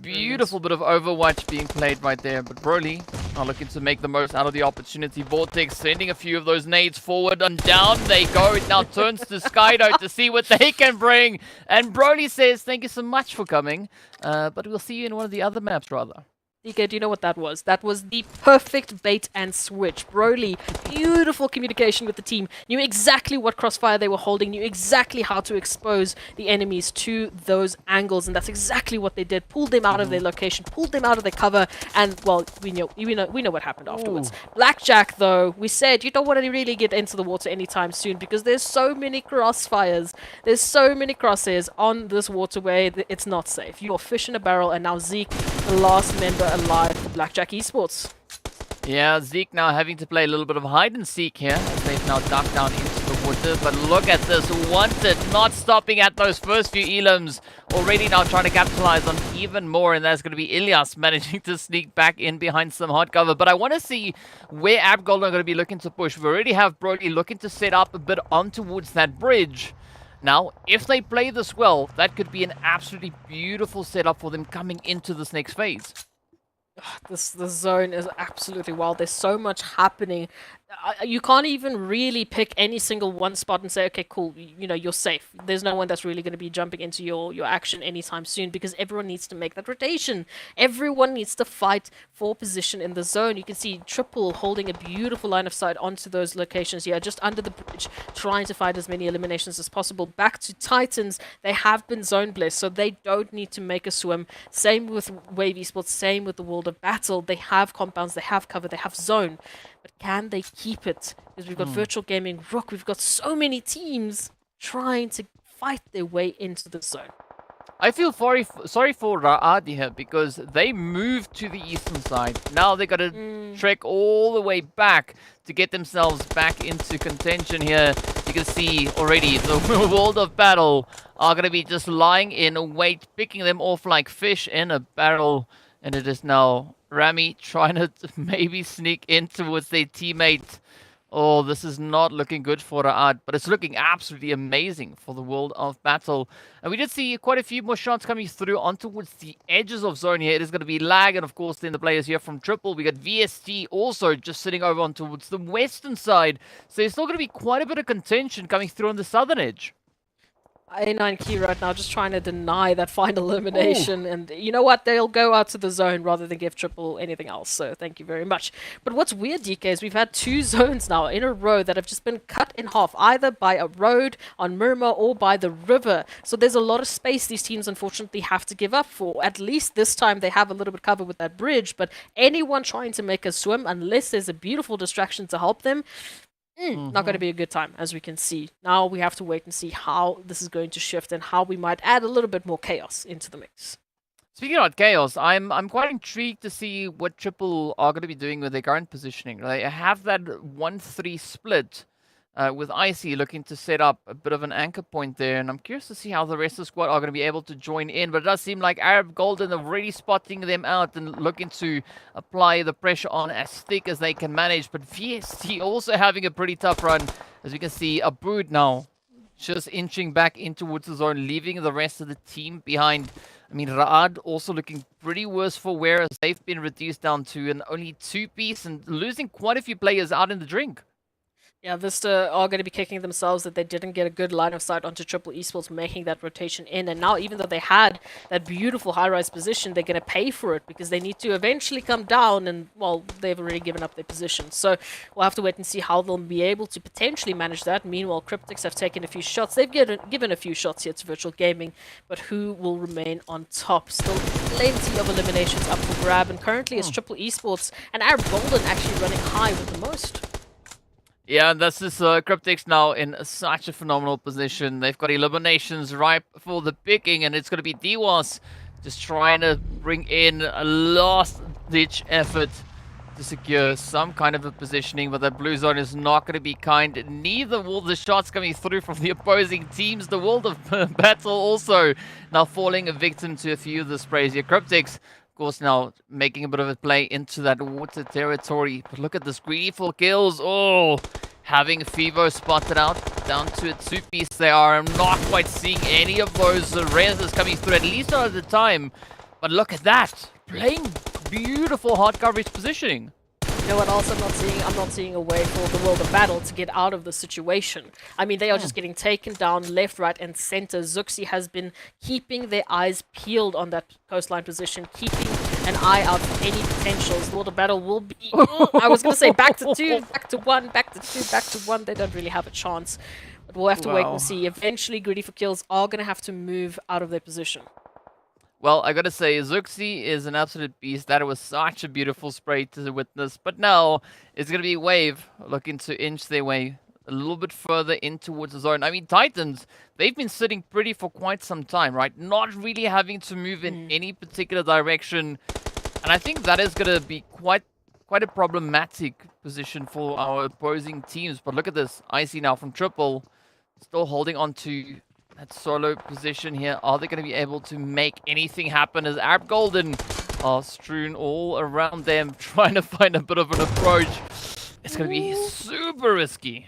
Beautiful bit of Overwatch being played right there, but Broly are looking to make the most out of the opportunity. Vortex sending a few of those nades forward, and down they go. It now turns to Skydo to see what they can bring, and Broly says, thank you so much for coming, but we'll see you in one of the other maps, rather.
DK, do you know what that was? That was the perfect bait and switch. Broly, beautiful communication with the team. Knew exactly what crossfire they were holding, knew exactly how to expose the enemies to those angles, and that's exactly what they did. Pulled them out of their location, pulled them out of their cover, and, well, we know what happened afterwards. Blackjack, though, we said you don't want to really get into the water anytime soon because there's so many crossfires. There's so many crosshairs on this waterway that it's not safe. You're fish in a barrel, and now Zeke, the last member alive for Blackjack Esports.
Yeah, Zeke now having to play a little bit of hide and seek here as they've now ducked down into the water. But look at this, Wanted not stopping at those first few elims, already now trying to capitalize on even more, and that's going to be Ilyas managing to sneak back in behind some hard cover. But I want to see where AbGolden are going to be looking to push. We already have Brody looking to set up a bit on towards that bridge. Now, if they play this well, that could be an absolutely beautiful setup for them coming into this next phase.
This zone is absolutely wild. There's so much happening. You can't even really pick any single one spot and say, okay, cool, you know, you're safe. There's no one that's really going to be jumping into your action anytime soon because everyone needs to make that rotation. Everyone needs to fight for position in the zone. You can see Triple holding a beautiful line of sight onto those locations here, just under the bridge, trying to find as many eliminations as possible. Back to Titans, they have been zone blessed, so they don't need to make a swim. Same with Wave Esports, same with the World of Battle. They have compounds, they have cover, they have zone. But can they keep it? Because we've got Virtual Gaming, RUKH, we've got so many teams trying to fight their way into the zone.
I feel sorry for RUKH here because they moved to the eastern side. Now they got to trek all the way back to get themselves back into contention here. You can see already the World of Battle are going to be just lying in wait, picking them off like fish in a barrel. And it is now Rami trying to maybe sneak in towards their teammate. Oh, this is not looking good for RUKH, but it's looking absolutely amazing for the World of Battle. And we did see quite a few more shots coming through on towards the edges of zone here. It is going to be Lag, and of course then the players here from Triple. We got VST also just sitting over on towards the western side. So there's still going to be quite a bit of contention coming through on the southern edge.
A9 Key right now just trying to deny that final elimination. And you know what? They'll go out to the zone rather than give Triple anything else. So thank you very much. But what's weird, DK, is we've had two zones now in a row that have just been cut in half, either by a road on Miramar or by the river. So there's a lot of space these teams unfortunately have to give up for. At least this time they have a little bit covered with that bridge. But anyone trying to make a swim, unless there's a beautiful distraction to help them, not going to be a good time, as we can see. Now we have to wait and see how this is going to shift and how we might add a little bit more chaos into the mix.
Speaking about chaos, I'm quite intrigued to see what Triple are going to be doing with their current positioning. They have that 1-3 split with Icy looking to set up a bit of an anchor point there, and I'm curious to see how the rest of the squad are going to be able to join in. But it does seem like Arab Golden are really spotting them out and looking to apply the pressure on as thick as they can manage. But VST also having a pretty tough run, as we can see. Abood now just inching back in towards the zone, leaving the rest of the team behind. I mean, RUKH also looking pretty worse for wear, as they've been reduced down to an only 2-piece and losing quite a few players out in the drink.
Yeah, Vista are going to be kicking themselves that they didn't get a good line of sight onto Triple Esports making that rotation in. And now, even though they had that beautiful high-rise position, they're going to pay for it because they need to eventually come down. And, well, they've already given up their position. So we'll have to wait and see how they'll be able to potentially manage that. Meanwhile, CRYPTICS have taken a few shots. They've given a few shots here to Virtual Gaming. But who will remain on top? Still plenty of eliminations up for grab. And currently, it's Triple Esports and Arab Golden actually running high with the most.
Yeah, and this is CRYPTICS now in such a phenomenal position. They've got eliminations ripe for the picking, and it's going to be DWAS just trying to bring in a last-ditch effort to secure some kind of a positioning, but that blue zone is not going to be kind. Neither will the shots coming through from the opposing teams. The world of battle also now falling a victim to a few of the sprays here. CRYPTICS, of course, now making a bit of a play into that water territory. But look at this, greedy for kills. Oh, having Fivo spotted out down to a two-piece. They are not quite seeing any of those reses coming through, at least not at the time. But look at that, playing beautiful hard coverage positioning.
You know what else I'm not seeing? I'm not seeing a way for the world of battle to get out of the situation. I mean, they are just getting taken down left, right, and center. Zuxi has been keeping their eyes peeled on that coastline position, keeping an eye out for any potentials. The world of battle will be... I was going to say back to 2, back to 1, back to 2, back to 1. They don't really have a chance. But we'll have to wait and see. Eventually, GREEDYFORKILLS are going to have to move out of their position.
Well, I gotta say, Zuxi is an absolute beast. That was such a beautiful spray to witness. But now, it's gonna be Wave looking to inch their way a little bit further in towards the zone. I mean, Titans, they've been sitting pretty for quite some time, right? Not really having to move in any particular direction. And I think that is gonna be quite a problematic position for our opposing teams. But look at this, Icy now from Triple, still holding on to that solo position here. Are they going to be able to make anything happen as Arab Golden are strewn all around them, trying to find a bit of an approach? It's going to be super risky.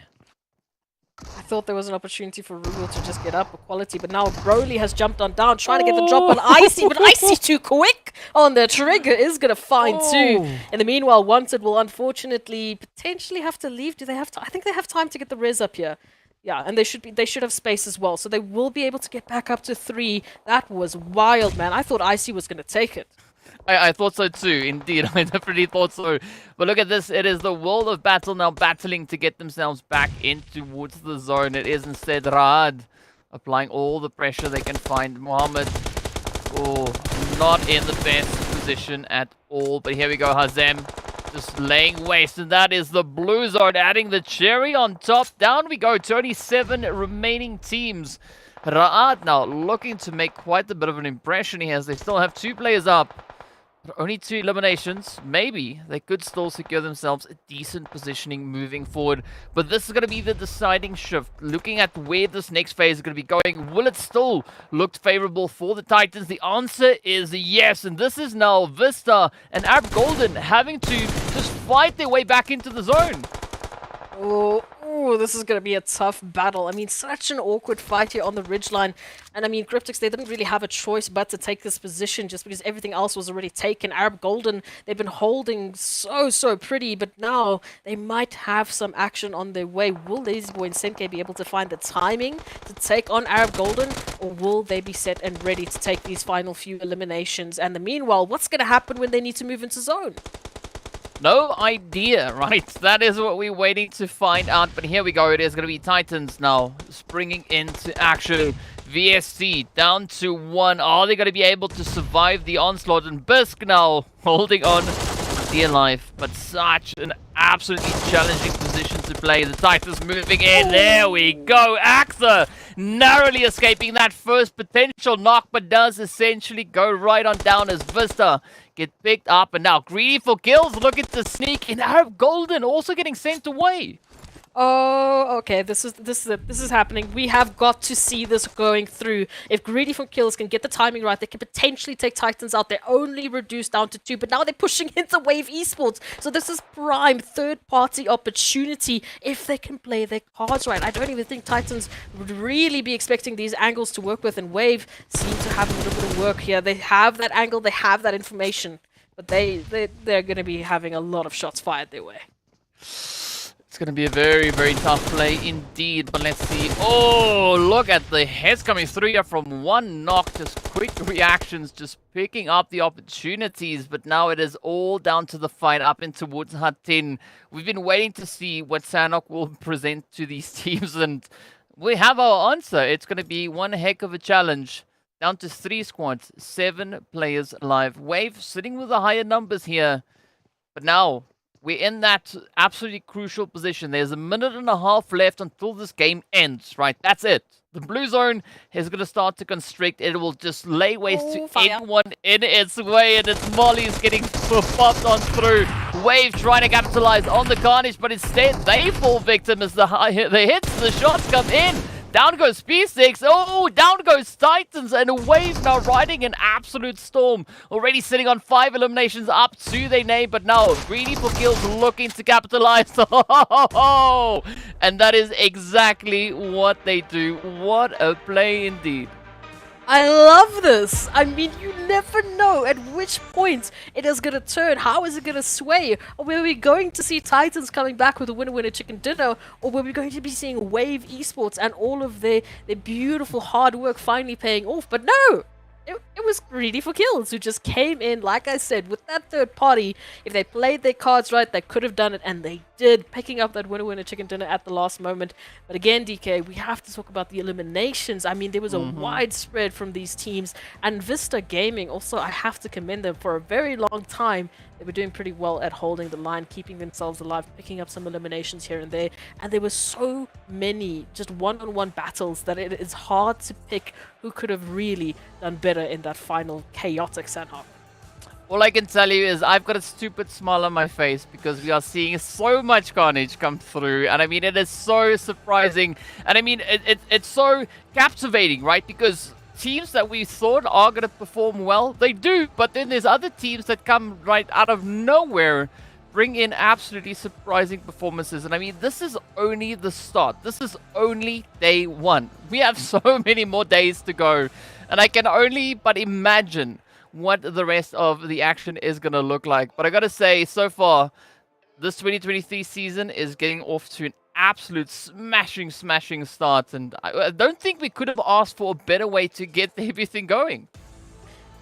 I thought there was an opportunity for Rugal to just get up a quality, but now Broly has jumped on down, trying to get the drop on Icy, but Icy too quick on the trigger, is going to find two. In the meanwhile, Wanted will unfortunately potentially have to leave. Do they have to? I think they have time to get the res up here. Yeah, and they should have space as well, so they will be able to get back up to 3. That was wild, man. I thought Icy was going to take it.
I thought so too, indeed. I definitely thought so. But look at this. It is the world of battle now battling to get themselves back in towards the zone. It is instead Raad applying all the pressure they can find. Mohammed, oh, not in the best position at all. But here we go, Hazem. Just laying waste, and that is the blue zone, adding the cherry on top. Down we go, 27 remaining teams. Raad now looking to make quite a bit of an impression here as they still have 2 players up. But only 2 eliminations. Maybe they could still secure themselves a decent positioning moving forward. But this is going to be the deciding shift. Looking at where this next phase is going to be going, will it still look favorable for the Titans? The answer is yes. And this is now Vista and Arab Golden having to just fight their way back into the zone.
Oh, this is going to be a tough battle. I mean, such an awkward fight here on the ridgeline. And I mean, CRYPTICS, they didn't really have a choice but to take this position just because everything else was already taken. Arab Golden, they've been holding so pretty, but now they might have some action on their way. Will Lazyboy and Senke be able to find the timing to take on Arab Golden, or will they be set and ready to take these final few eliminations? And the meanwhile, what's going to happen when they need to move into zone?
No idea, right? That is what we're waiting to find out. But here we go. It is going to be Titans now springing into action. VSC down to 1. Are they going to be able to survive the onslaught? And Bisk now holding on dear life. But such an absolutely challenging position to play. The Titans moving in. There we go. Axa narrowly escaping that first potential knock, but does essentially go right on down as Vista get picked up. And now GREEDYFORKILLS looking to sneak in. Arab Golden also getting sent away.
Oh, okay. This is happening. We have got to see this going through. If GREEDYFORKILLS can get the timing right, they can potentially take Titans out. They're only reduced down to 2, but now they're pushing into Wave Esports. So this is prime third-party opportunity if they can play their cards right. I don't even think Titans would really be expecting these angles to work with, and Wave seem to have a little bit of work here. They have that angle, they have that information, but they're going to be having a lot of shots fired their way.
It's going to be a very, very tough play indeed. But let's see. Oh, look at the heads coming through here from one knock. Just quick reactions, just picking up the opportunities. But now it is all down to the fight up in towards Hut 10. We've been waiting to see what Sanhok will present to these teams. And we have our answer. It's going to be one heck of a challenge. Down to 3 squads, 7 players alive. Wave sitting with the higher numbers here. But now we're in that absolutely crucial position. There's a minute and a half left until this game ends, right? That's it. The blue zone is going to start to constrict. It will just lay waste to anyone in its way, and it's Molly's getting popped on through. Wave trying to capitalize on the carnage, but instead they fall victim as the hits, the shots come in. Down goes P6. Oh, down goes Titans. And Wave now riding an absolute storm. Already sitting on 5 eliminations up to their name. But now, GREEDYFORKILLS looking to capitalize. And that is exactly what they do. What a play indeed.
I love this. I mean, you never know at which point it is going to turn. How is it going to sway? Or were we going to see Titans coming back with a winner chicken dinner? Or were we going to be seeing Wave Esports and all of their beautiful hard work finally paying off? But no! It was GREEDYFORKILLS who just came in, like I said, with that third party. If they played their cards right, they could have done it, and they did, picking up that winner chicken dinner at the last moment. But again, DK, we have to talk about the eliminations. I mean, there was a wide spread from these teams, and Vista Gaming, also, I have to commend them for a very long time. They were doing pretty well at holding the line, keeping themselves alive, picking up some eliminations here and there. And there were so many just one-on-one battles that it is hard to pick who could have really done better in that final chaotic Sanhok.
All I can tell you is I've got a stupid smile on my face because we are seeing so much carnage come through. And I mean, it is so surprising. And I mean, it's so captivating, right? Because teams that we thought are going to perform well, they do. But then there's other teams that come right out of nowhere, bring in absolutely surprising performances. And I mean, this is only the start. This is only day 1. We have so many more days to go. And I can only but imagine what the rest of the action is going to look like. But I got to say, so far, this 2023 season is getting off to an absolute smashing start. And I don't think we could have asked for a better way to get everything going.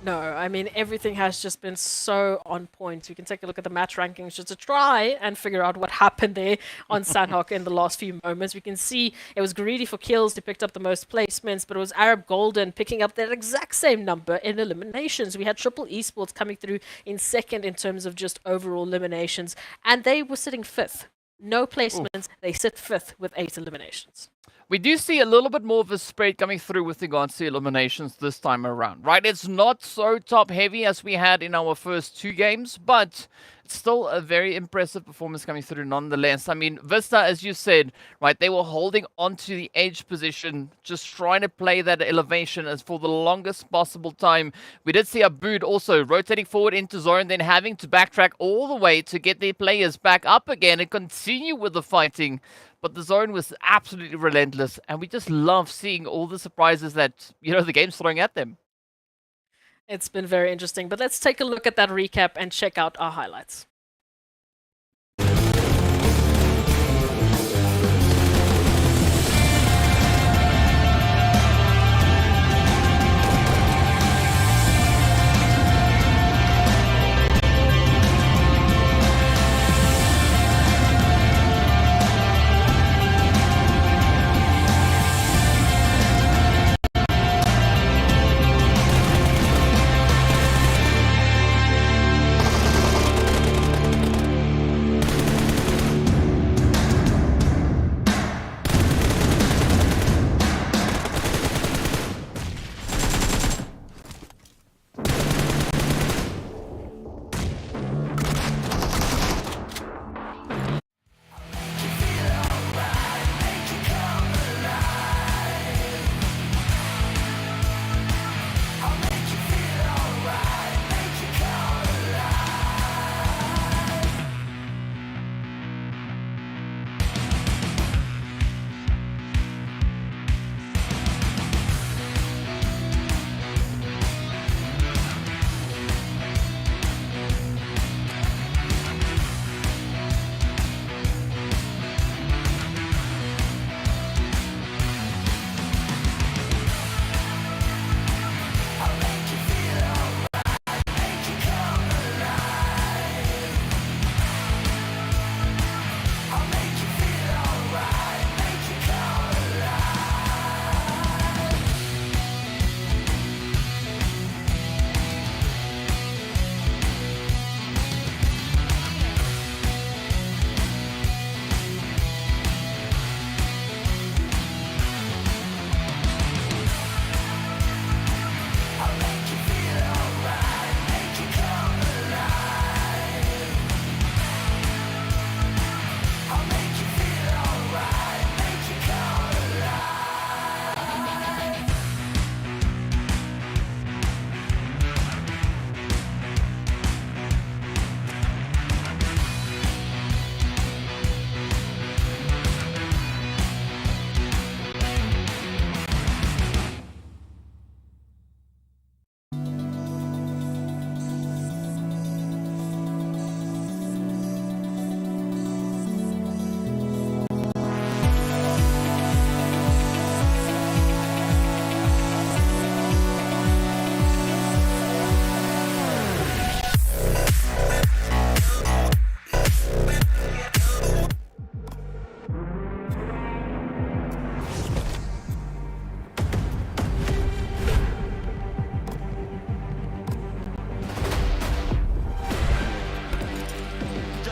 No, I mean, everything has just been so on point. We can take a look at the match rankings just to try and figure out what happened there on Sanhok in the last few moments. We can see it was GREEDYFORKILLS who picked up the most placements, but it was Arab Golden picking up that exact same number in eliminations. We had Triple Esports coming through in second in terms of just overall eliminations, and they were sitting 5th. No placements, they sit 5th with 8 eliminations.
We do see a little bit more of a spread coming through with regards to eliminations this time around, right? It's not so top-heavy as we had in our first 2 games, but it's still a very impressive performance coming through nonetheless. I mean, Vista, as you said, right, they were holding onto the edge position, just trying to play that elevation as for the longest possible time. We did see Abood also rotating forward into zone, then having to backtrack all the way to get their players back up again and continue with the fighting. But the zone was absolutely relentless, and we just love seeing all the surprises that, you know, the game's throwing at them.
It's been very interesting, but let's take a look at that recap and check out our highlights.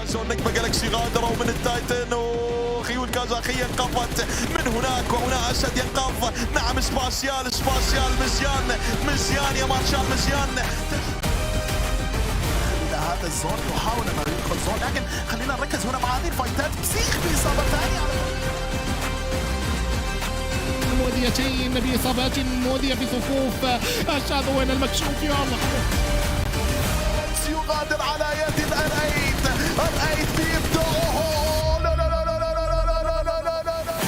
زون نجمة جالكسي غادروا من التايتن وخيول كازاخية انقفت من هناك وهنا أسد ينقف. نعم سباسيال مزيان يا مارشال مزيان. هذا الزون يحاول انه يدخل زون، لكن خلينا نركز هنا مع هذه الفايتات. بسيخ بإصابة ثانية
مؤذيتين بإصابات مؤذية في صفوف الشاذوين المكشوف. يا الله
يغادر على يد الأرأيت بيبدأ. لا لا لا لا لا لا لا لا لا لا لا.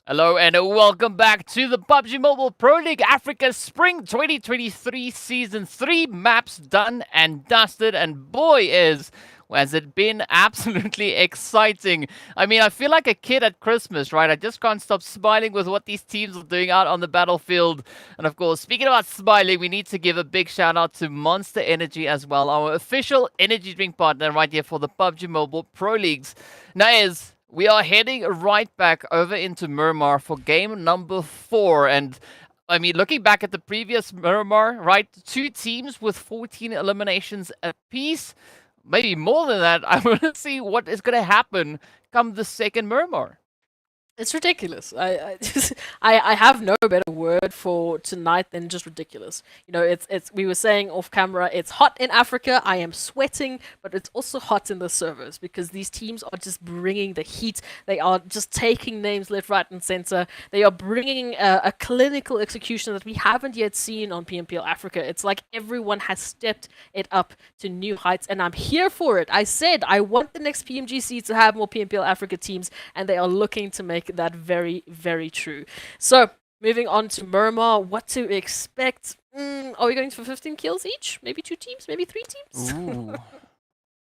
Hello and welcome back to the PUBG Mobile Pro League Africa Spring 2023 Season 3. Maps done and dusted, and boy has it been absolutely exciting. I mean, I feel like a kid at Christmas, right? I just can't stop smiling with what these teams are doing out on the battlefield. And of course, speaking about smiling, we need to give a big shout out to Monster Energy as well, our official energy drink partner right here for the PUBG Mobile Pro Leagues. Now we are heading right back over into Miramar for game number 4. And I mean, looking back at the previous Miramar, right? 2 teams with 14 eliminations apiece. Maybe more than that. I want to see what is going to happen come the second Miramar.
It's ridiculous. I have no better word for tonight than just ridiculous. You know, it's we were saying off camera, it's hot in Africa. I am sweating, but it's also hot in the servers because these teams are just bringing the heat. They are just taking names left, right, and center. They are bringing a clinical execution that we haven't yet seen on PMPL Africa. It's like everyone has stepped it up to new heights, and I'm here for it. I said I want the next PMGC to have more PMPL Africa teams, and they are looking to make that very, very true. So, moving on to Miramar, what to expect? Are we going for 15 kills each? Maybe 2 teams? Maybe 3 teams?
Ooh.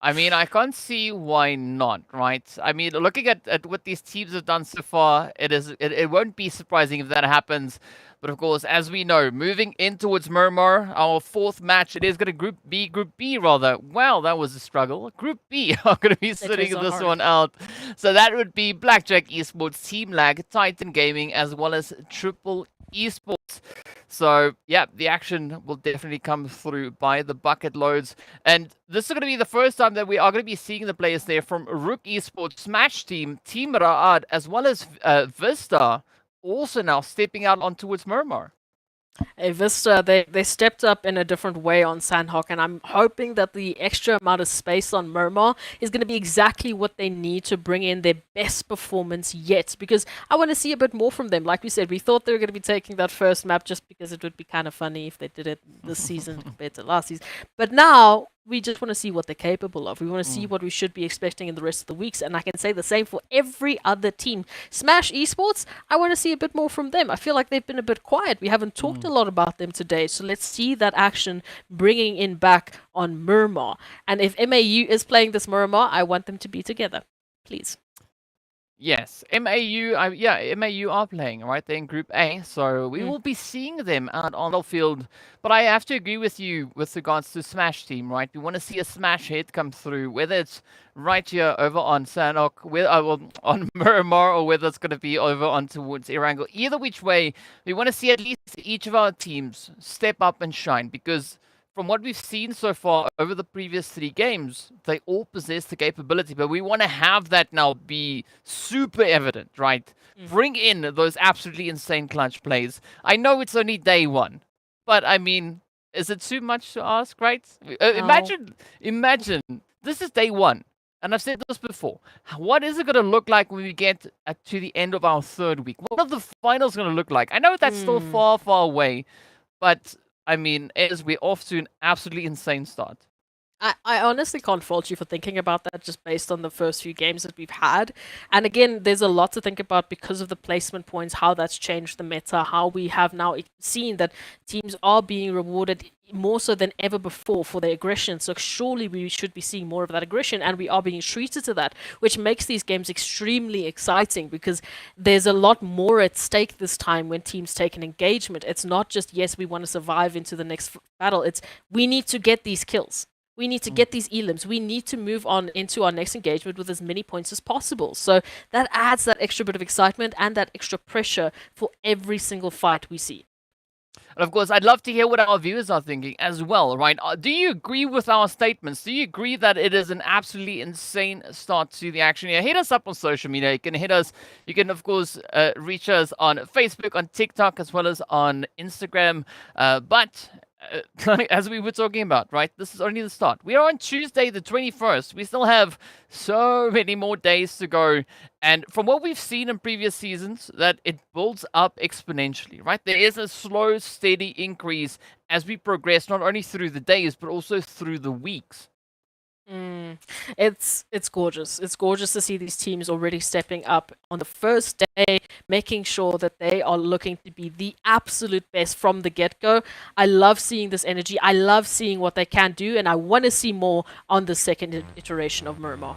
I mean, I can't see why not, right? I mean, looking at what these teams have done so far, it won't be surprising if that happens. But of course, as we know, moving in towards Miramar, our 4th match, it is going to Group B rather. Wow, that was a struggle. Group B are going to be sitting this one out. So that would be Blackjack Esports, TEAMLAG, Titan Gaming, as well as Triple Esports. So, yeah, the action will definitely come through by the bucket loads. And this is going to be the first time that we are going to be seeing the players there from RUKH Esports, Smash Team, Team Raad, as well as VISTA, also now stepping out on towards Miramar.
Hey, VISTA, they stepped up in a different way on Sanhok, and I'm hoping that the extra amount of space on Miramar is going to be exactly what they need to bring in their best performance yet, because I want to see a bit more from them. Like we said, we thought they were going to be taking that first map just because it would be kind of funny if they did it this season compared to last season. But now, we just want to see what they're capable of. We want to see what we should be expecting in the rest of the weeks, and I can say the same for every other team. Smash Esports, I want to see a bit more from them. I feel like they've been a bit quiet. We haven't talked a lot about them today, so let's see that action bringing in back on Miramar. And if MAU is playing this Miramar, I want them to be together. Please.
Yes, MAU are playing, right? They're in Group A, so we will be seeing them out on the field. But I have to agree with you with regards to Smash Team, right? We want to see a Smash hit come through, whether it's right here over on Sanhok, on Miramar, or whether it's going to be over on towards Erangel. Either which way, we want to see at least each of our teams step up and shine, because from what we've seen so far over the previous 3 games, they all possess the capability, but we want to have that now be super evident, right? Bring in those absolutely insane clutch plays. I know it's only day 1, but I mean, is it too much to ask, right? Imagine, this is day 1, and I've said this before. What is it going to look like when we get to the end of our 3rd week? What are the finals going to look like? I know that's still far, far away, but I mean, we're off to an absolutely insane start.
I honestly can't fault you for thinking about that just based on the first few games that we've had. And again, there's a lot to think about because of the placement points, how that's changed the meta, how we have now seen that teams are being rewarded more so than ever before for their aggression. So surely we should be seeing more of that aggression, and we are being treated to that, which makes these games extremely exciting because there's a lot more at stake this time when teams take an engagement. It's not just, yes, we want to survive into the next battle. It's we need to get these kills. We need to get these elims. We need to move on into our next engagement with as many points as possible. So that adds that extra bit of excitement and that extra pressure for every single fight we see.
And of course, I'd love to hear what our viewers are thinking as well, right? Do you agree with our statements? Do you agree that it is an absolutely insane start to the action here? Hit us up on social media. You can hit us. You can, of course, reach us on Facebook, on TikTok, as well as on Instagram. But as we were talking about, right? This is only the start. We are on Tuesday, the 21st. We still have so many more days to go. And from what we've seen in previous seasons, that it builds up exponentially, right? There is a slow, steady increase as we progress, not only through the days, but also through the weeks.
It's gorgeous. It's gorgeous to see these teams already stepping up on the first day, making sure that they are looking to be the absolute best from the get-go. I love seeing this energy. I love seeing what they can do, and I want to see more on the second iteration of Miramar.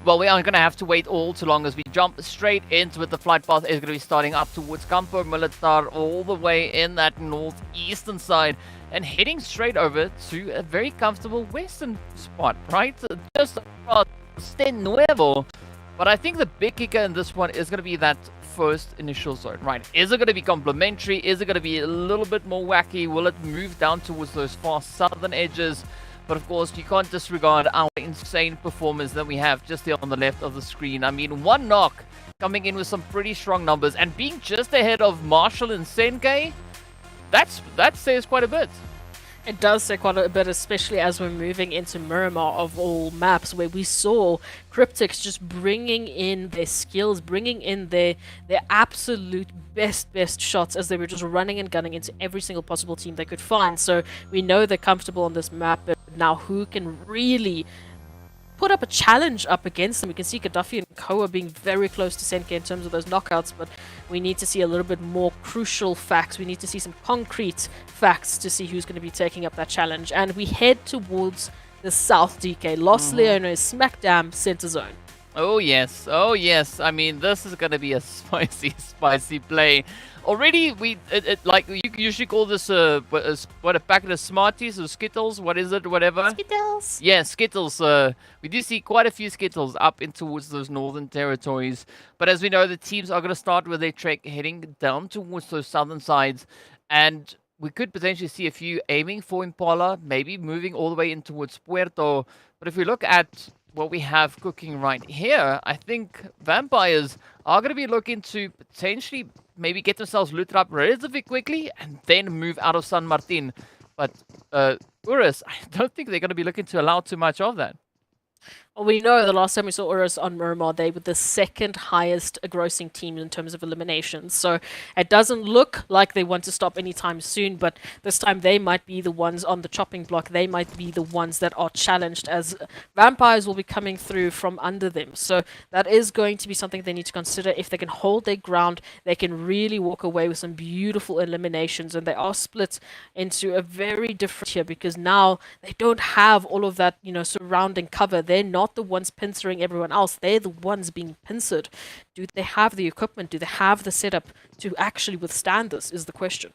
Well, we aren't going to have to wait all too long as we jump straight into it. The flight path is going to be starting up towards Campo Militar, all the way in that northeastern side, and heading straight over to a very comfortable western spot, right? Just about Sten Nuevo. But I think the big kicker in this one is going to be that first initial zone, right? Is it going to be complementary? Is it going to be a little bit more wacky? Will it move down towards those far southern edges? But of course, you can't disregard our insane performance that we have just here on the left of the screen. I mean, one knock coming in with some pretty strong numbers and being just ahead of Marshall and Senke, that says quite a bit.
It does say quite a bit, especially as we're moving into Miramar of all maps, where we saw CRYPTICS just bringing in their skills, bringing in their absolute best shots as they were just running and gunning into every single possible team they could find. So we know they're comfortable on this map, but now who can really put up a challenge up against them? We can see Gaddafi and Koa being very close to Senke in terms of those knockouts, but we need to see a little bit more crucial facts. We need to see some concrete facts to see who's going to be taking up that challenge. And we head towards the south, DK. Los Leones, Smackdown, center zone.
Oh yes, oh yes. I mean, this is going to be a spicy play. Already, like, you usually call this what, a packet of Smarties or Skittles? What is it? Whatever.
Skittles.
Yeah, Skittles. We do see quite a few Skittles up in towards those northern territories. But as we know, the teams are going to start with their trek heading down towards those southern sides. And we could potentially see a few aiming for Impala, maybe moving all the way in towards Puerto. But if we look at what we have cooking right here, I think Vampires are going to be looking to potentially maybe get themselves looted up relatively quickly and then move out of San Martin. But URUS, I don't think they're going to be looking to allow too much of that.
Well, we know the last time we saw URUS on Miramar, they were the second highest grossing team in terms of eliminations. So it doesn't look like they want to stop anytime soon, but this time they might be the ones on the chopping block. They might be the ones that are challenged, as Vampires will be coming through from under them. So that is going to be something they need to consider. If they can hold their ground, they can really walk away with some beautiful eliminations. And they are split into a very different tier because now they don't have all of that, surrounding cover. They're not the ones pincering everyone else. They're the ones being pincered. Do they have the equipment? Do they have the setup to actually withstand this, is the question.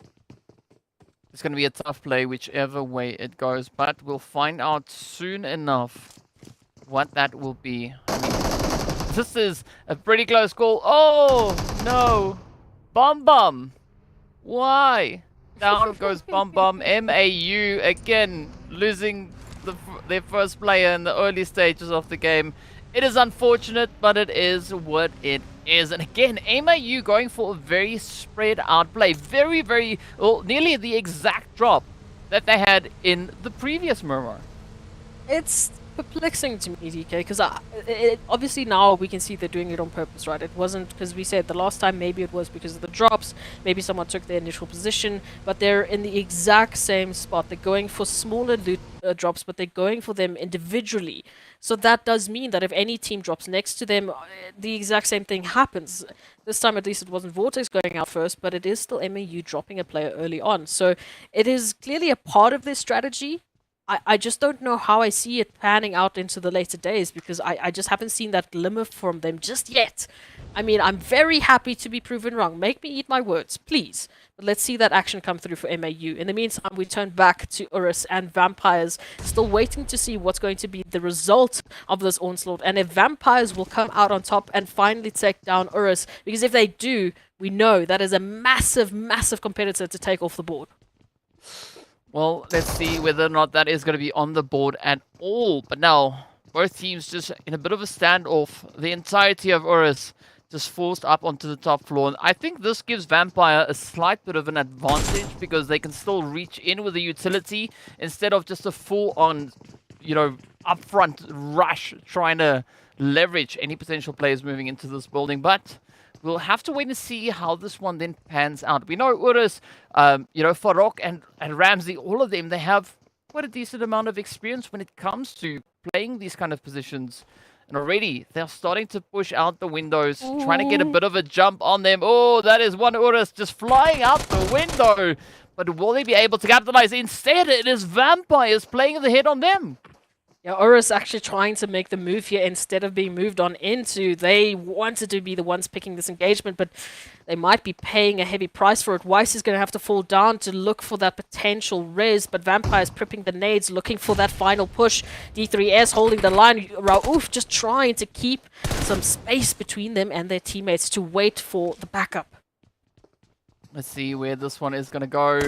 It's going to be a tough play whichever way it goes, but we'll find out soon enough what that will be. I mean, this is a pretty close call. Oh, no. Bum. Why? Down goes Bum. MAU again losing their first player in the early stages of the game. It is unfortunate, but it is what it is. And again, MAU going for a very spread out play. Very, well, nearly the exact drop that they had in the previous Miramar.
It's perplexing to me, DK, because obviously now we can see they're doing it on purpose, right? It wasn't because we said the last time maybe it was because of the drops, maybe someone took their initial position, but they're in the exact same spot. They're going for smaller loot drops, but they're going for them individually. So that does mean that if any team drops next to them, the exact same thing happens. This time at least it wasn't Vortex going out first, but it is still MAU dropping a player early on. So it is clearly a part of their strategy. I just don't know how I see it panning out into the later days because I just haven't seen that glimmer from them just yet. I mean, I'm very happy to be proven wrong. Make me eat my words, please. But let's see that action come through for MAU. In the meantime, we turn back to URUS and Vampires, still waiting to see what's going to be the result of this onslaught and if Vampires will come out on top and finally take down URUS. Because if they do, we know that is a massive, massive competitor to take off the board.
Well, let's see whether or not that is going to be on the board at all. But now, both teams just in a bit of a standoff. The entirety of URUS just forced up onto the top floor. And I think this gives Vampire a slight bit of an advantage because they can still reach in with the utility instead of just a full-on, you know, upfront rush trying to leverage any potential players moving into this building. But we'll have to wait and see how this one then pans out. We know URUS, you know, Farok and Ramsey, all of them, they have quite a decent amount of experience when it comes to playing these kind of positions. And already, they're starting to push out the windows, trying to get a bit of a jump on them. Oh, that is one URUS just flying out the window. But will they be able to capitalize? Instead, it is Vampires playing the hit on them.
Yeah, URUS actually trying to make the move here instead of being moved on into. They wanted to be the ones picking this engagement, but they might be paying a heavy price for it. Weiss is going to have to fall down to look for that potential res, but Vampire's prepping the nades, looking for that final push. D3S holding the line. Rauf just trying to keep some space between them and their teammates to wait for the backup.
Let's see where this one is going to go.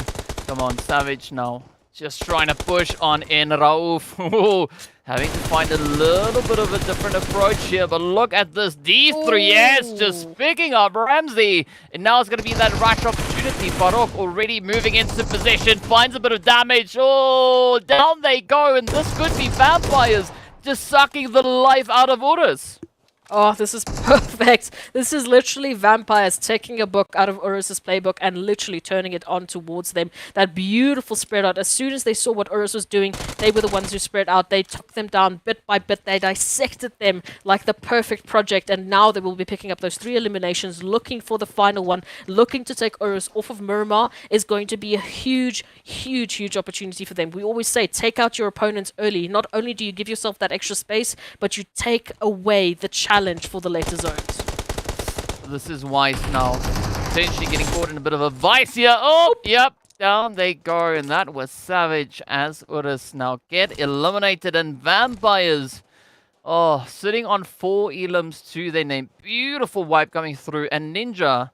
Come on, Savage now. Just trying to push on in Rauf. Having to find a little bit of a different approach here. But look at this. D3S just picking up Ramsey. And now it's going to be that rush opportunity. Farok already moving into position. Finds a bit of damage. Oh, down they go. And this could be Vampires just sucking the life out of URUS.
Oh, this is perfect. This is literally Vampires taking a book out of URUS's playbook and literally turning it on towards them. That beautiful spread out. As soon as they saw what URUS was doing, they were the ones who spread out. They took them down bit by bit. They dissected them like the perfect project. And now they will be picking up those 3 eliminations, looking for the final one, looking to take URUS off of Miramar is going to be a huge, huge, huge opportunity for them. We always say, take out your opponents early. Not only do you give yourself that extra space, but you take away the challenge for the later zones.
This is Weiss now. Potentially getting caught in a bit of a vice here. Oh, yep. Down they go. And that was Savage as URUS now get eliminated. And Vampires, oh, sitting on 4 elims to their name. Beautiful wipe coming through. And Ninja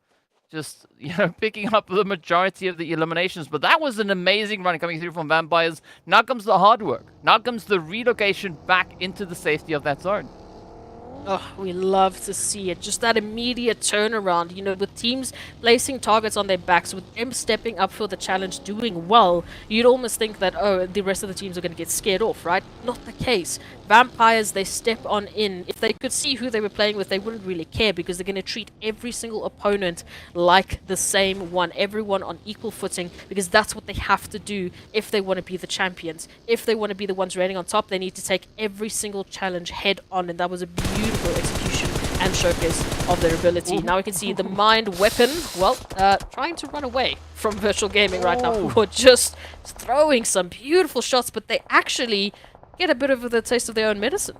just, you know, picking up the majority of the eliminations. But that was an amazing run coming through from Vampires. Now comes the hard work. Now comes the relocation back into the safety of that zone.
Oh, we love to see it. Just that immediate turnaround, you know, with teams placing targets on their backs, with them stepping up for the challenge, doing well, you'd almost think that, oh, the rest of the teams are going to get scared off, right? Not the case. Vampires, they step on in. If they could see who they were playing with, they wouldn't really care because they're going to treat every single opponent like the same one, everyone on equal footing, because that's what they have to do if they want to be the champions. If they want to be the ones reigning on top, they need to take every single challenge head on, and that was a beautiful execution and showcase of their ability. Now we can see the mind weapon, well, trying to run away from virtual gaming right now. We're just throwing some beautiful shots, but they actually get a bit of the taste of their own medicine.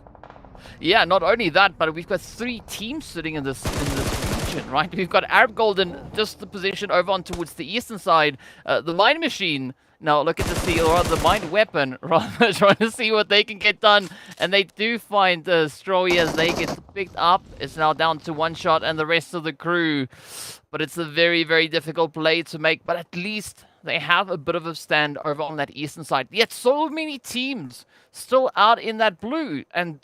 Yeah, not only that, but we've got 3 teams sitting in this region, right? We've got Arab Golden, just the position over on towards the eastern side. The Mind Machine, now look at the seal, or the Mind Weapon, rather, trying to see what they can get done. And they do find Stroy as they get picked up. It's now down to 1 shot and the rest of the crew. But it's a very, very difficult play to make, but at least they have a bit of a stand over on that eastern side. Yet so many teams still out in that blue. And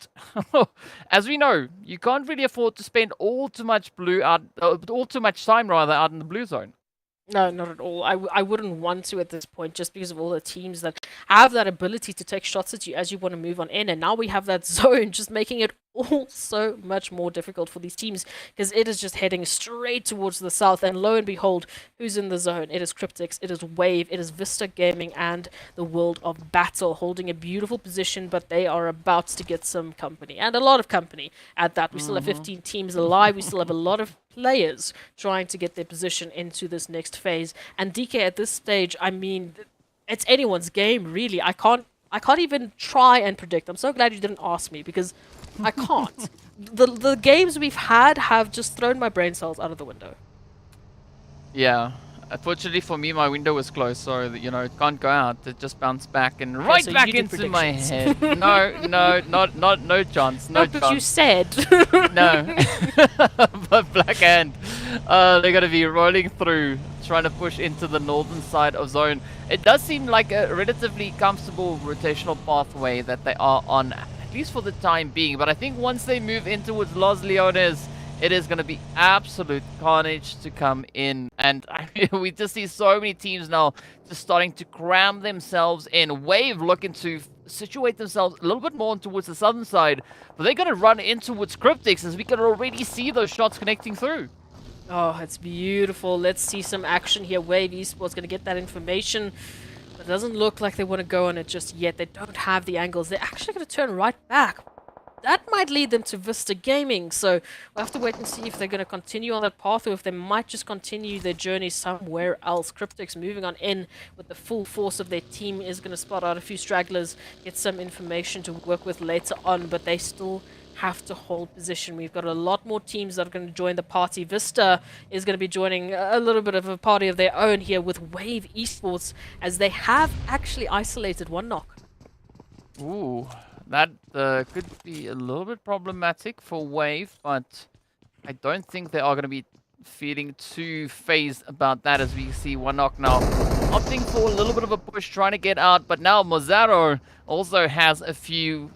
as we know, you can't really afford to spend all too much time out in the blue zone.
No, not at all. I wouldn't want to at this point, just because of all the teams that have that ability to take shots at you as you want to move on in. And now we have that zone, just making it all so much more difficult for these teams, because it is just heading straight towards the south. And lo and behold, who's in the zone? It is CRYPTICS, it is Wave, it is VISTA Gaming, and the World of Battle, holding a beautiful position, but they are about to get some company, and a lot of company at that. We still have 15 teams alive, we still have a lot of players trying to get their position into this next phase. And DK, at this stage, I mean, it's anyone's game, really. I can't even try and predict. I'm so glad you didn't ask me, because I can't. The games we've had have just thrown my brain cells out of the window.
Yeah. Unfortunately for me, my window was closed, so it can't go out. It just bounced back and right
so
back
you did
into my
predictions.
head. No chance. No
No, but you
chance.
said.
No. But Black Hand, they're going to be rolling through, trying to push into the northern side of zone. It does seem like a relatively comfortable rotational pathway that they are on, at least for the time being. But I think once they move in towards Los Leones, it is going to be absolute carnage to come in. And I mean, we just see so many teams now just starting to cram themselves in. Wave looking to situate themselves a little bit more towards the southern side. But they're going to run in towards CRYPTICS, as we can already see those shots connecting through.
Oh, it's beautiful. Let's see some action here. Wave Esports going to get that information. But it doesn't look like they want to go on it just yet. They don't have the angles. They're actually going to turn right back. That might lead them to VISTA Gaming, so we'll have to wait and see if they're going to continue on that path, or if they might just continue their journey somewhere else. CRYPTICS moving on in with the full force of their team is going to spot out a few stragglers, get some information to work with later on, but they still have to hold position. We've got a lot more teams that are going to join the party. VISTA is going to be joining a little bit of a party of their own here with Wave Esports, as they have actually isolated one knock.
Ooh, that could be a little bit problematic for Wave, but I don't think they are going to be feeling too phased about that, as we see one knock now opting for a little bit of a push, trying to get out. But now Mozaro also has a few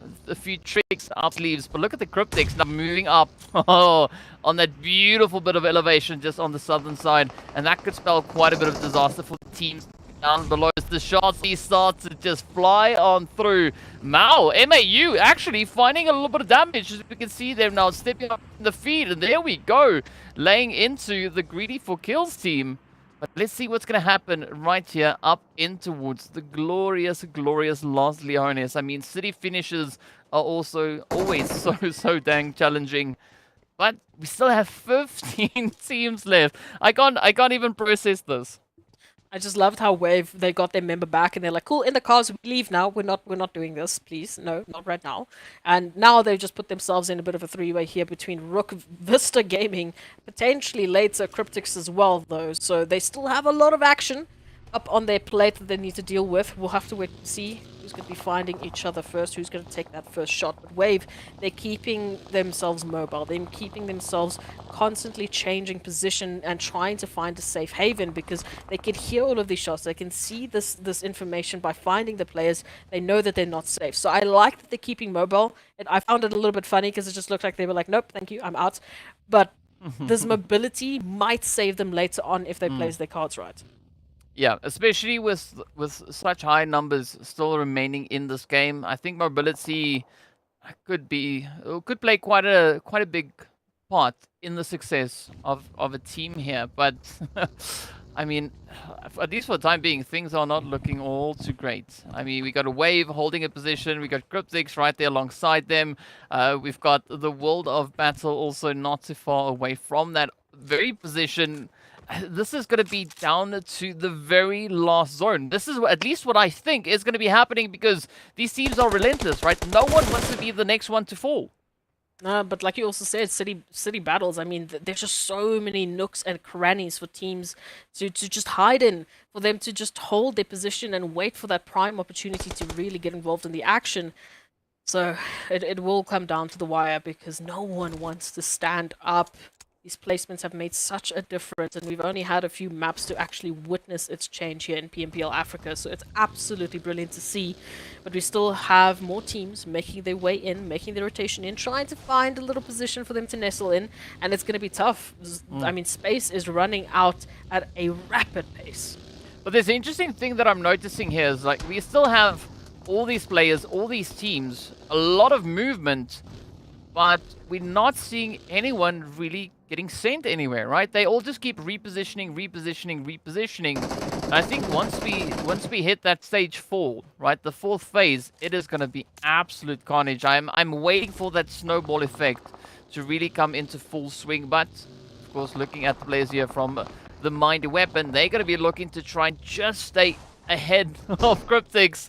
tricks up sleeves. But look at the CRYPTICS now moving up on that beautiful bit of elevation just on the southern side, and that could spell quite a bit of disaster for the teams down below. As the shots he starts to just fly on through. MAU actually finding a little bit of damage, as we can see them now stepping up in the feed, and there we go, laying into the GREEDYFORKILLS team. But let's see what's going to happen right here up in towards the glorious Los Leones. I mean, city finishes are also always so dang challenging. But we still have 15 teams left. I can't even process this.
I just loved how Wave, they got their member back and they're like, cool, in the cars, we leave now. We're not doing this, please. No, not right now. And now they've just put themselves in a bit of a three-way here between RUKH, VISTA Gaming, potentially later CRYPTICS as well, though. So they still have a lot of action up on their plate that they need to deal with. We'll have to wait and see who's going to be finding each other first, who's going to take that first shot. But Wave, they're keeping themselves mobile. They're keeping themselves constantly changing position and trying to find a safe haven, because they can hear all of these shots. They can see this information by finding the players. They know that they're not safe. So I like that they're keeping mobile. And I found it a little bit funny, because it just looked like they were like, nope, thank you, I'm out. But this mobility might save them later on if they place their cards right.
Yeah, especially with such high numbers still remaining in this game, I think mobility could play quite a big part in the success of a team here. But I mean, at least for the time being, things are not looking all too great. I mean, we got a Wave holding a position, we got CRYPTICS right there alongside them. We've got the World of Battle also not too far away from that very position. This is going to be down to the very last zone. This is at least what I think is going to be happening, because these teams are relentless, right? No one wants to be the next one to fall.
But like you also said, city battles, I mean, there's just so many nooks and crannies for teams to just hide in, for them to just hold their position and wait for that prime opportunity to really get involved in the action. So it will come down to the wire, because no one wants to stand up These placements have made such a difference, and we've only had a few maps to actually witness its change here in PMPL Africa, so it's absolutely brilliant to see. But we still have more teams making their way in, making their rotation in, trying to find a little position for them to nestle in, and it's going to be tough. I mean, space is running out at a rapid pace.
But there's an interesting thing that I'm noticing here is like we still have all these players, all these teams, a lot of movement, but we're not seeing anyone really getting sent anywhere, right? They all just keep repositioning. And I think once we hit that stage 4, right, the 4th phase, it is going to be absolute carnage. I'm waiting for that snowball effect to really come into full swing. But of course, looking at the players here from the Mind Weapon, they're going to be looking to try and just stay ahead of CRYPTICS.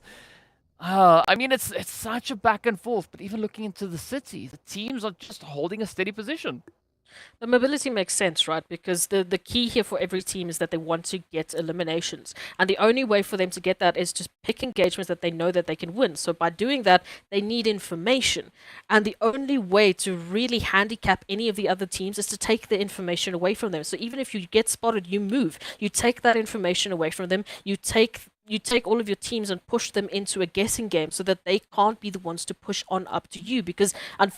I mean, it's such a back and forth, but even looking into the city, the teams are just holding a steady position.
The mobility makes sense, right? Because the key here for every team is that they want to get eliminations. And the only way for them to get that is just pick engagements that they know that they can win. So by doing that, they need information. And the only way to really handicap any of the other teams is to take the information away from them. So even if you get spotted, you move. You take that information away from them. You take all of your teams and push them into a guessing game so that they can't be the ones to push on up to you, because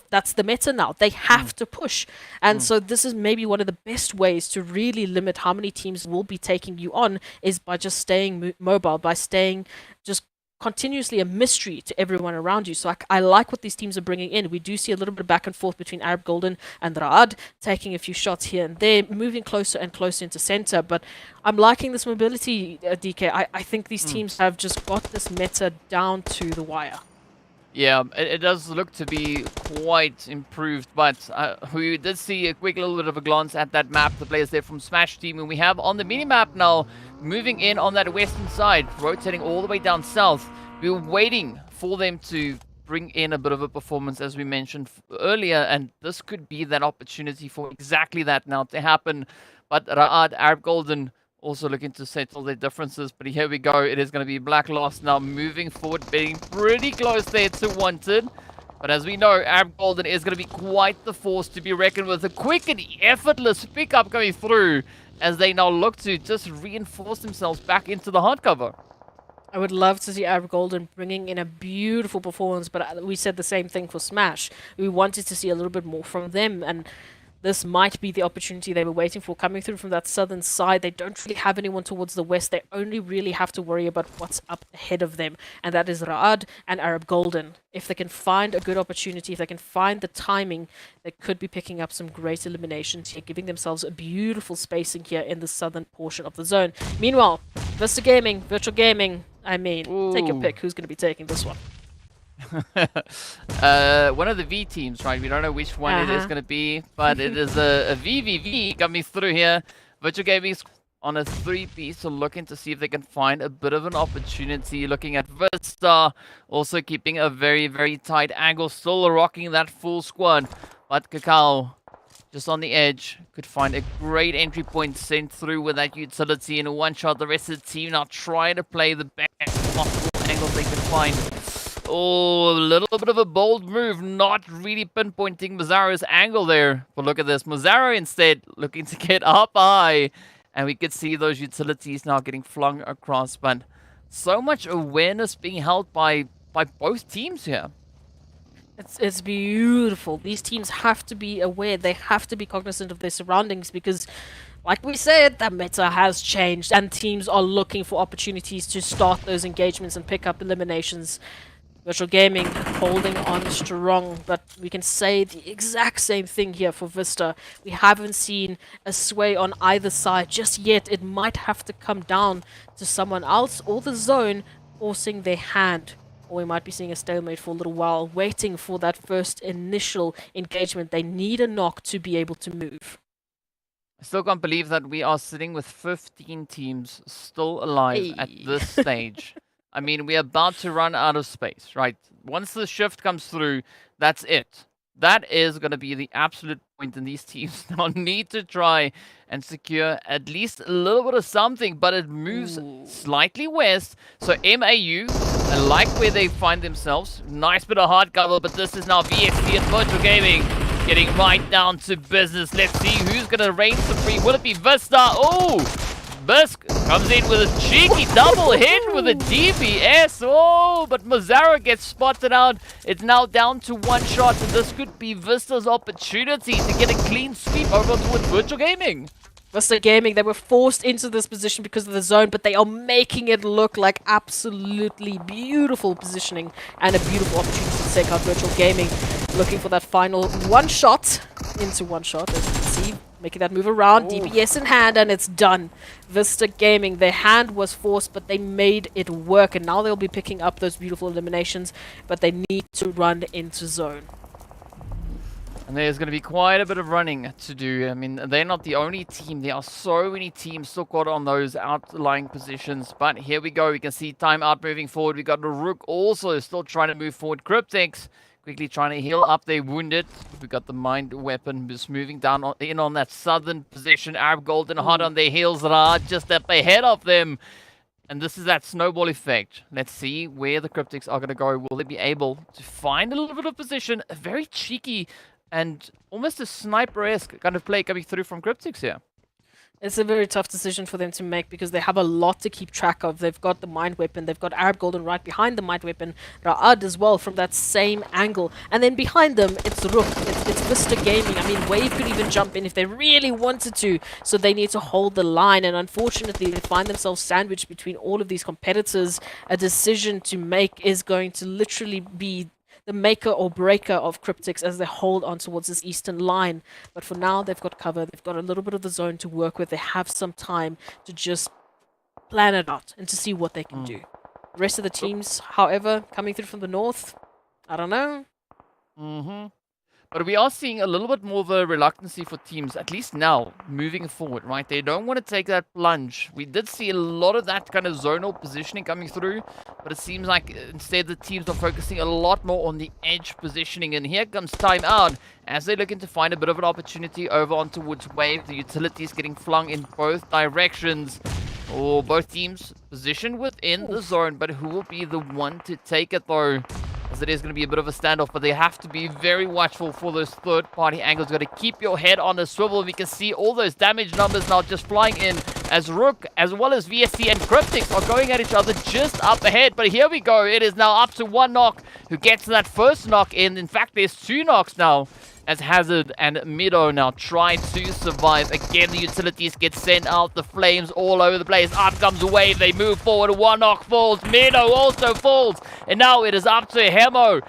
that's the meta now. They have to push. And so this is maybe one of the best ways to really limit how many teams will be taking you on, is by just staying mobile, by staying just continuously a mystery to everyone around you. So I like what these teams are bringing in. We do see a little bit of back and forth between Arab Golden and RUKH, taking a few shots here and there, moving closer and closer into center. But I'm liking this mobility, DK. I think these teams have just got this meta down to the wire.
Yeah, it does look to be quite improved, but we did see a quick little bit of a glance at that map, the players there from Smash Team, and we have on the mini-map now, moving in on that western side, rotating all the way down south. We were waiting for them to bring in a bit of a performance, as we mentioned earlier, and this could be that opportunity for exactly that now to happen. But RUKH, Arab Golden, also looking to settle their differences, but here we go. It is going to be Black Lost now moving forward, being pretty close there to Wanted. But as we know, Arab Golden is going to be quite the force to be reckoned with. A quick and effortless pickup coming through as they now look to just reinforce themselves back into the hardcover.
I would love to see Arab Golden bringing in a beautiful performance, but we said the same thing for Smash. We wanted to see a little bit more from them, and this might be the opportunity they were waiting for. Coming through from that southern side, they don't really have anyone towards the west. They only really have to worry about what's up ahead of them, and that is RUKH and Arab Golden. If they can find a good opportunity, if they can find the timing, they could be picking up some great eliminations here, giving themselves a beautiful spacing here in the southern portion of the zone. Meanwhile, VISTA Gaming, Virtual Gaming, I mean, take your pick. Who's going to be taking this one?
One of the V teams, right? We don't know which one it is going to be, but it is a VVV coming through here. Virtual Gaming's on a 3-piece, so looking to see if they can find a bit of an opportunity. Looking at VISTA, also keeping a very, very tight angle, still rocking that full squad. But Kakao, just on the edge, could find a great entry point sent through with that utility in a one-shot. The rest of the team now trying to play the best possible angles they can find. Oh, a little bit of a bold move, not really pinpointing Mazzaro's angle there. But look at this, Mazzaro instead looking to get up high. And we could see those utilities now getting flung across. But so much awareness being held by both teams here.
It's beautiful. These teams have to be aware. They have to be cognizant of their surroundings, because, like we said, the meta has changed and teams are looking for opportunities to start those engagements and pick up eliminations. Virtual Gaming holding on strong, but we can say the exact same thing here for VISTA. We haven't seen a sway on either side just yet. It might have to come down to someone else or the zone forcing their hand. Or we might be seeing a stalemate for a little while, waiting for that first initial engagement. They need a knock to be able to move.
I still can't believe that we are sitting with 15 teams still alive at this stage. I mean, we're about to run out of space, right? Once the shift comes through, that's it. That is going to be the absolute point, and these teams now need to try and secure at least a little bit of something, but it moves slightly west. So MAU, I like where they find themselves. Nice bit of hard cover, but this is now VXT and Virtual Gaming getting right down to business. Let's see who's going to reign supreme. Will it be Vista? Oh, Bisk comes in with a cheeky double hit with a DBS. Oh, but Mazzara gets spotted out. It's now down to one shot, and this could be Vista's opportunity to get a clean sweep over towards Virtual Gaming.
Vista Gaming, they were forced into this position because of the zone, but they are making it look like absolutely beautiful positioning and a beautiful opportunity to take out Virtual Gaming. Looking for that final one shot into one shot, as you can see. Making that move around, DPS in hand, and it's done. Vista Gaming, their hand was forced, but they made it work, and now they'll be picking up those beautiful eliminations, but they need to run into zone.
And there's going to be quite a bit of running to do. I mean, they're not the only team. There are so many teams still caught on those outlying positions. But here we go. We can see timeout moving forward. We got the RUKH also still trying to move forward. CRYPTICS quickly trying to heal up their wounded. We got the mind weapon just moving down in on that southern position. Arab Golden hot on their heels. Rad just up ahead of them. And this is that snowball effect. Let's see where the CRYPTICS are going to go. Will they be able to find a little bit of position? A very cheeky and almost a sniper-esque kind of play coming through from CRYPTICS here.
It's a very tough decision for them to make because they have a lot to keep track of. They've got the mind weapon, they've got Arab Golden right behind the mind weapon, Ra'ad as well from that same angle. And then behind them, it's RUKH, it's Vista Gaming. I mean, Wave could even jump in if they really wanted to, so they need to hold the line. And unfortunately, they find themselves sandwiched between all of these competitors. A decision to make is going to literally be the maker or breaker of CRYPTICS as they hold on towards this eastern line. But for now, they've got cover. They've got a little bit of the zone to work with. They have some time to just plan it out and to see what they can do. The rest of the teams, however, coming through from the north, I don't know.
But we are seeing a little bit more of a reluctancy for teams, at least now, moving forward, right? They don't want to take that plunge. We did see a lot of that kind of zonal positioning coming through, but it seems like instead the teams are focusing a lot more on the edge positioning. And here comes timeout as they're looking to find a bit of an opportunity over on towards Wave. The utilities getting flung in both directions. Oh, both teams positioned within the zone, but who will be the one to take it though? As it is going to be a bit of a standoff, but they have to be very watchful for those third-party angles. Got to keep your head on a swivel. We can see all those damage numbers now just flying in as RUKH, as well as VSC and CRYPTICS are going at each other just up ahead. But here we go. It is now up to one knock who gets that first knock in. In fact, there's two knocks now, as Hazard and Mido now try to survive. Again, the utilities get sent out, the flames all over the place. Up comes a Wave, they move forward, one knock falls, Mido also falls, and now it is up to Hemo.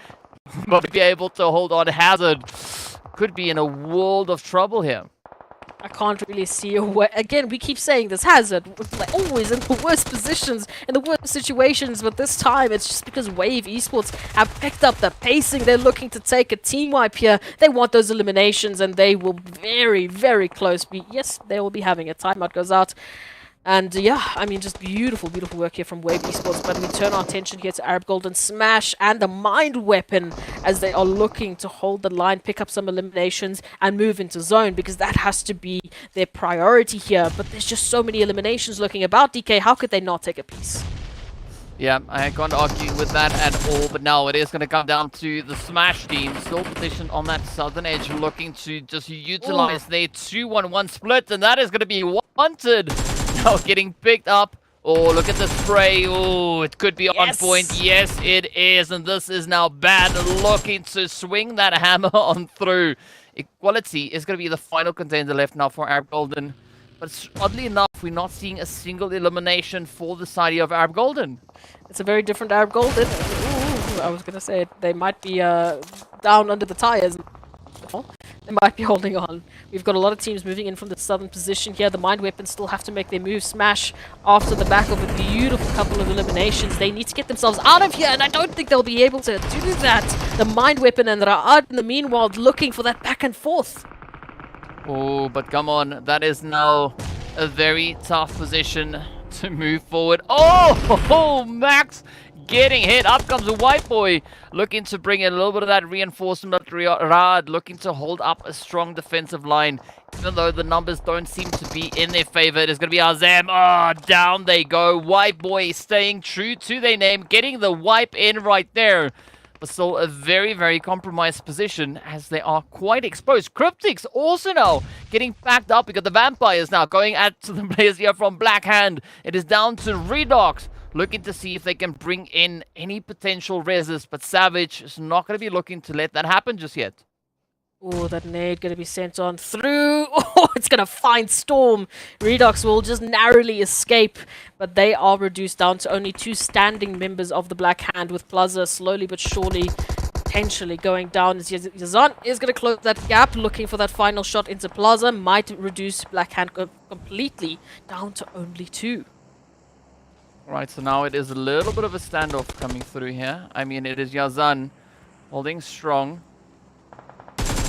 But be able to hold on. Hazard could be in a world of trouble here.
I can't really see a way. Again, we keep saying this. Hazard, like, always in the worst positions, in the worst situations, but this time it's just because Wave Esports have picked up the pacing. They're looking to take a team wipe here. They want those eliminations, and they will very, very close be. Yes, they will be having a timeout goes out. And yeah, I mean, just beautiful, beautiful work here from Wave Esports. But we turn our attention here to Arab Golden Smash and the Mind Weapon as they are looking to hold the line, pick up some eliminations, and move into zone, because that has to be their priority here. But there's just so many eliminations looking about, DK. How could they not take a piece?
Yeah, I can't argue with that at all, but now it is going to come down to the Smash team, still positioned on that southern edge, looking to just utilize their 2-1-1 split, and that is going to be wanted. Now getting picked up. Oh, look at the spray. Oh, it could be on point. Yes, it is, and this is now bad, looking to swing that hammer on through. Equality is going to be the final contender left now for Arab Golden. But oddly enough, we're not seeing a single elimination for the side of Arab Golden.
It's a very different Arab Golden. Ooh, I was going to say, they might be down under the tires. They might be holding on. We've got a lot of teams moving in from the southern position here. The Mind Weapons still have to make their move. Smash after the back of a beautiful couple of eliminations. They need to get themselves out of here, and I don't think they'll be able to do that. The Mind Weapon and Ra'ad in the meanwhile looking for that back and forth.
Oh, but come on. That is now a very tough position to move forward. Oh, Max getting hit. Up comes the white boy, looking to bring in a little bit of that reinforcement. Ra'ad looking to hold up a strong defensive line, even though the numbers don't seem to be in their favor. It is going to be Azam. Oh, down they go. White boy staying true to their name, getting the wipe in right there. but still a very, very compromised position as they are quite exposed. CRYPTICS also now getting packed up. We got the Vampires now going at the players here from Black Hand. It is down to RUKH, looking to see if they can bring in any potential reses, but Savage is not going to be looking to let that happen just yet.
Oh, that nade going to be sent on through. Oh, it's going to find Storm. RUKH will just narrowly escape, but they are reduced down to only 2 standing members of the Black Hand, with Plaza slowly but surely potentially going down. Yazan is going to close that gap, looking for that final shot into Plaza. Might reduce Black Hand completely down to only 2.
Right, so now it is a little bit of a standoff coming through here. I mean, it is Yazan holding strong.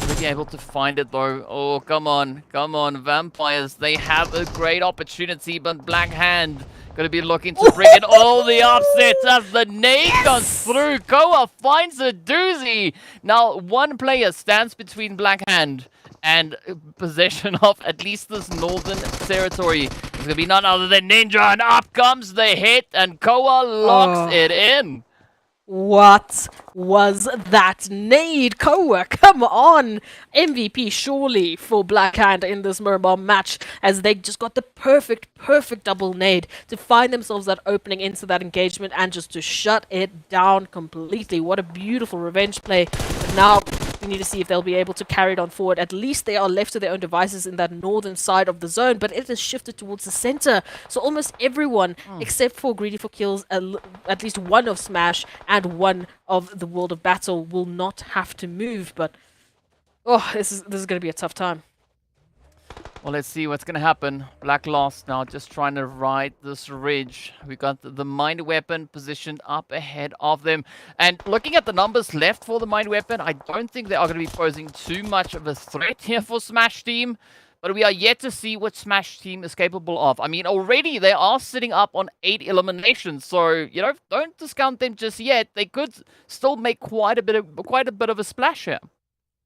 Really able to find it though. Oh, come on, Vampires. They have a great opportunity, but Black Hand gonna be looking to bring in all the upsets as the nade comes through. Koa finds a doozy. Now, one player stands between Black Hand and possession of at least this northern territory. It's gonna be none other than Ninja, and up comes the hit, and Koa locks it in.
What was that nade, Koa? Come on! MVP surely for Black Hand in this Miramar match, as they just got the perfect double nade to find themselves that opening into that engagement and just to shut it down completely. What a beautiful revenge play. But now we need to see if they'll be able to carry it on forward. At least they are left to their own devices in that northern side of the zone, but it has shifted towards the center. So almost everyone, except for Greedy4Kills, at least one of Smash and one of the World of Battle, will not have to move. But oh, this is going to be a tough time.
Well, let's see what's going to happen. Black Lost now just trying to ride this ridge. We got the Mind Weapon positioned up ahead of them. And looking at the numbers left for the Mind Weapon, I don't think they are going to be posing too much of a threat here for Smash Team. But we are yet to see what Smash Team is capable of. I mean, already they are sitting up on 8 eliminations. So, you know, don't discount them just yet. They could still make quite a bit of a splash here.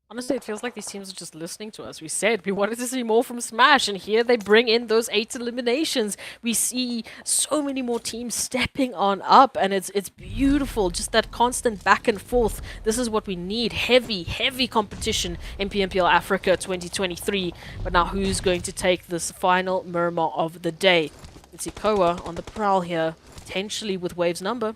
Honestly, it feels like these teams are just listening to us. We said we wanted to see more from Smash, and here they bring in those 8 eliminations. We see so many more teams stepping on up, and it's beautiful. Just that constant back and forth. This is what we need. Heavy competition in PMPL Africa 2023. But now who's going to take this final Miramar of the day? Let's see Koa on the prowl here, potentially with Wave's number.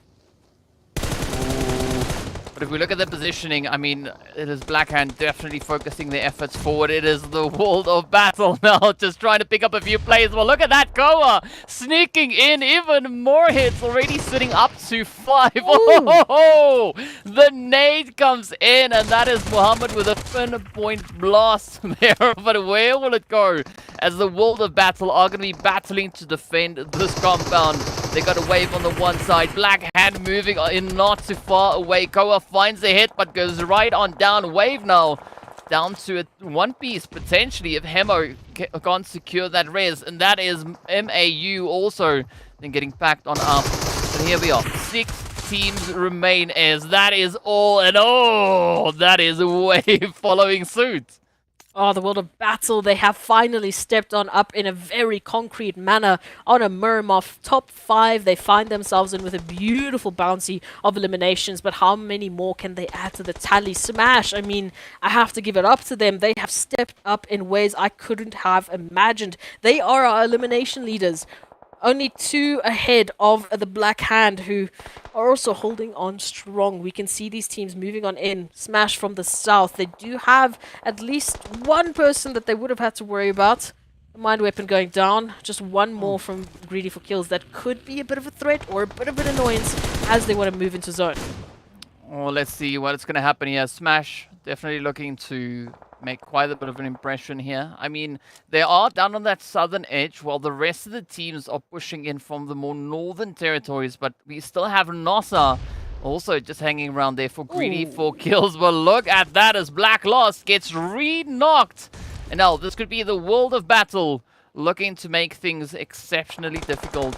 But if we look at the positioning, I mean, it is Black Hand definitely focusing their efforts forward. It is the World of Battle now, just trying to pick up a few plays. Well, look at that, Koa sneaking in even more hits, already sitting up to 5. Oh, the nade comes in, and that is Muhammad with a pinpoint blast there. But where will it go? As the World of Battle are going to be battling to defend this compound. They got a Wave on the one side. Black Hand moving in not too far away. Koa finds the hit, but goes right on down. Wave now down to a one piece, potentially, if Hemo can't secure that res. And that is MAU also then getting packed on up. And here we are. 6 teams remain as that is all. And oh, that is Wave following suit.
Oh, the World of Battle, they have finally stepped on up in a very concrete manner on a Miramar top 5. They find themselves in with a beautiful bouncy of eliminations, but how many more can they add to the tally? Smash, I mean, I have to give it up to them. They have stepped up in ways I couldn't have imagined. They are our elimination leaders. Only 2 ahead of the Black Hand, who are also holding on strong. We can see these teams moving on in. Smash from the south. They do have at least one person that they would have had to worry about. The Mind Weapon going down. Just one more from Greedy4Kills. That could be a bit of a threat or a bit of an annoyance as they want to move into zone.
Oh, let's see what's going to happen here. Smash definitely looking to make quite a bit of an impression here. I mean, they are down on that southern edge while the rest of the teams are pushing in from the more northern territories, but we still have Nossa also just hanging around there for Greedy4Kills. But look at that as Black Lost gets re-knocked. And now this could be the World of Battle looking to make things exceptionally difficult.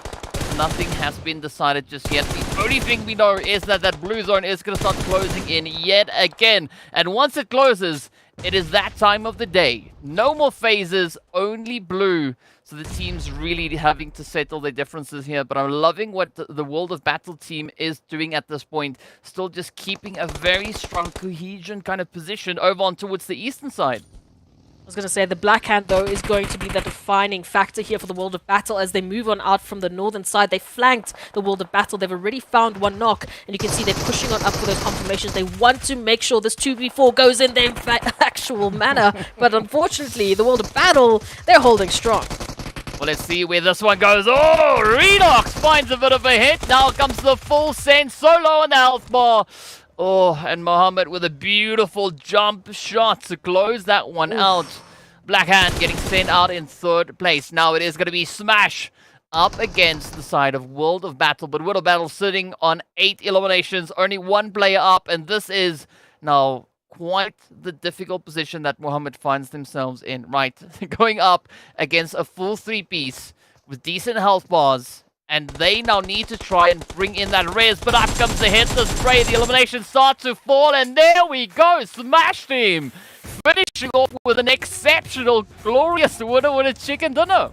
Nothing has been decided just yet. The only thing we know is that that blue zone is going to start closing in yet again. And once it closes, it is that time of the day. No more phases, only blue. So the team's really having to settle their differences here. But I'm loving what the World of Battle team is doing at this point. Still just keeping a very strong cohesion kind of position over on towards the eastern side.
I was going to say the Black Hand, though, is going to be the defining factor here for the World of Battle as they move on out from the northern side. They flanked the World of Battle. They've already found one knock, and you can see they're pushing on up for those confirmations. They want to make sure this 2v4 goes in their actual manner, but unfortunately, the World of Battle, they're holding strong.
Well, let's see where this one goes. Oh, RUKH finds a bit of a hit. Now comes the full send, so low on the health bar. Oh, and Mohammed with a beautiful jump shot to close that one out. Black Hand getting sent out in third place. Now it is going to be Smash up against the side of World of Battle. But World of Battle sitting on 8 eliminations, only 1 player up. And this is now quite the difficult position that Mohammed finds themselves in. Right, going up against a full 3-piece with decent health bars. And they now need to try and bring in that res, but up comes the hit, the spray, the eliminations start to fall, and there we go, Smash Team finishing off with an exceptional, glorious winner with a chicken dinner.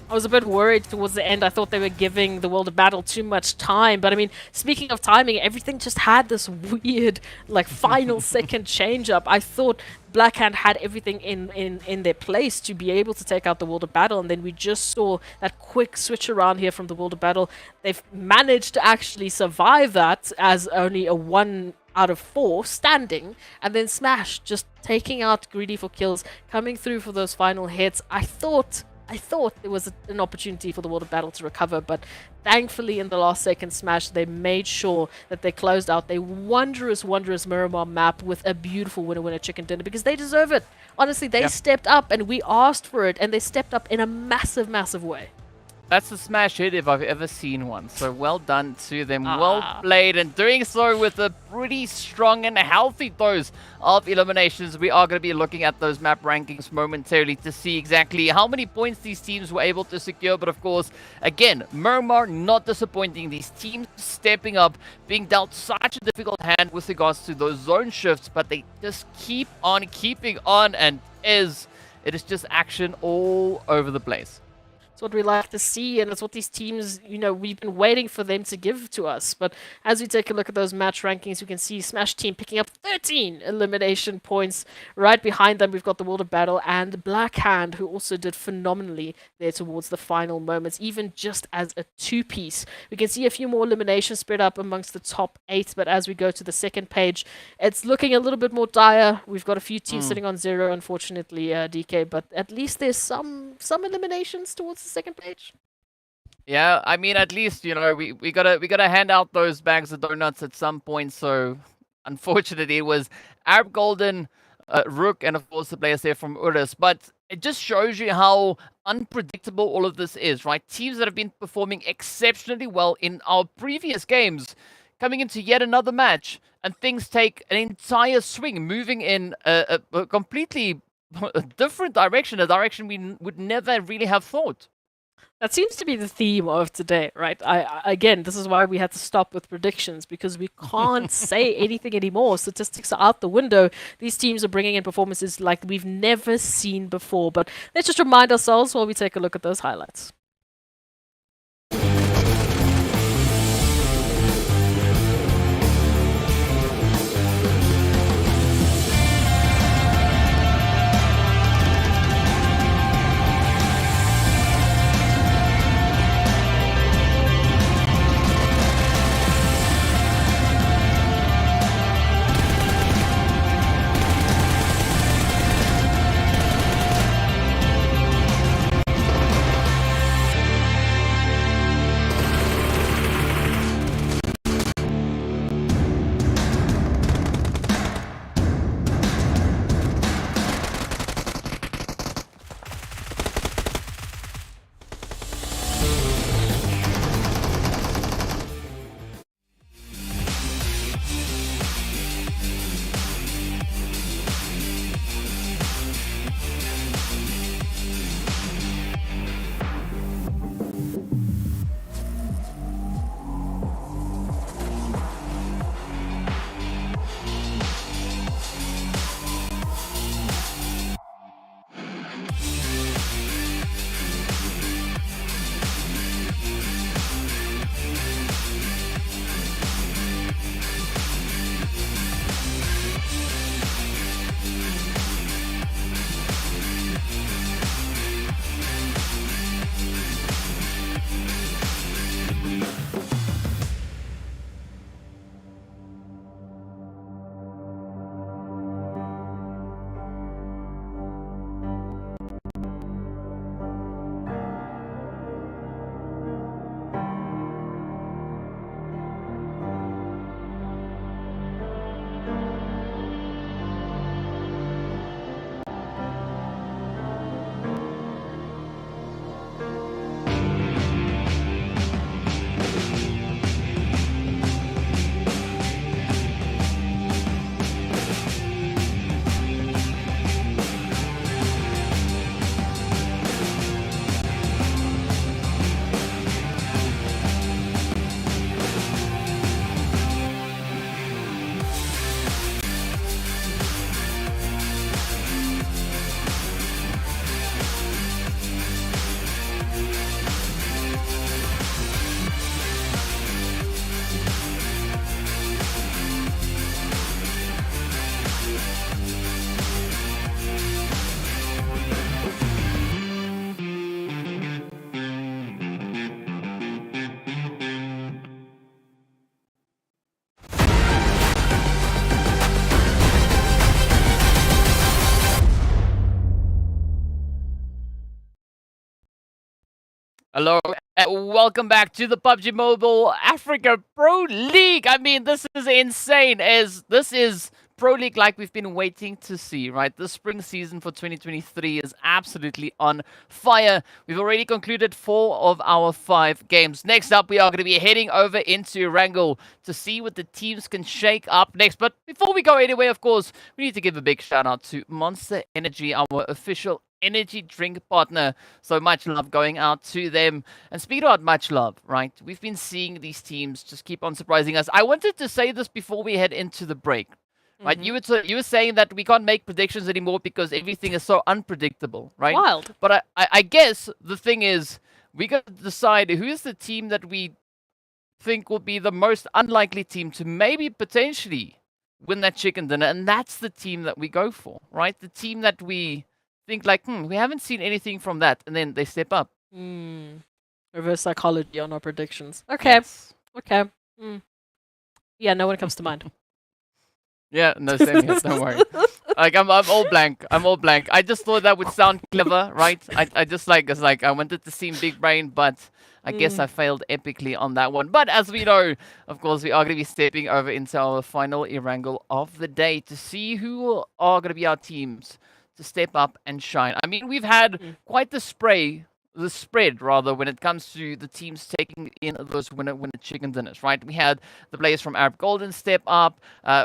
I was a bit worried towards the end. I thought they were giving the World of Battle too much time. But I mean, speaking of timing, everything just had this weird, like, final second change up. I thought Black Hand had everything in their place to be able to take out the World of Battle. And then we just saw that quick switch around here from the World of Battle. They've managed to actually survive that as only a 1 out of 4 standing, and then Smash just taking out GREEDYFORKILLS, coming through for those final hits. I thought there was an opportunity for the World of Battle to recover, but thankfully in the last second Smash, they made sure that they closed out their wondrous Miramar map with a beautiful winner chicken dinner, because they deserve it. Honestly, they stepped up, and we asked for it, and they stepped up in a massive way.
That's a smash hit if I've ever seen one. So well done to them. Well played. And doing so with a pretty strong and healthy dose of eliminations. We are going to be looking at those map rankings momentarily to see exactly how many points these teams were able to secure. But of course, again, Miramar not disappointing. These teams stepping up, being dealt such a difficult hand with regards to those zone shifts. But they just keep on keeping on, and it is just action all over the place.
It's what we like to see, and it's what these teams, we've been waiting for them to give to us. But as we take a look at those match rankings, we can see Smash Team picking up 13 elimination points. Right behind them, we've got the World of Battle and Black Hand, who also did phenomenally there towards the final moments, even just as a 2-piece. We can see a few more eliminations spread up amongst the top 8, but as we go to the second page, it's looking a little bit more dire. We've got a few teams sitting on 0, unfortunately, DK, but at least there's some eliminations towards the second page.
Yeah, I mean, at least, we gotta hand out those bags of donuts at some point. So unfortunately it was Arab Golden, RUKH, and of course the players there from URUS. But it just shows you how unpredictable all of this is, right? Teams that have been performing exceptionally well in our previous games coming into yet another match, and things take an entire swing, moving in a completely different direction, a direction we would never really have thought.
That seems to be the theme of today, right? Again, this is why we had to stop with predictions, because we can't say anything anymore. Statistics are out the window. These teams are bringing in performances like we've never seen before. But let's just remind ourselves while we take a look at those highlights.
Hello, and welcome back to the PUBG Mobile Africa Pro League. I mean, this is insane. This is Pro League like we've been waiting to see, right? The spring season for 2023 is absolutely on fire. We've already concluded 4 of our 5 games. Next up, we are going to be heading over into Erangel to see what the teams can shake up next. But before we go anywhere, of course, we need to give a big shout out to Monster Energy, our official energy drink partner. So much love going out to them. And speaking about much love, right? We've been seeing these teams just keep on surprising us. I wanted to say this before we head into the break. Right, you were saying that we can't make predictions anymore because everything is so unpredictable, right?
Wild.
But I guess the thing is, we got to decide who's the team that we think will be the most unlikely team to maybe potentially win that chicken dinner, and that's the team that we go for, right? The team that we think like, we haven't seen anything from that, and then they step up.
Reverse psychology on our predictions. Okay.
Yes.
Okay. Yeah, no one comes to mind.
Yeah, no, same here. Don't worry. Like I'm all blank. I'm all blank. I just thought that would sound clever, right? I just it's like I wanted to seem big brain, but I guess I failed epically on that one. But as we know, of course, we are going to be stepping over into our final Erangel of the day to see who are going to be our teams to step up and shine. I mean, we've had quite the spread rather when it comes to the teams taking in those winner chicken dinners, right? We had the players from Arab Golden step up.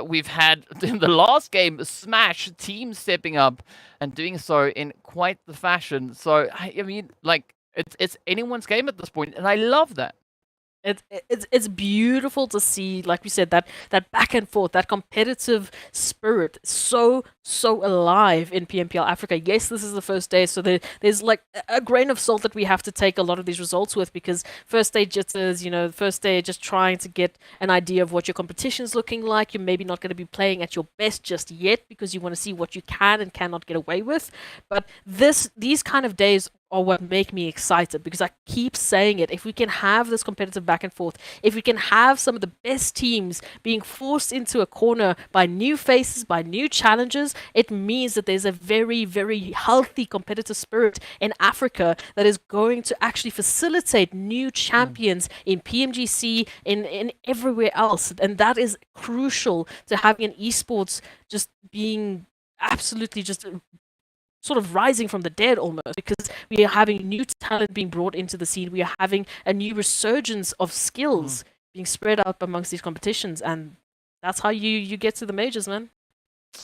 We've had in the last game Smash team stepping up and doing so in quite the fashion. So I mean, like it's anyone's game at this point, and I love that.
It's beautiful to see, like we said, that back and forth, that competitive spirit, so alive in PMPL Africa. Yes, this is the first day, so there's like a grain of salt that we have to take a lot of these results with, because first day jitters, first day just trying to get an idea of what your competition's looking like. You're maybe not going to be playing at your best just yet because you want to see what you can and cannot get away with. But these kind of days are what make me excited, because I keep saying it. If we can have this competitive back and forth, if we can have some of the best teams being forced into a corner by new faces, by new challenges, it means that there's a very, very healthy competitive spirit in Africa that is going to actually facilitate new champions in PMGC, in everywhere else. And that is crucial to having an esports just being absolutely just sort of rising from the dead almost, because we are having new talent being brought into the scene. We are having a new resurgence of skills being spread out amongst these competitions, and that's how you get to the majors, man.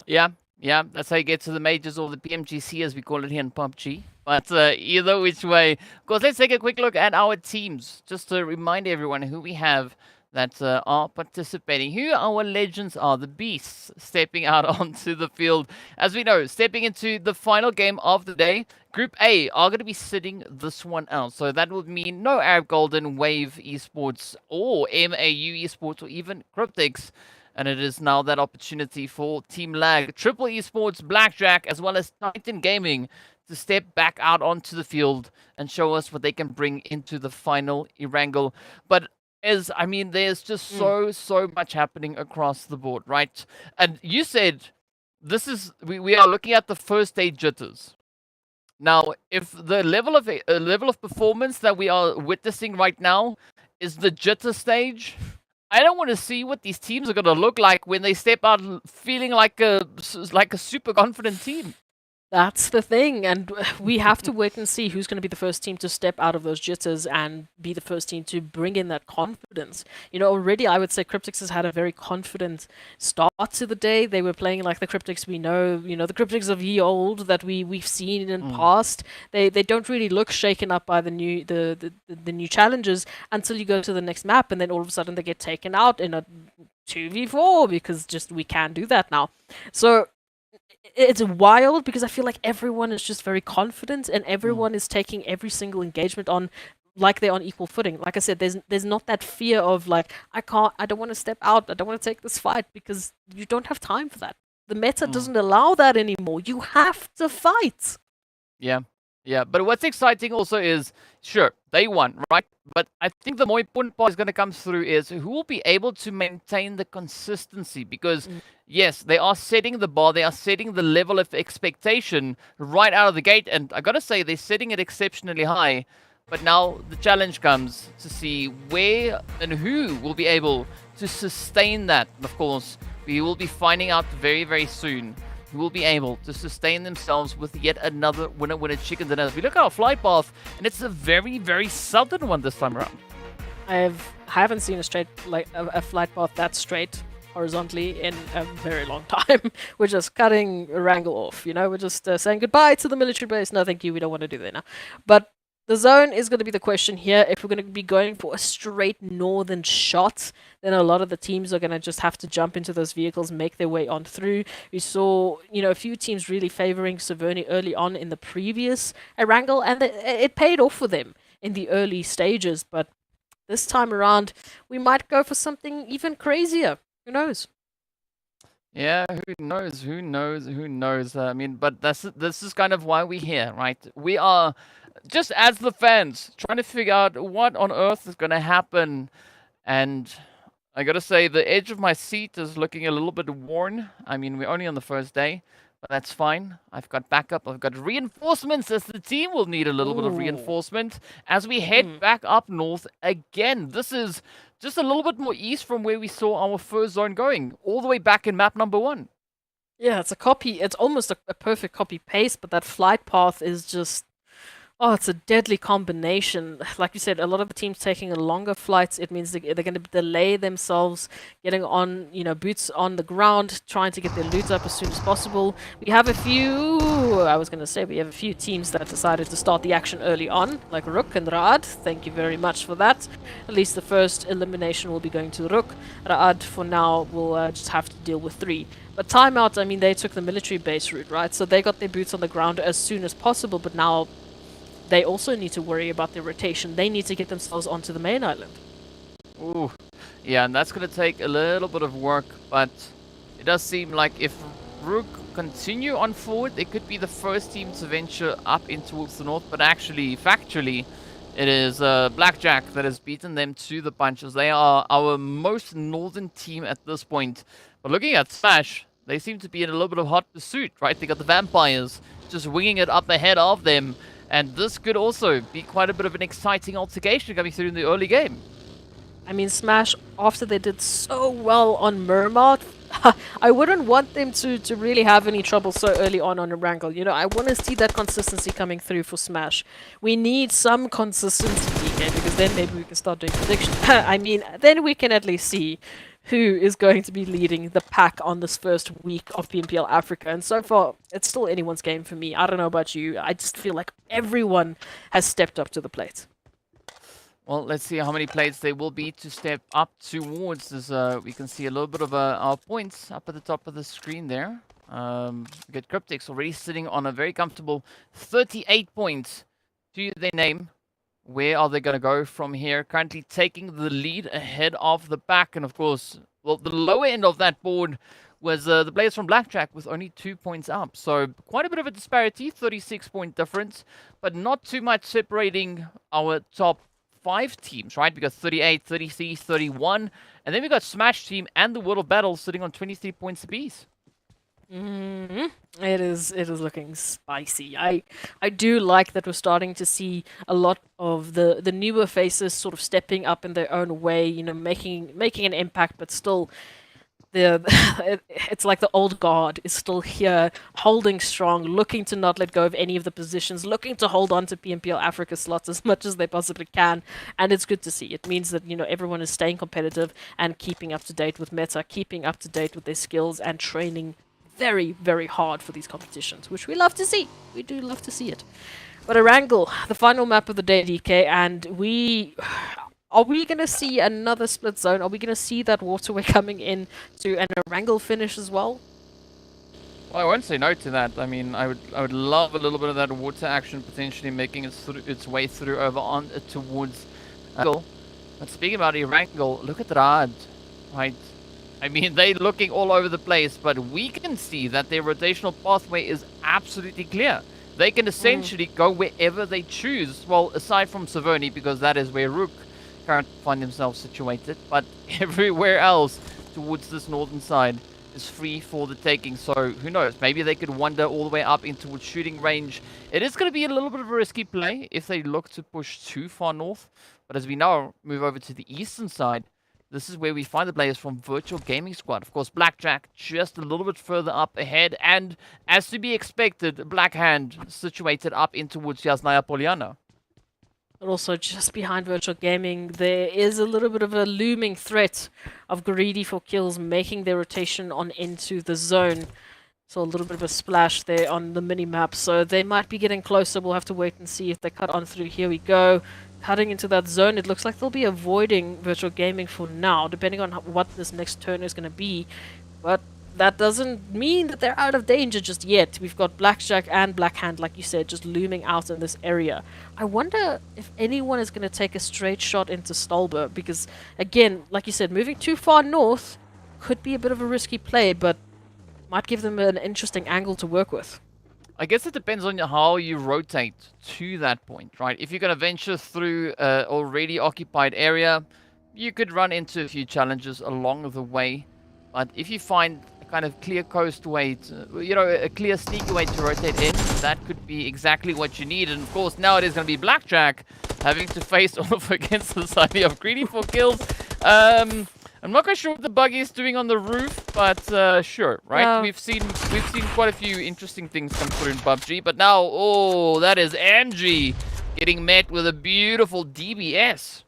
Yeah, that's how you get to the majors, or the PMGC as we call it here in PUBG. But either which way, of course, let's take a quick look at our teams, just to remind everyone who we have that are participating, who our legends are, the beasts stepping out onto the field. As we know, stepping into the final game of the day, Group A are going to be sitting this one out. So that would mean no Arab Golden, Wave Esports, or MAU Esports, or even CRYPTICS. And it is now that opportunity for TEAMLAG, Triple Esports, Blackjack, as well as Titan Gaming to step back out onto the field and show us what they can bring into the final Erangel. But I mean, there's just so much happening across the board, right? And you said we are looking at the first day jitters. Now, if the level of performance that we are witnessing right now is the jitter stage, I don't want to see what these teams are going to look like when they step out feeling like a super confident team.
That's the thing, and we have to wait and see who's going to be the first team to step out of those jitters and be the first team to bring in that confidence. Already I would say CRYPTICS has had a very confident start to the day. They were playing like the CRYPTICS we know, the CRYPTICS of ye old that we've seen in past. They don't really look shaken up by the new challenges until you go to the next map, and then all of a sudden they get taken out in a 2v4 because just we can't do that now. So it's wild, because I feel like everyone is just very confident, and everyone is taking every single engagement on like they're on equal footing. Like I said, there's not that fear of like, I don't want to step out, I don't want to take this fight, because you don't have time for that. The meta doesn't allow that anymore. You have to fight.
Yeah, but what's exciting also is, sure, they won, right? But I think the more important part is going to come through is who will be able to maintain the consistency. Because, yes, they are setting the bar, they are setting the level of expectation right out of the gate. And I got to say, they're setting it exceptionally high. But now the challenge comes to see where and who will be able to sustain that. And of course, we will be finding out very, very soon who will be able to sustain themselves with yet another winner chicken dinner. As we look at our flight path, and it's a very, very southern one this time around.
I haven't seen a straight a flight path that straight horizontally in a very long time. We're just cutting Erangel off, you know. We're just saying goodbye to the military base. No, thank you. We don't want to do that now. But the zone is going to be the question here. If we're going to be going for a straight northern shot, then a lot of the teams are going to just have to jump into those vehicles, make their way on through. We saw, you know, a few teams really favoring Severny early on in the previous Erangel, and it paid off for them in the early stages. But this time around, we might go for something even crazier. Who knows?
Yeah, who knows? Who knows? Who knows? I mean, but this is kind of why we're here, right? We are just as the fans trying to figure out what on earth is going to happen, and I gotta say the edge of my seat is looking a little bit worn. I mean, we're only on the first day, but that's fine. I've got backup. I've got reinforcements, as the team will need a little bit of reinforcement as we head back up north again. This is just a little bit more east from where we saw our first zone going, all the way back in map number 1.
Yeah, it's a copy. It's almost a perfect copy paste, but that flight path is just... Oh, it's a deadly combination. Like you said, a lot of the teams taking a longer flights. It means they're going to delay themselves, getting on, you know, boots on the ground, trying to get their loot up as soon as possible. We have a few teams that decided to start the action early on, like RUKH and Raad. Thank you very much for that. At least the first elimination will be going to RUKH. Raad, for now, will just have to deal with 3. But TIMEOUT, I mean, they took the military base route, right? So they got their boots on the ground as soon as possible, but now they also need to worry about their rotation. They need to get themselves onto the main island.
Ooh, yeah, and that's going to take a little bit of work, but it does seem like if RUKH continue on forward, they could be the first team to venture up in towards the north, but actually, factually, it is Blackjack that has beaten them to the punches. They are our most northern team at this point. But looking at Smash, they seem to be in a little bit of hot pursuit, right? They got the Vampires just winging it up ahead of them. And this could also be quite a bit of an exciting altercation coming through in the early game.
I mean, Smash, after they did so well on Miramar, I wouldn't want them to really have any trouble so early on Erangel. You know, I want to see that consistency coming through for Smash. We need some consistency, DK, because then maybe we can start doing predictions. I mean, then we can at least see who is going to be leading the pack on this first week of PMPL Africa. And so far, it's still anyone's game for me. I don't know about you. I just feel like everyone has stepped up to the plate.
Well, let's see how many plates there will be to step up towards this. We can see a little bit of our points up at the top of the screen there. We get CRYPTICS already sitting on a very comfortable 38 points to their name. Where are they going to go from here? Currently taking the lead ahead of the pack. And of course, well, the lower end of that board was the players from Blackjack with only 2 points up. So quite a bit of a disparity, 36-point difference, but not too much separating our top 5 teams, right? We got 38, 33, 31, and then we got Smash Team and the World of Battle sitting on 23 points apiece.
It is looking spicy. I do like that we're starting to see a lot of the newer faces sort of stepping up in their own way, you know, making an impact, but still it's like the old guard is still here, holding strong, looking to not let go of any of the positions, looking to hold on to PMPL Africa slots as much as they possibly can, and it's good to see. It means that, you know, everyone is staying competitive and keeping up to date with meta, keeping up to date with their skills, and training very, very hard for these competitions, which we love to see. We do love to see it. But Erangel, the final map of the day, DK, and are we going to see another split zone? Are we going to see that waterway coming in to an Erangel finish as well?
Well, I won't say no to that. I mean, I would love a little bit of that water action potentially making its way through over on towards Erangel. But speaking about Erangel, look at Raad, right? I mean, they're looking all over the place, but we can see that their rotational pathway is absolutely clear. They can essentially go wherever they choose. Well, aside from Severny, because that is where RUKH currently find themselves situated. But everywhere else towards this northern side, is free for the taking. So who knows? Maybe they could wander all the way up in towards shooting range. It is going to be a little bit of a risky play if they look to push too far north. But as we now move over to the eastern side, this is where we find the players from Virtual Gaming Squad. Of course, Blackjack just a little bit further up ahead. And as to be expected, Blackhand situated up in towards Yasnaya Poliana.
But also just behind Virtual Gaming, there is a little bit of a looming threat of GREEDYFORKILLS making their rotation on into the zone. So a little bit of a splash there on the mini-map. So they might be getting closer. We'll have to wait and see if they cut on through. Here we go. Cutting into that zone. It looks like they'll be avoiding Virtual Gaming for now, depending on what this next turn is going to be. But that doesn't mean that they're out of danger just yet. We've got Blackjack and Blackhand, like you said, just looming out in this area. I wonder if anyone is going to take a straight shot into Stolber, because, again, like you said, moving too far north could be a bit of a risky play, but might give them an interesting angle to work with.
I guess it depends on how you rotate to that point, right? If you're going to venture through an already occupied area, you could run into a few challenges along the way. But if you find a kind of clear coast way, a clear sneaky way to rotate in, that could be exactly what you need. And of course, now it is going to be Blackjack having to face off against the side of GREEDYFORKILLS. I'm not quite sure what the buggy is doing on the roof, but sure, right?
Yeah.
We've seen quite a few interesting things come through in PUBG, but now, oh, that is Angie getting met with a beautiful DBS.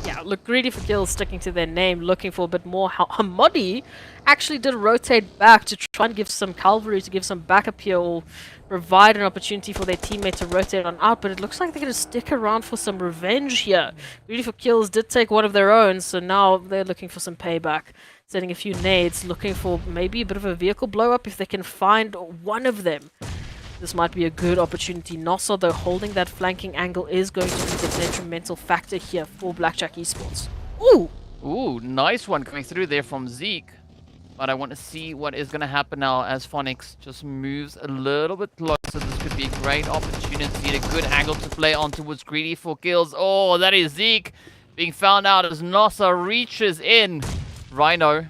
Yeah, look, GREEDYFORKILLS sticking to their name, looking for a bit more. Hamadi actually did rotate back to try and give some cavalry, to give some backup here, or provide an opportunity for their teammate to rotate on out, but it looks like they're going to stick around for some revenge here. GREEDYFORKILLS did take one of their own, so now they're looking for some payback. Setting a few nades, looking for maybe a bit of a vehicle blow-up if they can find one of them. This might be a good opportunity. Nossa, though, holding that flanking angle is going to be the detrimental factor here for Blackjack Esports. Ooh!
Ooh, nice one coming through there from Zeke. But I want to see what is going to happen now as Phonics just moves a little bit closer. This could be a great opportunity and a good angle to play on towards GREEDYFORKILLS. Oh, that is Zeke being found out as Nossa reaches in. Rhino,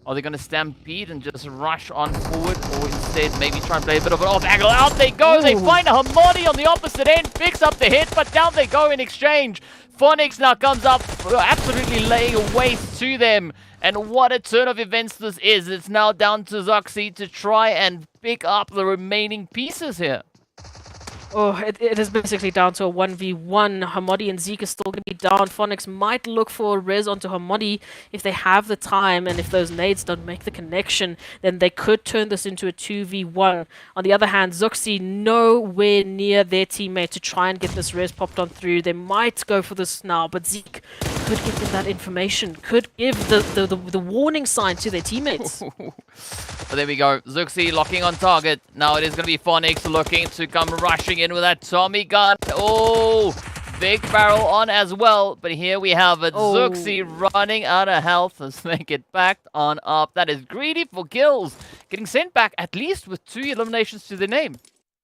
are they going to stampede and just rush on forward, or instead maybe try and play a bit of an off angle? Out they go! Ooh. They find a Hamadi on the opposite end, picks up the hit, but down they go in exchange. Phonics now comes up, absolutely laying waste to them. And what a turn of events this is. It's now down to Zoxy to try and pick up the remaining pieces here.
Oh, it is basically down to a 1v1. Hamadi and Zeke are still going to be down. Phonics might look for a res onto Hamadi if they have the time, and if those nades don't make the connection, then they could turn this into a 2v1. On the other hand, Zuxi nowhere near their teammate to try and get this res popped on through. They might go for this now, but Zeke could give them that information, could give the warning sign to their teammates.
But there we go. Zuxi locking on target. Now it is going to be Phonics looking to come rushing in with that Tommy gun. Oh, big barrel on as well. But here we have it. Zuxi running out of health as they get backed on up. That is GREEDYFORKILLS getting sent back at least with 2 eliminations to their name.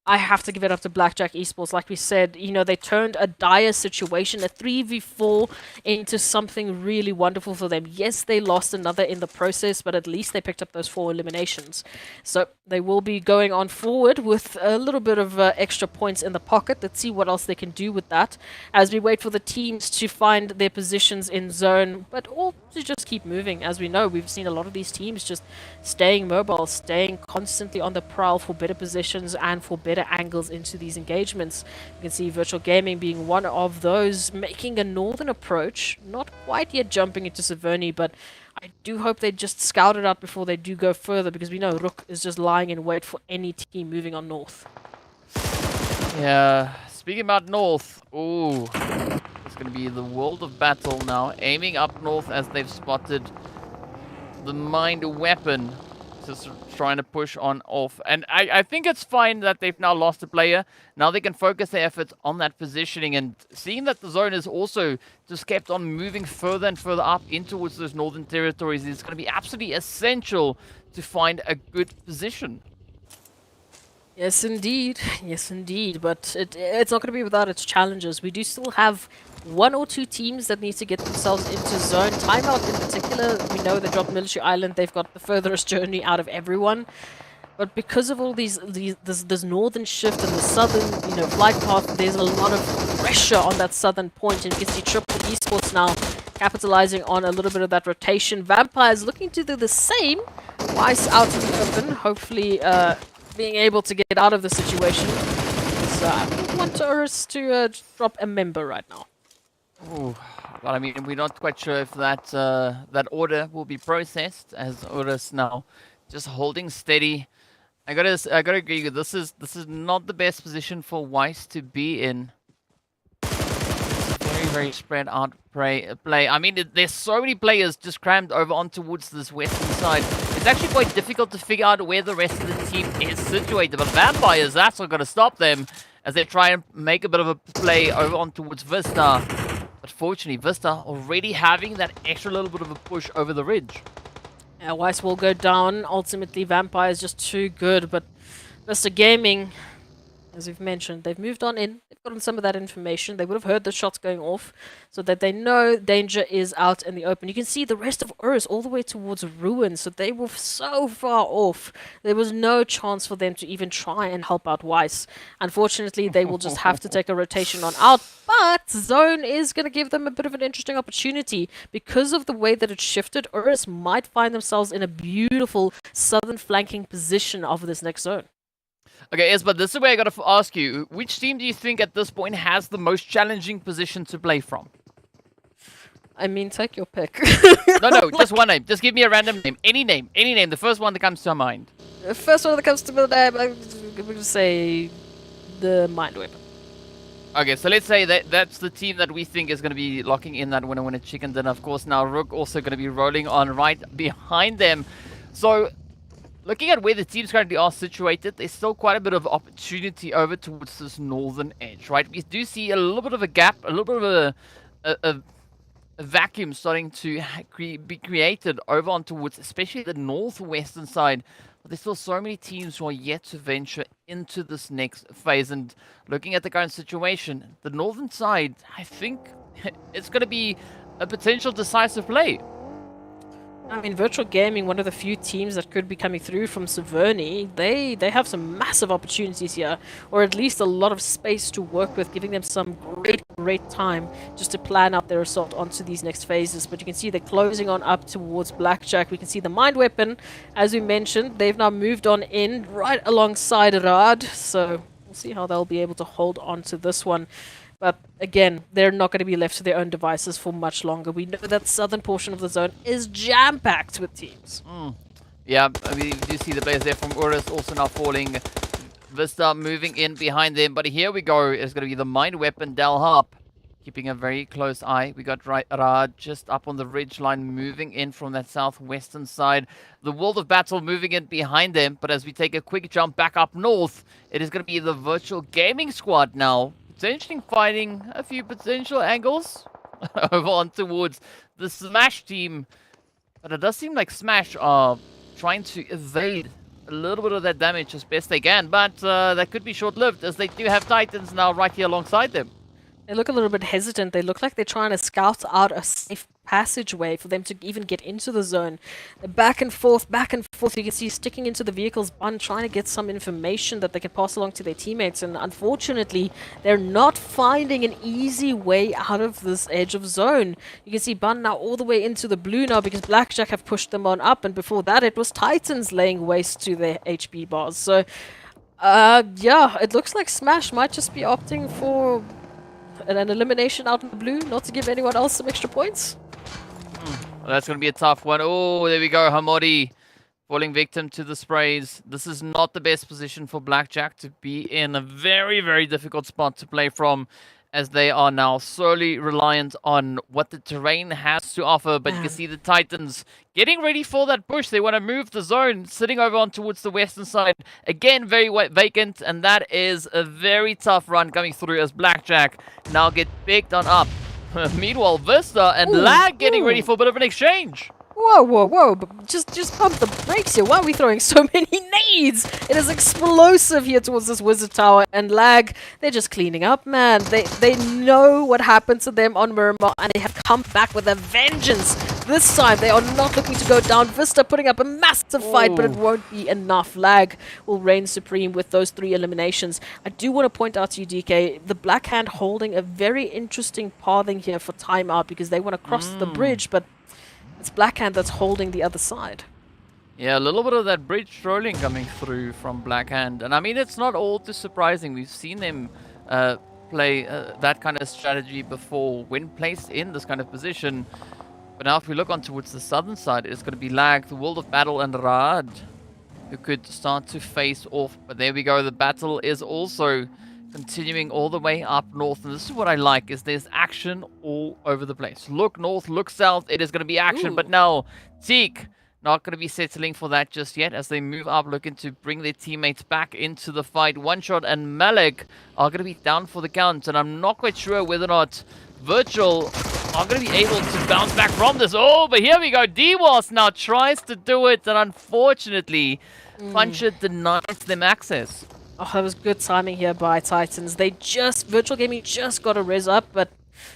I have to give it up to Blackjack Esports. Like we said, you know, they turned a dire situation, a 3v4, into something really wonderful for them. Yes, they lost another in the process, but at least they picked up those 4 eliminations. So they will be going on forward with a little bit of extra points in the pocket. Let's see what else they can do with that as we wait for the teams to find their positions in zone, but all to just keep moving. As we know, we've seen a lot of these teams just staying mobile, staying constantly on the prowl for better positions and for better angles into these engagements. You can see Virtual Gaming being one of those, making a northern approach, not quite yet jumping into Severny, but I do hope they just scout it out before they do go further, because we know RUKH is just lying in wait for any team moving on north.
Yeah, speaking about north, ooh, it's going to be the world of battle now, aiming up north as they've spotted the mined weapon. Just trying to push on off, and I think it's fine that they've now lost a player. Now they can focus their efforts on that positioning, and seeing that the zone is also just kept on moving further and further up in towards those northern territories. It's going to be absolutely essential to find a good position.
Yes, indeed. Yes, indeed. But it's not going to be without its challenges. We do still have one or two teams that need to get themselves into zone. Timeout in particular, we know they dropped Military Island. They've got the furthest journey out of everyone. But because of all this northern shift and the southern, flight path, there's a lot of pressure on that southern point. And you can see Triple Esports now capitalizing on a little bit of that rotation. Vampires looking to do the same. Weiss out in the open, hopefully being able to get out of the situation. So I wouldn't want URUS to drop a member right now.
Ooh, well, I mean, we're not quite sure if that that order will be processed, as URUS now just holding steady. I gotta agree with this is not the best position for Weiss to be in. Very spread out play. I mean, there's so many players just crammed over on towards this western side. It's actually quite difficult to figure out where the rest of the team is situated. But Vampires, that's not going to stop them as they try and make a bit of a play over on towards VISTA. But fortunately, VISTA already having that extra little bit of a push over the ridge.
Weiss will go down. Ultimately, Vampire is just too good. But VISTA Gaming, as we've mentioned, they've moved on in. They've gotten some of that information. They would have heard the shots going off so that they know danger is out in the open. You can see the rest of URUS all the way towards Ruins, so they were so far off. There was no chance for them to even try and help out Weiss. Unfortunately, they will just have to take a rotation on out, but Zone is going to give them a bit of an interesting opportunity. Because of the way that it shifted, URUS might find themselves in a beautiful southern flanking position of this next zone.
Okay, yes, but this is where I got to ask you, which team do you think at this point has the most challenging position to play from?
I mean, take your pick.
No, just one name. Just give me a random name. Any name. The first one that comes to mind.
The first one that comes to my name, I'm going to say the Mind Weapon.
Okay, so let's say that's the team that we think is going to be locking in that winner chicken dinner. Of course, now RUKH also going to be rolling on right behind them. So, looking at where the teams currently are situated, there's still quite a bit of opportunity over towards this northern edge, right? We do see a little bit of a gap, a little bit of a vacuum starting to be created over on towards, especially the northwestern side. But there's still so many teams who are yet to venture into this next phase. And looking at the current situation, the northern side, I think it's going to be a potential decisive play.
I mean, Virtual Gaming, one of the few teams that could be coming through from Severny, they have some massive opportunities here, or at least a lot of space to work with, giving them some great time just to plan out their assault onto these next phases. But you can see they're closing on up towards Blackjack. We can see the Mind Weapon, as we mentioned, they've now moved on in right alongside Rad, so we'll see how they'll be able to hold on to this one. But again, they're not going to be left to their own devices for much longer. We know that southern portion of the zone is jam-packed with teams.
Yeah, I mean, you do see the players there from URUS also now falling. VISTA moving in behind them. But here we go. It's going to be the Mind Weapon, Del Harp, keeping a very close eye. We got Rad just up on the ridge line, moving in from that southwestern side. The World of Battle moving in behind them. But as we take a quick jump back up north, it is going to be the Virtual Gaming squad now, potentially finding a few potential angles over on towards the Smash team. But it does seem like Smash are trying to evade a little bit of that damage as best they can. But that could be short-lived, as they do have Titans now right here alongside them.
They look a little bit hesitant. They look like they're trying to scout out a safe passageway for them to even get into the zone. Back and forth. You can see sticking into the vehicle's bun, trying to get some information that they can pass along to their teammates. And unfortunately, they're not finding an easy way out of this edge of zone. You can see Bun now all the way into the blue now because Blackjack have pushed them on up. And before that, it was Titans laying waste to their HP bars. So, yeah, it looks like Smash might just be opting for an elimination out in the blue, not to give anyone else some extra points.
Well, that's going to be a tough one. Oh, there we go. Hamodi falling victim to the sprays. This is not the best position for Blackjack to be in. A very difficult spot to play from, as they are now solely reliant on what the terrain has to offer. But you can see the Titans getting ready for that push. They want to move the zone, sitting over on towards the western side. Again, very vacant, and that is a very tough run coming through as Blackjack now get picked on up. Meanwhile, VISTA and Lag getting ready for a bit of an exchange.
Whoa, whoa, whoa! But just pump the brakes here. Why are we throwing so many nades? It is explosive here towards this wizard tower, and lag. They're just cleaning up, man. They know what happened to them on Miramar, and they have come back with a vengeance. This time they are not looking to go down. Vista putting up a massive fight, but it won't be enough. Lag will reign supreme with those 3 eliminations. I do want to point out to you, DK, the Black Hand holding a very interesting pathing here for timeout because they want to cross the bridge, but it's Black Hand that's holding the other side.
Yeah, a little bit of that bridge trolling coming through from Black Hand. And I mean, it's not all too surprising. We've seen them play that kind of strategy before when placed in this kind of position. But now if we look on towards the southern side, it's going to be Lag, the World of Battle, and RUKH who could start to face off. But there we go. The battle is also continuing all the way up north. And this is what I like, is there's action all over the place. Look north, look south. It is going to be action.
Ooh.
But now, Zeke not going to be settling for that just yet as they move up, looking to bring their teammates back into the fight. One Shot and Malik are going to be down for the count. And I'm not quite sure whether or not Virtual are going to be able to bounce back from this. Oh, but here we go. DWAS now tries to do it, and unfortunately, Puncher denies them access.
Oh, that was good timing here by Titans. Virtual Gaming just got a res up, but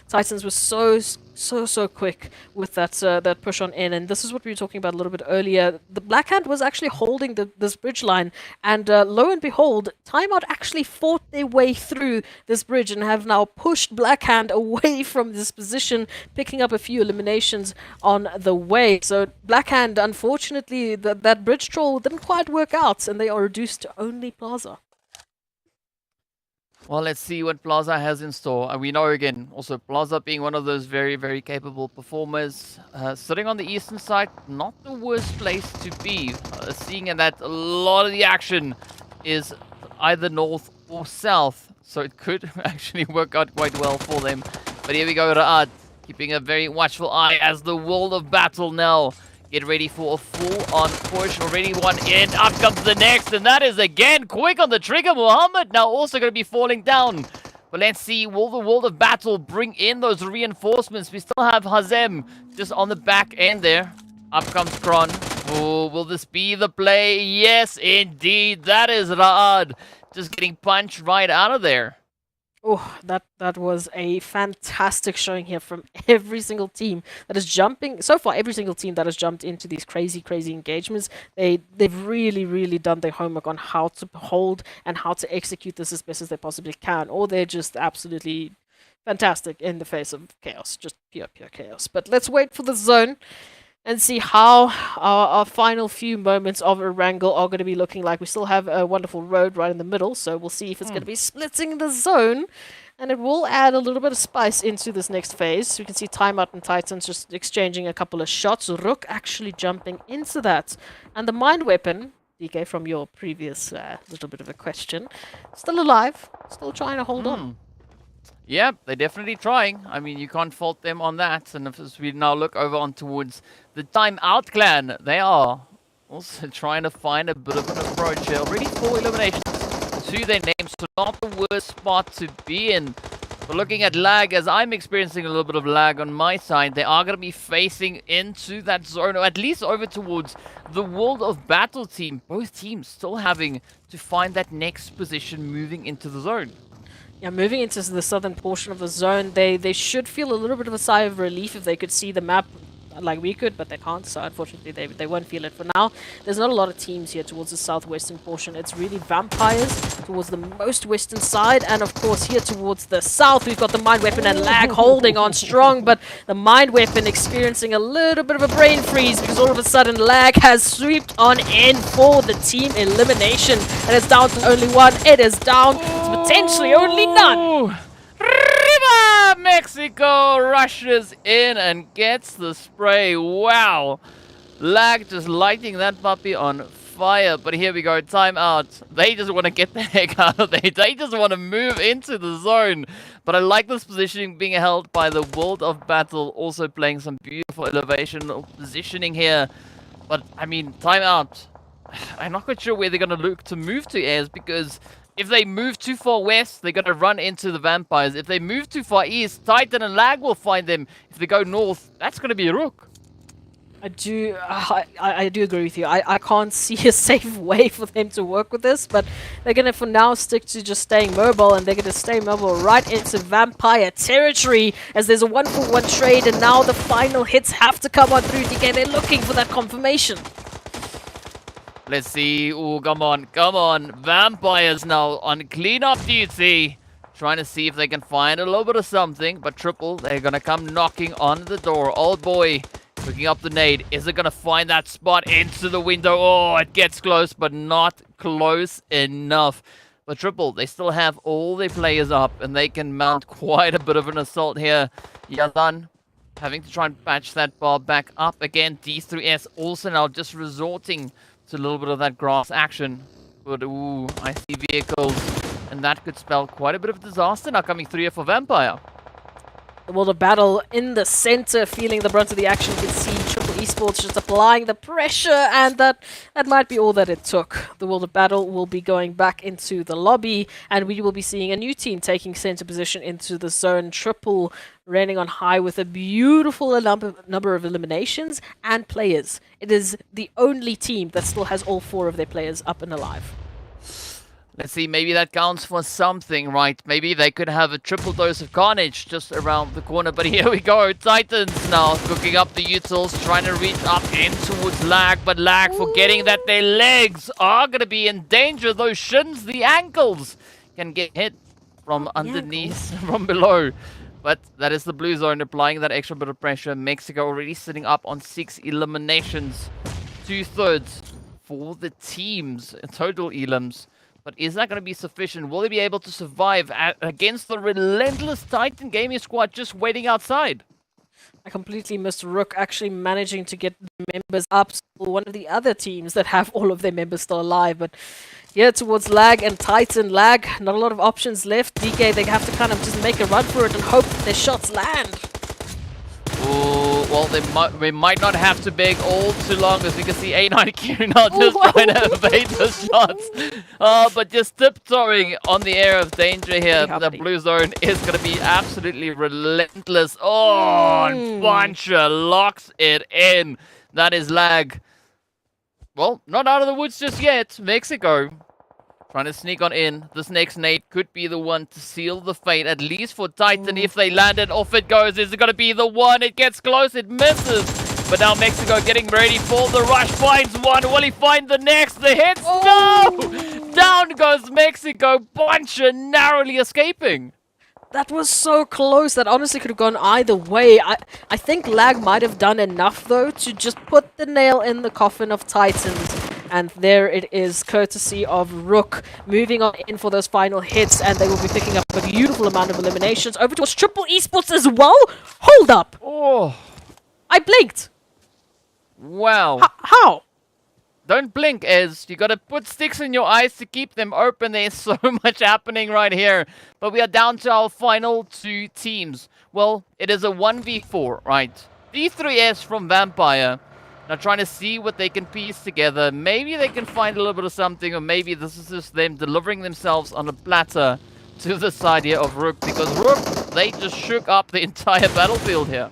Titans was so quick with that push on in, and this is what we were talking about a little bit earlier. The Black Hand was actually holding this bridge line, and lo and behold, Timeout actually fought their way through this bridge and have now pushed Black Hand away from this position, picking up a few eliminations on the way. So Black Hand, unfortunately, that bridge troll didn't quite work out, and they are reduced to only Plaza.
Well, let's see what Plaza has in store. And we know, again, also Plaza being one of those very, very capable performers. Sitting on the eastern side, not the worst place to be. Seeing that a lot of the action is either north or south. So it could actually work out quite well for them. But here we go, RUKH, keeping a very watchful eye as the world of battle now. Get ready for a full-on push. Already one in. Up comes the next. And that is, again, quick on the trigger. Muhammad now also going to be falling down. But let's see. Will the World of Battle bring in those reinforcements? We still have Hazem just on the back end there. Up comes Kron. Oh, will this be the play? Yes, indeed. That is RUKH just getting punched right out of there.
Oh, that was a fantastic showing here from every single team that is jumping. So far, every single team that has jumped into these crazy engagements, they've really done their homework on how to hold and how to execute this as best as they possibly can, or they're just absolutely fantastic in the face of chaos, just pure chaos. But let's wait for the zone and see how our final few moments of Erangel are going to be looking like. We still have a wonderful road right in the middle, so we'll see if it's going to be splitting the zone, and it will add a little bit of spice into this next phase. We can see Timeout and Titans just exchanging a couple of shots. RUKH actually jumping into that, and the Mind Weapon, DK, from your previous little bit of a question, still alive, still trying to hold on.
Yeah, they're definitely trying. I mean, you can't fault them on that. And as we now look over on towards the TIMEOUT clan, they are also trying to find a bit of an approach here. Already 4 eliminations to their names, so not the worst spot to be in. But looking at lag, as I'm experiencing a little bit of lag on my side, they are going to be facing into that zone, or at least over towards the World of Battle team. Both teams still having to find that next position moving into the zone.
Yeah, moving into the southern portion of the zone, they should feel a little bit of a sigh of relief if they could see the map like we could, but they can't, so unfortunately they won't feel it for now. There's not a lot of teams here towards the southwestern portion. It's really Vampires towards the most western side, and of course here towards the south we've got the Mind Weapon and Lag holding on strong, but the Mind Weapon experiencing a little bit of a brain freeze because all of a sudden Lag has swooped on in for the team elimination, and it's down to only one. It is down to potentially only none.
Riva Mexico rushes in and gets the spray. Wow. Lag just lighting that puppy on fire. But here we go. Timeout. They just want to get the heck out of there. They just want to move into the zone. But I like this positioning being held by the World of Battle. Also playing some beautiful elevation positioning here. But, I mean, Timeout. I'm not quite sure where they're going to look to move to, Airs, because if they move too far west, they're going to run into the Vampires. If they move too far east, Titan and Lag will find them. If they go north, that's going to be RUKH.
I do, I do agree with you. I can't see a safe way for them to work with this, but they're gonna for now stick to just staying mobile, and they're gonna stay mobile right into vampire territory as there's a 1-for-1 trade, and now the final hits have to come on through. DK, they're looking for that confirmation.
Let's see. Oh, come on. Vampires now on cleanup duty. Trying to see if they can find a little bit of something, but Triple, they're gonna come knocking on the door. Old boy. Picking up the nade. Is it going to find that spot into the window? Oh, it gets close, but not close enough. But Triple, they still have all their players up, and they can mount quite a bit of an assault here. Yadan having to try and patch that bar back up again. D3S also now just resorting to a little bit of that grass action. But, ooh, I see vehicles, and that could spell quite a bit of disaster now coming through here for Vampire.
The World of Battle in the center, feeling the brunt of the action. You can see Triple Esports just applying the pressure, and that might be all that it took. The World of Battle will be going back into the lobby, and we will be seeing a new team taking center position into the zone. Triple reigning on high with a beautiful number of eliminations and players. It is the only team that still has all 4 of their players up and alive.
Let's see, maybe that counts for something, right? Maybe they could have a triple dose of carnage just around the corner. But here we go, Titans now cooking up the utils, trying to reach up in towards Lag. But Lag forgetting that their legs are going to be in danger. Those shins, the ankles, can get hit from underneath, from below. But that is the blue zone applying that extra bit of pressure. Mexico already sitting up on 6 eliminations. 2/3 for the teams, total elims. But is that going to be sufficient? Will they be able to survive against the relentless Titan gaming squad just waiting outside?
I completely missed RUKH actually managing to get the members up to one of the other teams that have all of their members still alive. But yeah, towards Lag and Titan. Lag, not a lot of options left. DK, they have to kind of just make a run for it and hope that their shots land.
Oh, well, we might not have to beg all too long, as we can see A9Q now just trying to evade the shots. But just tiptoeing on the air of danger here. The blue zone is going to be absolutely relentless. Oh, and Buncher locks it in. That is Lag. Well, not out of the woods just yet. Mexico trying to sneak on in. This next nade could be the one to seal the fate, at least for Titan. If they land it, off it goes. Is it going to be the one? It gets close, it misses. But now Mexico getting ready for the rush. Finds one. Will he find the next? The hits? No! Down goes Mexico. Buncher narrowly escaping.
That was so close. That honestly could have gone either way. I think Lag might have done enough, though, to just put the nail in the coffin of Titans. And there it is, courtesy of RUKH, moving on in for those final hits, and they will be picking up a beautiful amount of eliminations. Over towards Triple Esports as well. Hold up!
Oh,
I blinked.
wow.
How?
Don't blink, Ez. You gotta put sticks in your eyes to keep them open. There's so much happening right here. But we are down to our final 2 teams. Well, it is a 1v4, right? D3S from Vampire. Now trying to see what they can piece together. Maybe they can find a little bit of something, or maybe this is just them delivering themselves on a platter to the side here of RUKH. Because RUKH, they just shook up the entire battlefield here.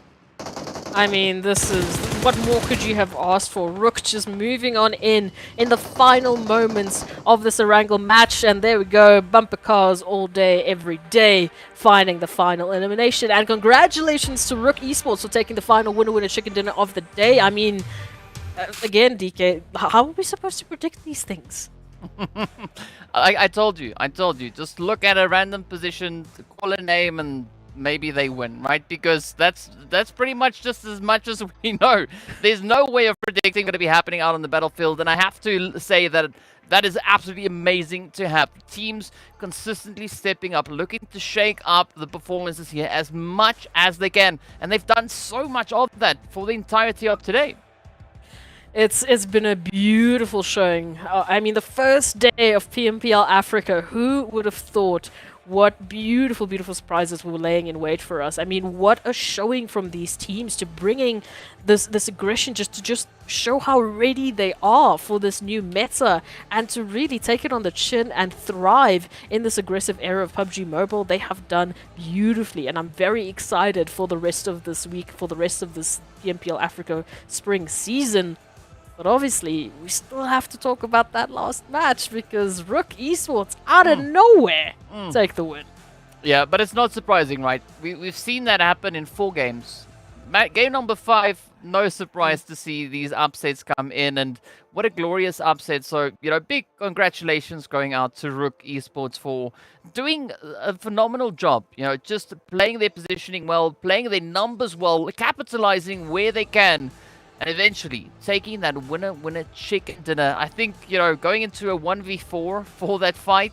I mean, this is... what more could you have asked for? RUKH just moving on in the final moments of this Erangel match. And there we go, bumper cars all day, every day, finding the final elimination. And congratulations to RUKH Esports for taking the final winner chicken dinner of the day. I mean, again, DK, how are we supposed to predict these things?
I told you. Just look at a random position, call a name, and maybe they win, right? Because that's pretty much just as much as we know. There's no way of predicting what's going to be happening out on the battlefield, and I have to say that that is absolutely amazing to have. Teams consistently stepping up, looking to shake up the performances here as much as they can, and they've done so much of that for the entirety of today.
It's been a beautiful showing. I mean, the first day of PMPL Africa, who would have thought what beautiful, beautiful surprises were laying in wait for us. I mean, what a showing from these teams to bringing this aggression just to show how ready they are for this new meta and to really take it on the chin and thrive in this aggressive era of PUBG Mobile. They have done beautifully, and I'm very excited for the rest of this week, for the rest of this PMPL Africa Spring season. But obviously, we still have to talk about that last match because RUKH Esports, out of nowhere, take the win.
Yeah, but it's not surprising, right? We've seen that happen in 4 games. Game number 5, no surprise to see these upsets come in, and what a glorious upset. So, you know, big congratulations going out to RUKH Esports for doing a phenomenal job. You know, just playing their positioning well, playing their numbers well, capitalizing where they can, and eventually taking that winner chicken dinner. I think, you know, going into a 1v4 for that fight,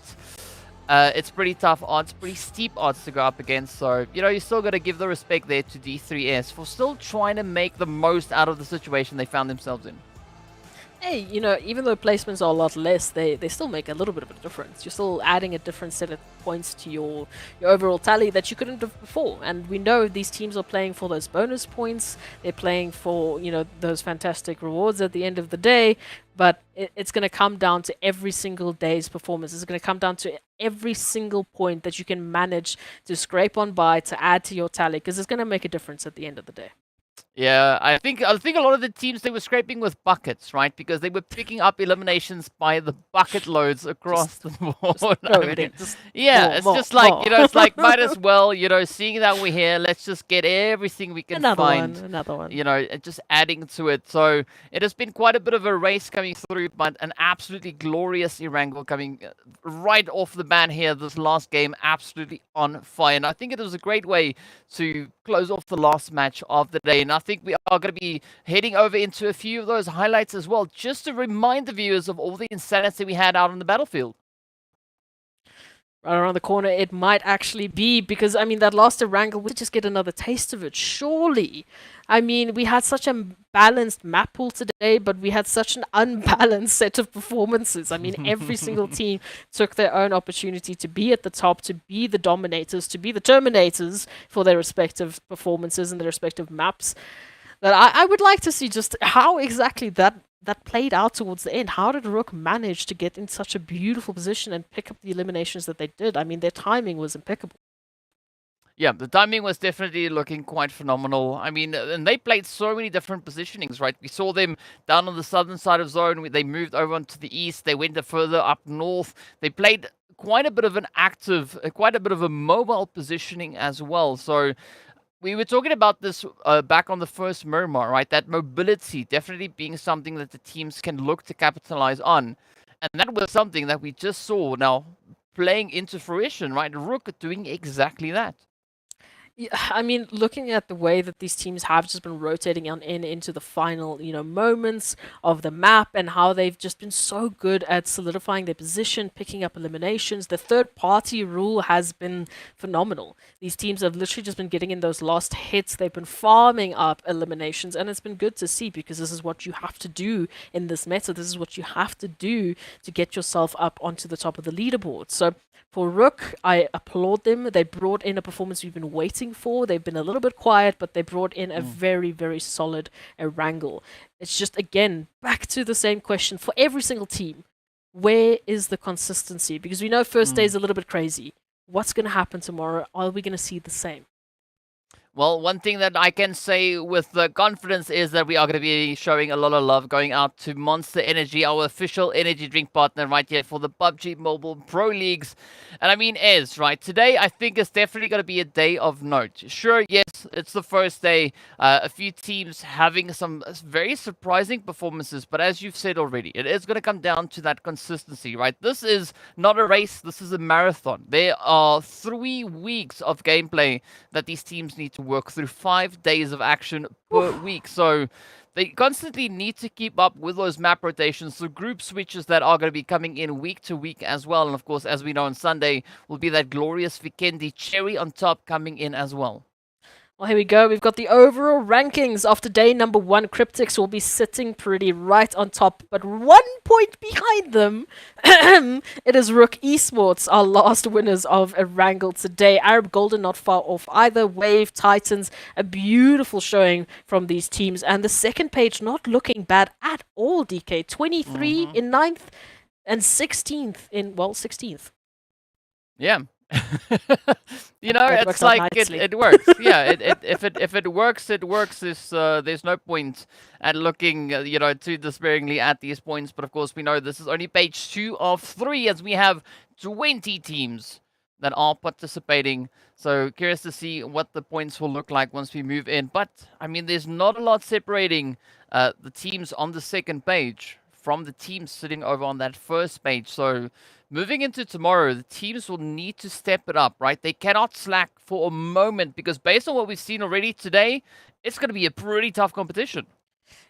it's pretty tough odds, pretty steep odds to go up against. So, you know, you still got to give the respect there to D3S for still trying to make the most out of the situation they found themselves in.
Hey, you know, even though placements are a lot less, they still make a little bit of a difference. You're still adding a different set of points to your overall tally that you couldn't have before. And we know these teams are playing for those bonus points. They're playing for, you know, those fantastic rewards at the end of the day. But it's going to come down to every single day's performance. It's going to come down to every single point that you can manage to scrape on by to add to your tally, because it's going to make a difference at the end of the day.
Yeah, I think a lot of the teams, they were scraping with buckets, right? Because they were picking up eliminations by the bucket loads across the board. It's just like, you know, it's like, might as well, you know, seeing that we're here, let's just get everything we can find.
Another one.
You know, and just adding to it. So it has been quite a bit of a race coming through, but an absolutely glorious Erangel coming right off the bat here. This last game, absolutely on fire. And I think it was a great way to close off the last match of the day. And I think we are going to be heading over into a few of those highlights as well, just to remind the viewers of all the insanity we had out on the battlefield.
Right around the corner, it might actually be, because, I mean, that last Erangel, we'll just get another taste of it, surely. I mean, we had such a balanced map pool today, but we had such an unbalanced set of performances. I mean, every single team took their own opportunity to be at the top, to be the dominators, to be the terminators for their respective performances and their respective maps. That I would like to see just how exactly that played out towards the end. How did RUKH manage to get in such a beautiful position and pick up the eliminations that they did? I mean, their timing was impeccable.
Yeah, the timing was definitely looking quite phenomenal. I mean, and they played so many different positionings, right? We saw them down on the southern side of zone. They moved over onto the east. They went further up north. They played quite a bit of an active, quite a bit of a mobile positioning as well. So we were talking about this back on the first Miramar, right? That mobility definitely being something that the teams can look to capitalize on. And that was something that we just saw now playing into fruition, right? RUKH doing exactly that.
Yeah, I mean, looking at the way that these teams have just been rotating on into the final, you know, moments of the map, and how they've just been so good at solidifying their position, picking up eliminations. The third-party rule has been phenomenal. These teams have literally just been getting in those last hits. They've been farming up eliminations, and it's been good to see, because this is what you have to do in this meta. This is what you have to do to get yourself up onto the top of the leaderboard. So for RUKH, I applaud them. They brought in a performance we've been waiting for. They've been a little bit quiet, but they brought in a very, very solid Erangel. It's just, again, back to the same question for every single team. Where is the consistency? Because we know first day is a little bit crazy. What's going to happen tomorrow? Are we going to see the same?
Well, one thing that I can say with confidence is that we are going to be showing a lot of love going out to Monster Energy, our official energy drink partner right here for the PUBG Mobile Pro Leagues. And I mean, right, today I think it's definitely going to be a day of note. Sure, yes, it's the first day. A few teams having some very surprising performances, but as you've said already, it is going to come down to that consistency, right? This is not a race, this is a marathon. There are 3 weeks of gameplay that these teams need to work through, 5 days of action per week. So they constantly need to keep up with those map rotations, the group switches that are going to be coming in week to week as well. And of course, as we know, on Sunday will be that glorious VIKHVND cherry on top coming in as well.
Well, here we go. We've got the overall rankings. After day number 1, CRYPTICS will be sitting pretty right on top, but 1 point behind them. It is RUKH Esports, our last winners of Erangel today. Arab Golden not far off either. Wave, Titans, a beautiful showing from these teams. And the second page not looking bad at all, DK. 23 in 9th and 16th in, well, 16th.
Yeah. You know,
That
it's
works out
like
nicely.
it works. Yeah, if it works, it works. There's no point at looking, you know, too despairingly at these points. But of course, we know this is only page 2 of 3, as we have 20 teams that are participating. So curious to see what the points will look like once we move in. But I mean, there's not a lot separating the teams on the second page from the teams sitting over on that first page. So moving into tomorrow, the teams will need to step it up, right? They cannot slack for a moment, because based on what we've seen already today, it's going to be a pretty tough competition.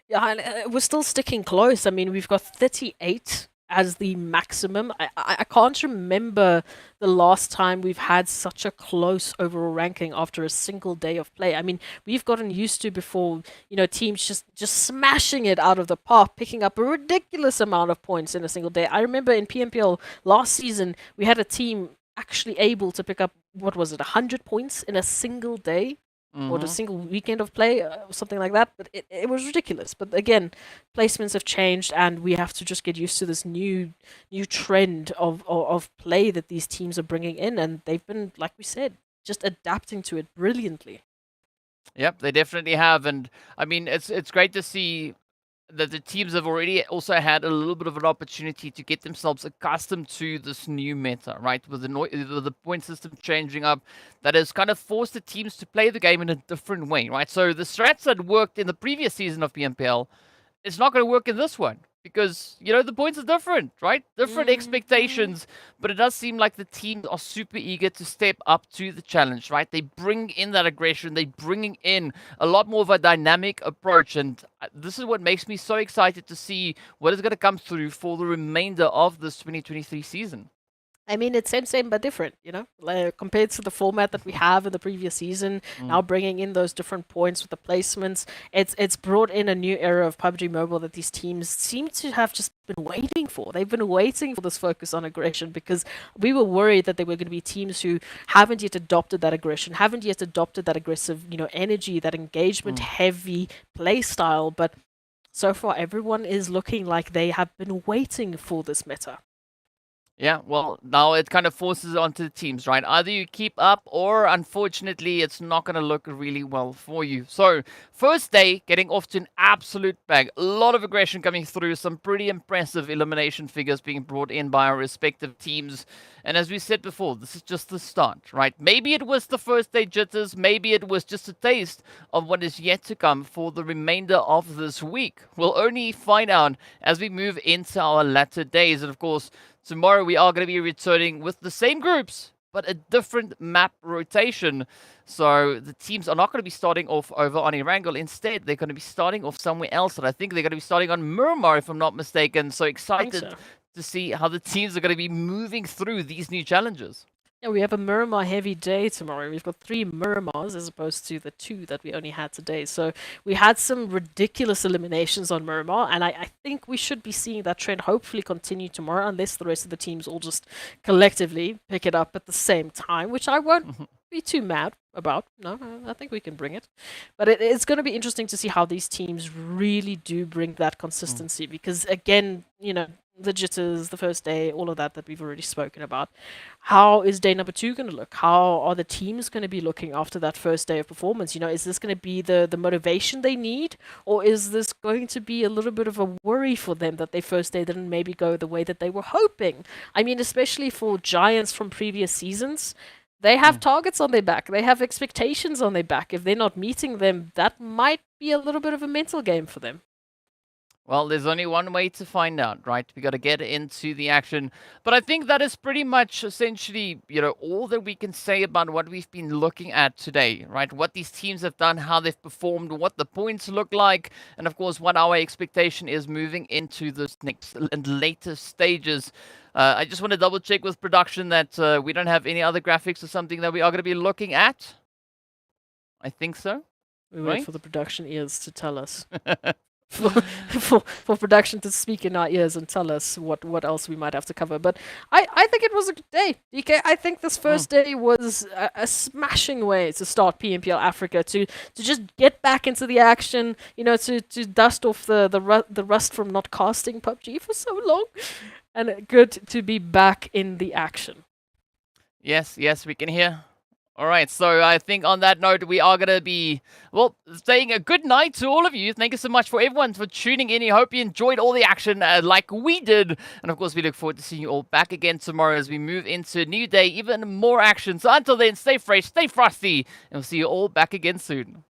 Yeah, and we're still sticking close. I mean, we've got 38 as the maximum. I can't remember the last time we've had such a close overall ranking after a single day of play. I mean, we've gotten used to before, you know, teams just smashing it out of the park, picking up a ridiculous amount of points in a single day. I remember in PMPL last season, we had a team actually able to pick up, what was it, 100 points in a single day? Or a single weekend of play, or something like that. But it was ridiculous. But again, placements have changed, and we have to just get used to this new trend of play that these teams are bringing in, and they've been, like we said, just adapting to it brilliantly.
Yep, they definitely have. And I mean, it's great to see that the teams have already also had a little bit of an opportunity to get themselves accustomed to this new meta, right? With the point system changing up, that has kind of forced the teams to play the game in a different way, right? So the strats that worked in the previous season of PMPL, it's not going to work in this one, because, you know, the points are different, right? Different expectations, but it does seem like the teams are super eager to step up to the challenge, right? They bring in that aggression, they bringing in a lot more of a dynamic approach, and this is what makes me so excited to see what is going to come through for the remainder of this 2023 season.
I mean, it's same but different, you know, like, compared to the format that we have in the previous season. Now bringing in those different points with the placements, it's brought in a new era of PUBG Mobile that these teams seem to have just been waiting for. They've been waiting for this focus on aggression, because we were worried that there were going to be teams who haven't yet adopted that aggression, haven't yet adopted that aggressive, you know, energy, that engagement heavy play style. But so far, everyone is looking like they have been waiting for this meta.
Yeah, well, now it kind of forces it onto the teams, right? Either you keep up, or unfortunately, it's not going to look really well for you. So, first day, getting off to an absolute bang. A lot of aggression coming through, some pretty impressive elimination figures being brought in by our respective teams. And as we said before, this is just the start, right? Maybe it was the first day jitters, maybe it was just a taste of what is yet to come for the remainder of this week. We'll only find out as we move into our latter days. And of course, tomorrow we are going to be returning with the same groups, but a different map rotation. So the teams are not going to be starting off over on Erangel. Instead, they're going to be starting off somewhere else. And I think they're going to be starting on Miramar, if I'm not mistaken. So excited to see how the teams are going to be moving through these new challenges.
Yeah, we have a Miramar heavy day tomorrow. We've got 3 Miramars as opposed to the 2 that we only had today. So we had some ridiculous eliminations on Miramar, and I think we should be seeing that trend hopefully continue tomorrow, unless the rest of the teams all just collectively pick it up at the same time, which I won't be too mad about. No, I think we can bring it. But it's going to be interesting to see how these teams really do bring that consistency, because again, you know, the jitters, the first day, all of that we've already spoken about. How is day number 2 going to look? How are the teams going to be looking after that first day of performance? You know, is this going to be the motivation they need? Or is this going to be a little bit of a worry for them that their first day didn't maybe go the way that they were hoping? I mean, especially for Giants from previous seasons, they have targets on their back. They have expectations on their back. If they're not meeting them, that might be a little bit of a mental game for them.
Well, there's only one way to find out, right? We got to get into the action. But I think that is pretty much essentially, you know, all that we can say about what we've been looking at today, right? What these teams have done, how they've performed, what the points look like, and of course, what our expectation is moving into the next and later stages. I just want to double check with production that we don't have any other graphics or something that we are going to be looking at. I think so.
We wait
Right?
for the production ears to tell us. For production to speak in our ears and tell us what else we might have to cover. But I think it was a good day, DK. I think this first day was a smashing way to start PMPL Africa, to just get back into the action, you know, to dust off the rust from not casting PUBG for so long, and good to be back in the action.
Yes, we can hear. All right, so I think on that note, we are going to be, well, saying a good night to all of you. Thank you so much for everyone for tuning in. I hope you enjoyed all the action like we did. And of course, we look forward to seeing you all back again tomorrow as we move into a new day, even more action. So until then, stay fresh, stay frosty, and we'll see you all back again soon.